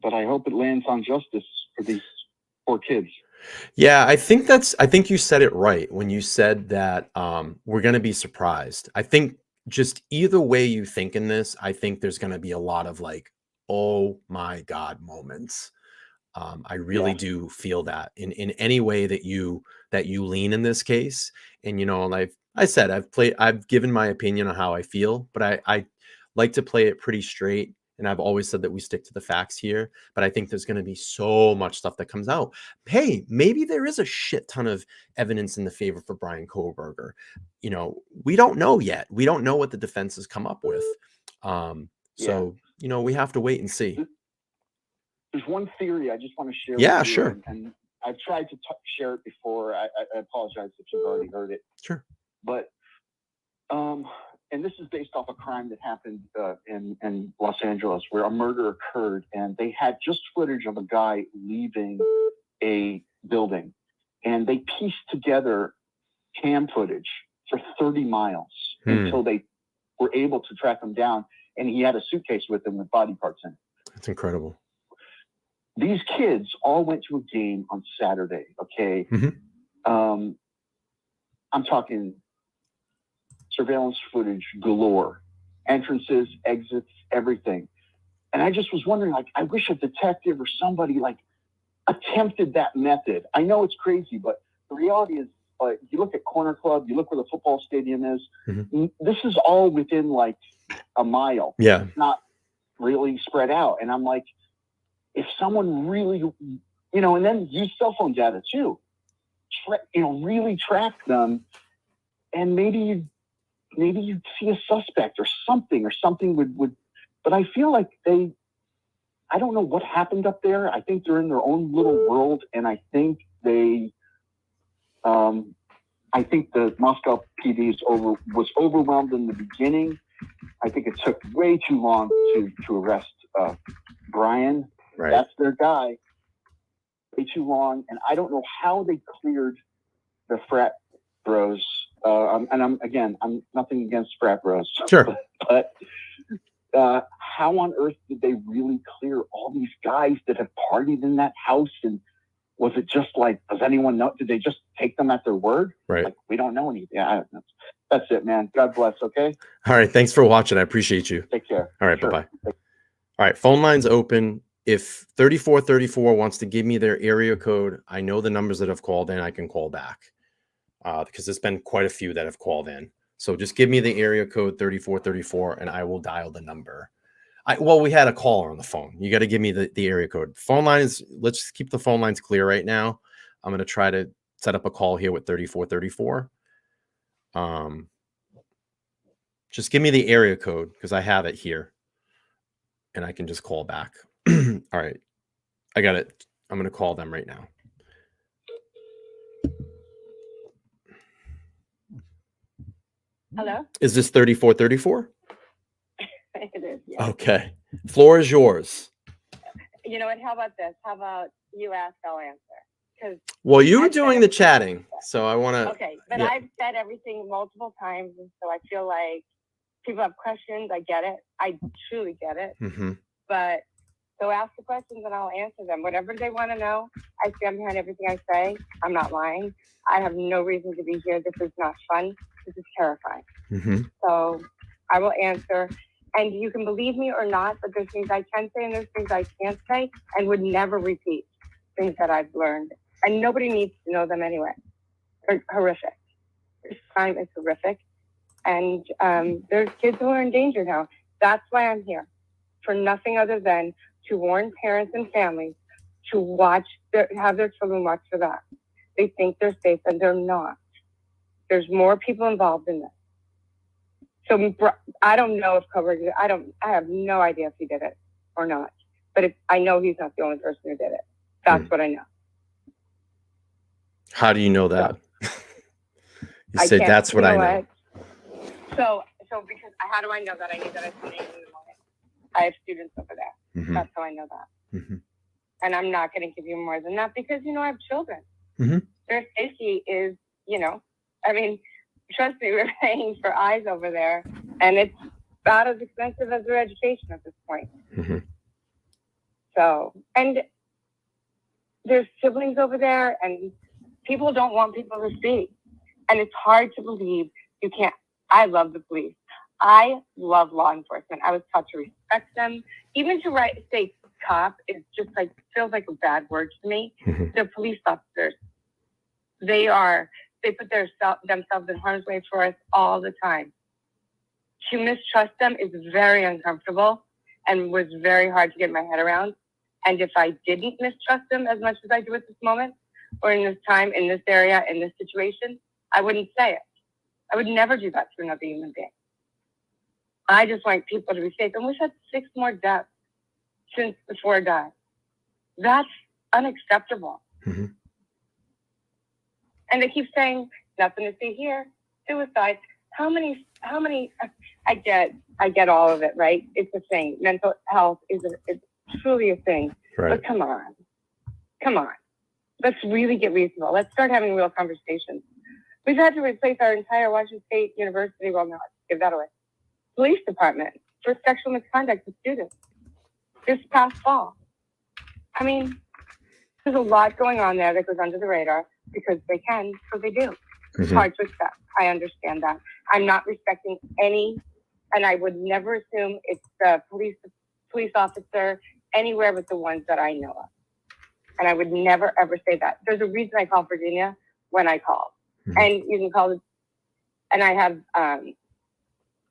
But I hope it lands on justice for these poor kids. Yeah, I think you said it right when you said that we're going to be surprised. I think just either way you think in this, I think there's going to be a lot of like, oh my God moments. I really do feel that in any way that you lean in this case. And, like I said, I've given my opinion on how I feel, but I like to play it pretty straight. And I've always said that we stick to the facts here, but I think there's going to be so much stuff that comes out. Hey, maybe there is a shit ton of evidence in the favor for Bryan Kohberger. We don't know yet. We don't know what the defense has come up with. So, we have to wait and see. There's one theory I just want to share. Yeah, with you, sure. And I've tried to share it before. I apologize if you've already heard it. Sure. But, and this is based off a crime that happened in Los Angeles where a murder occurred, and they had just footage of a guy leaving a building, and they pieced together cam footage for 30 miles until they were able to track him down, and he had a suitcase with him with body parts in it. That's incredible. These kids all went to a game on Saturday, okay? I'm talking surveillance footage galore, entrances, exits, everything. And I just was wondering, like, I wish a detective or somebody like attempted that method. I know it's crazy, but the reality is, you look at Corner Club, you look where the football stadium is, this is all within like a mile. Yeah. It's not really spread out. And I'm like, if someone really, and then use cell phone data too, really track them, and maybe you'd see a suspect or something would, but I feel like I don't know what happened up there. I think they're in their own little world, and I think I think the Moscow PD was overwhelmed in the beginning. I think it took way too long to arrest Bryan. Right. That's their guy. Way too long, and I don't know how they cleared the frat bros. I'm nothing against frat bros. Sure. But how on earth did they really clear all these guys that have partied in that house? And was it just like, does anyone know? Did they just take them at their word? Right. Like, we don't know anything. Yeah, that's it, man. God bless. Okay. All right. Thanks for watching. I appreciate you. Take care. All right. Sure. Bye-bye. All right. Phone lines open. If 3434 wants to give me their area code, I know the numbers that have called in, I can call back because there's been quite a few that have called in. So just give me the area code 3434 and I will dial the number. We had a caller on the phone. You got to give me the area code. Phone line is, let's keep the phone lines clear right now. I'm going to try to set up a call here with 3434. Just give me the area code because I have it here and I can just call back. All right. I got it. I'm going to call them right now. Hello? Is this 3434? It is, yeah. Okay. Floor is yours. You know what? How about this? How about you ask, I'll answer? Because Well, you were doing the chatting, so I want to. okay, but yeah. I've said everything multiple times, and so I feel like people have questions. I get it. I truly get it. Mm-hmm. But so ask the questions and I'll answer them. Whatever they want to know, I stand behind everything I say. I'm not lying. I have no reason to be here. This is not fun. This is terrifying. Mm-hmm. So I will answer. And you can believe me or not, but there's things I can say and there's things I can't say and would never repeat things that I've learned. And nobody needs to know them anyway. They're horrific. This crime is horrific. And there's kids who are in danger now. That's why I'm here. For nothing other than to warn parents and families to have their children watch for that. They think they're safe and they're not. There's more people involved in this. So I don't know if Kohberger, I have no idea if he did it or not. But I know he's not the only person who did it. That's what I know. How do you know that? You say that's what I know. So because how do I know that? I knew that I was in the moment. I have students over there. Mm-hmm. That's how I know that. Mm-hmm. And I'm not going to give you more than that because, I have children. Mm-hmm. Their safety is, I mean, trust me, we're paying for eyes over there. And it's about as expensive as their education at this point. Mm-hmm. So, and there's siblings over there and people don't want people to speak. And it's hard to believe you can't. I love the police. I love law enforcement. I was taught to respect them. Even to say cop is just feels like a bad word to me. Mm-hmm. They're police officers. They put themselves in harm's way for us all the time. To mistrust them is very uncomfortable and was very hard to get my head around. And if I didn't mistrust them as much as I do at this moment, or in this time, in this area, in this situation, I wouldn't say it. I would never do that to another human being. I just want people to be safe. And we've had 6 more deaths since the 4 died. That's unacceptable. Mm-hmm. And they keep saying, nothing to see here, suicide. How many, I get all of it, right? It's a thing. Mental health is truly a thing. Right. But come on. Let's really get reasonable. Let's start having real conversations. We've had to replace our entire Washington State University, well, no, let's give that away, police department for sexual misconduct with students this past fall. I mean, there's a lot going on there that goes under the radar because they can, because they do. It's Mm-hmm. hard to accept. I understand that. I'm not respecting any, and I would never assume it's the police officer anywhere but the ones that I know of. And I would never, ever say that. There's a reason I call Virginia when I call. Mm-hmm. And you can call it, and I have,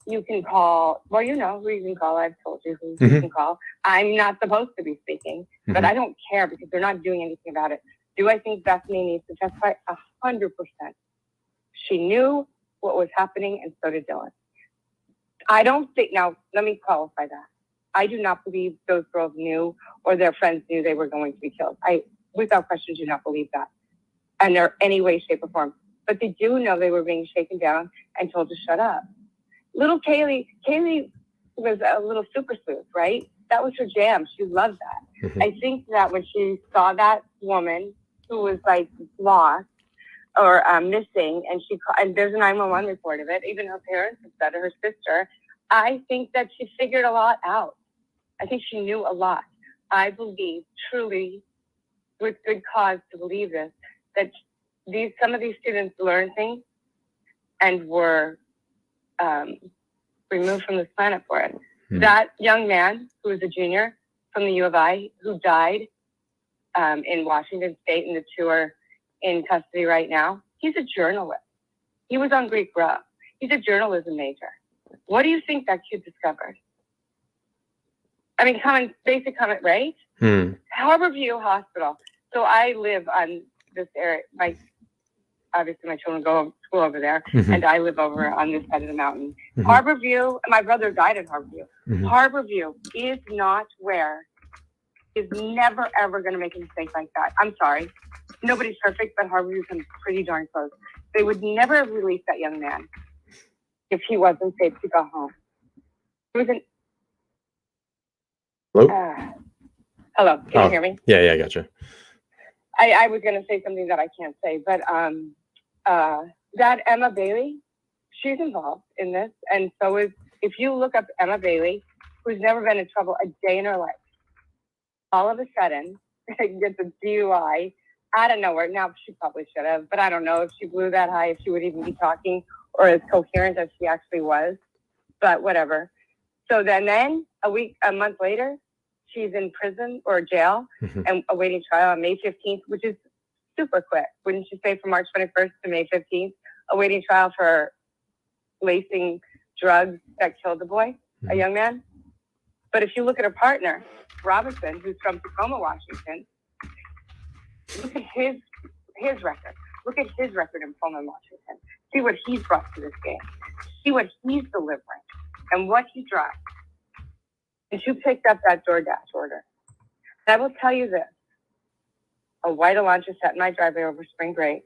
you can call, well, you know who you can call. I've told you who Mm-hmm. you can call. I'm not supposed to be speaking, Mm-hmm. but I don't care because they're not doing anything about it. Do I think Bethany needs to testify? 100%. She knew what was happening, and so did Dylan. I don't think, now, let me qualify that. I do not believe those girls knew or their friends knew they were going to be killed. I, without question, do not believe that in any way, shape, or form. But they do know they were being shaken down and told to shut up. Little Kaylee was a little super sleuth, right? That was her jam. She loved that. Mm-hmm. I think that when she saw that woman who was lost or missing, and there's a 911 report of it, even her parents have said, her sister, I think that she figured a lot out. I think she knew a lot. I believe truly, with good cause to believe this, that some of these students learned things and were removed from this planet for it. Mm-hmm. That young man who was a junior from the U of I who died in Washington State, and the 2 are in custody right now, he's a journalist. He was on Greek Grub. He's a journalism major. What do you think that kid discovered? I mean, basic comment, right? Harborview Hospital. So I live on this area. Obviously, my children go to school over there, Mm-hmm. and I live over on this side of the mountain. Mm-hmm. Harborview, my brother died in Harborview. Mm-hmm. Harborview is not where is never, ever going to make a mistake like that. I'm sorry. Nobody's perfect, but Harvard comes pretty darn close. They would never have released that young man if he wasn't safe to go home. It was an... Hello? Hello, can you hear me? Yeah, I gotcha. I was going to say something that I can't say, but that Emma Bailey, she's involved in this, and so is, if you look up Emma Bailey, who's never been in trouble a day in her life, all of a sudden gets a DUI out of nowhere. Now, she probably should have, but I don't know if she blew that high, if she would even be talking or as coherent as she actually was, but whatever. So then a month later, she's in prison or jail and awaiting trial on May 15th, which is super quick. Wouldn't you say, from March 21st to May 15th, awaiting trial for lacing drugs that killed the boy, a young man? But if you look at her partner, Robinson, who's from Tacoma, Washington, look at his record. Look at his record in Pullman, Washington. See what he's brought to this game. See what he's delivering and what he drives. And she picked up that DoorDash order. And I will tell you this. A white Elantra sat in my driveway over spring break,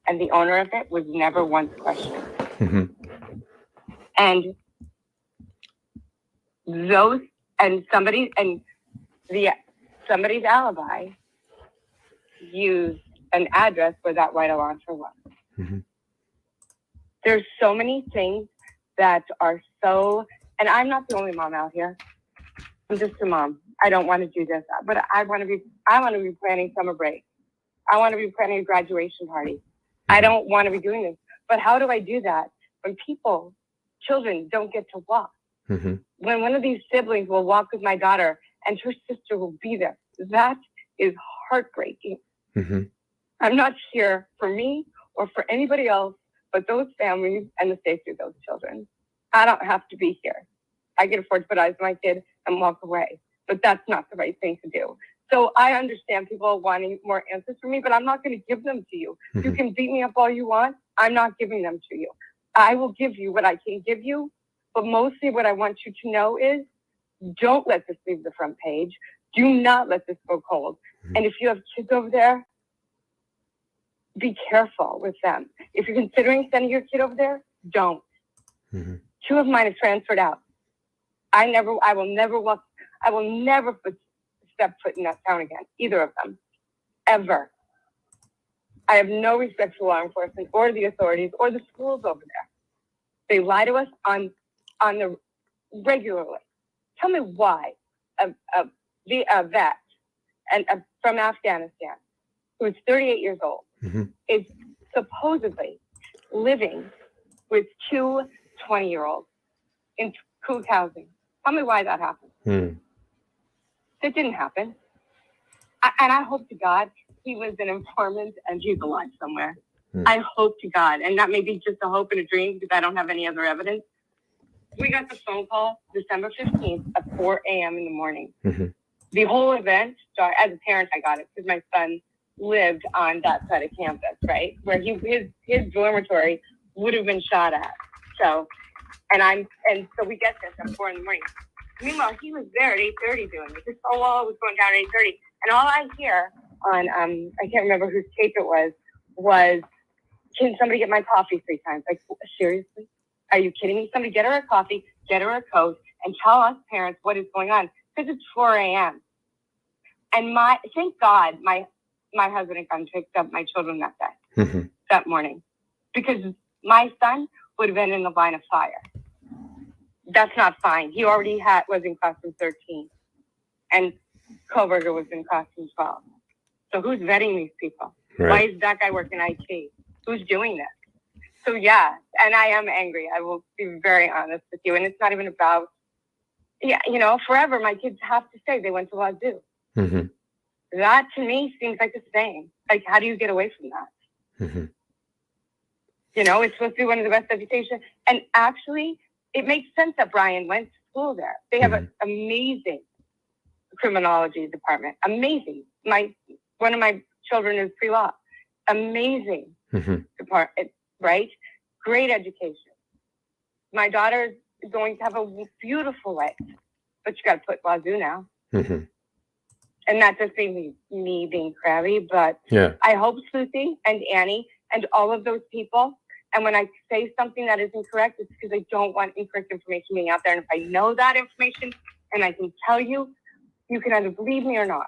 and the owner of it was never once questioned. And somebody's alibi used an address where that white Elantra was. There's so many things that are so, and I'm not the only mom out here. I'm just a mom. I don't want to do this, but I want to be planning summer break. I want to be planning a graduation party. I don't want to be doing this. But how do I do that when children don't get to walk? When one of these siblings will walk with my daughter and her sister will be there, that is heartbreaking. I'm not here for me or for anybody else but those families and the safety of those children. I don't have to be here. I can afford to put eyes on my kid and walk away, but that's not the right thing to do. So I understand people wanting more answers from me, but I'm not going to give them to you. You can beat me up all you want. I'm not giving them to you. I will give you what I can give you, but mostly what I want you to know is don't let this leave the front page. Do not let this go cold. And if you have kids over there, be careful with them. If you're considering sending your kid over there, don't. 2 of mine have transferred out. I will never step foot in that town again, either of them, ever. I have no respect for law enforcement or the authorities or the schools over there. They lie to us on the regularly. Tell me why a vet and from Afghanistan, who is 38 years old, is supposedly living with 2 20-year-olds in kook housing. Tell me why that happened. It didn't happen. And I hope to God he was an informant and he's alive somewhere. I hope to God. And that may be just a hope and a dream because I don't have any other evidence. We got the phone call December 15th at 4 a.m. in the morning. The whole event, as a parent, I got it because my son lived on that side of campus, right? Where his dormitory would have been shot at. So we get this at 4 in the morning. Meanwhile, he was there at 8:30 doing it. This whole wall was going down at 8:30. And all I hear on, I can't remember whose tape it was, can somebody get my coffee 3 times? Like, seriously? Are you kidding me? Somebody get her a coffee, get her a coat, and tell us parents what is going on. Because it's 4 a.m. And thank God my husband and son picked up my children that day, that morning. Because my son would have been in the line of fire. That's not fine. He already was in costume 13. And Kohberger was in costume 12. So who's vetting these people? Right. Why is that guy working IT? Who's doing this? So yeah, and I am angry. I will be very honest with you. And it's not even about, forever my kids have to say they went to Wazoo. That to me seems like the same. Like, how do you get away from that? It's supposed to be one of the best education. And actually, it makes sense that Bryan went to school there. They have an amazing criminology department. Amazing. One of my children is pre-law. Amazing department, right? Great education. My daughter is going to have a beautiful life, but you got to put Wazoo now. and not just being me being crabby, but Yeah. I hope Susie and Annie and all of those people. And when I say something that is incorrect, it's because I don't want incorrect information being out there. And if I know that information and I can tell you, you can either believe me or not.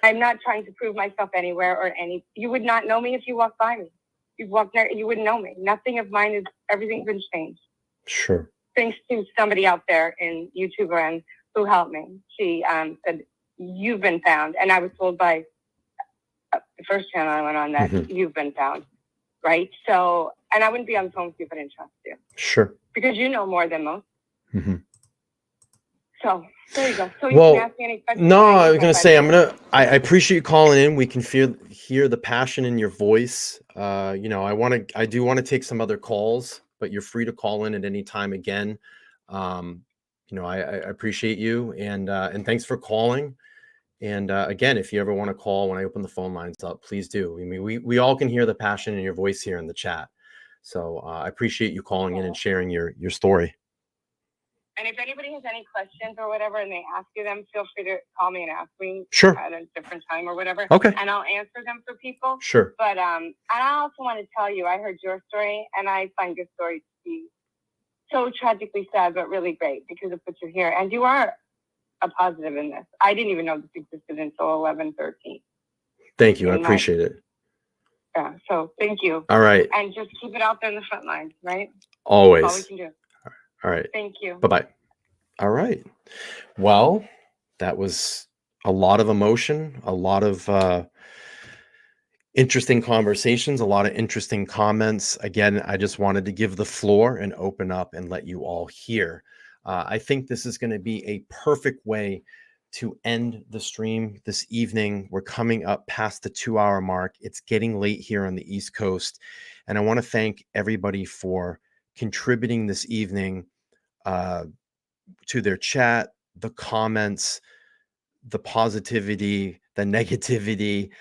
I'm not trying to prove myself anywhere or you would not know me if you walked by me. You walked there, you wouldn't know me. Nothing of mine everything's been changed. Sure. Thanks to somebody out there in YouTube and who helped me. She said, you've been found. And I was told by the first channel I went on that you've been found. Right? So, and I wouldn't be on the phone with you if I didn't trust you. Sure. Because you know more than most. So, there you go. So Well, you can ask me any questions. no, I was going to say, I appreciate you calling in. We can hear the passion in your voice. You know, I do want to take some other calls, but you're free to call in at any time again. You know, I appreciate you and thanks for calling. And again, if you ever want to call when I open the phone lines up, please do. I mean, we all can hear the passion in your voice here in the chat. So I appreciate you calling in and sharing your story. And if anybody has any questions or whatever, and they ask you them, feel free to call me and ask me Sure. at a different time or whatever. Okay. And I'll answer them for people. Sure. But and I also want to tell you, I heard your story, and I find your story to be so tragically sad, but really great because it puts you here. And you are a positive in this. I didn't even know this existed until 11/13. Thank you. I appreciate it. Yeah. So thank you. All right. And just keep it out there in the front lines, right? Always. That's all we can do. All right. Thank you. Bye-bye. All right. Well, that was a lot of emotion, a lot of interesting conversations, a lot of interesting comments. Again, I just wanted to give the floor and open up and let you all hear. I think this is going to be a perfect way to end the stream this evening. We're coming up past the 2-hour mark. It's getting late here on the East Coast. And I want to thank everybody for contributing this evening to their chat, the comments, the positivity, the negativity,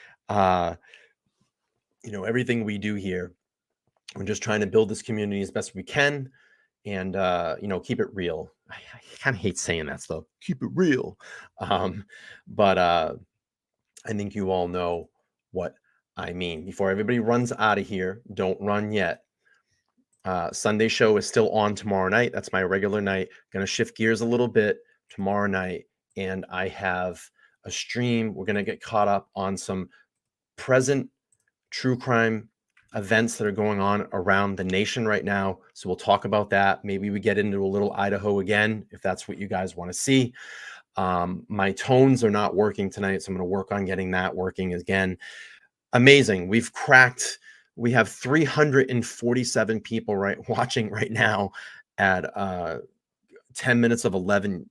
you know, everything we do here. We're just trying to build this community as best we can and, you know, keep it real. I kind of hate saying that stuff. Keep it real. But I think you all know what I mean. Before everybody runs out of here, don't run yet. Sunday show is still on tomorrow night. That's my regular night. Going to shift gears a little bit tomorrow night. And I have a stream. We're going to get caught up on some present true crime events that are going on around the nation right now. So we'll talk about that. Maybe we get into a little Idaho again, if that's what you guys want to see. My tones are not working tonight, so I'm going to work on getting that working again. Amazing. We have 347 people watching right now at 10 minutes of 11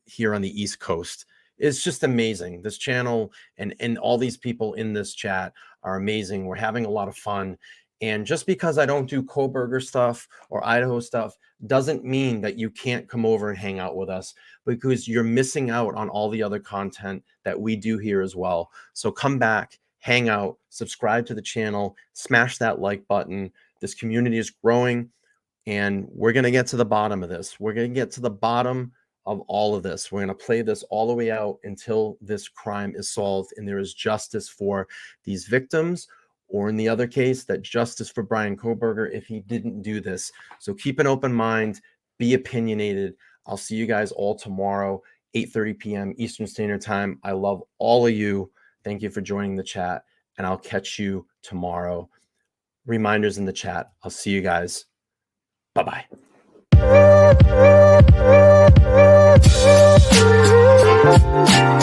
here on the East Coast. It's just amazing. This channel and all these people in this chat are amazing. We're having a lot of fun. And just because I don't do Kohberger stuff or Idaho stuff doesn't mean that you can't come over and hang out with us, because you're missing out on all the other content that we do here as well. So come back, hang out, subscribe to the channel, smash that like button. This community is growing, and we're going to get to the bottom of this. We're going to get to the bottom of all of this. We're going to play this all the way out until this crime is solved and there is justice for these victims, or in the other case, that justice for Bryan Kohberger if he didn't do this. So keep an open mind, be opinionated. I'll see you guys all tomorrow, 8:30 p.m. Eastern Standard Time. I love all of you. Thank you for joining the chat, and I'll catch you tomorrow. Reminders in the chat. I'll see you guys. Bye-bye. Thank you.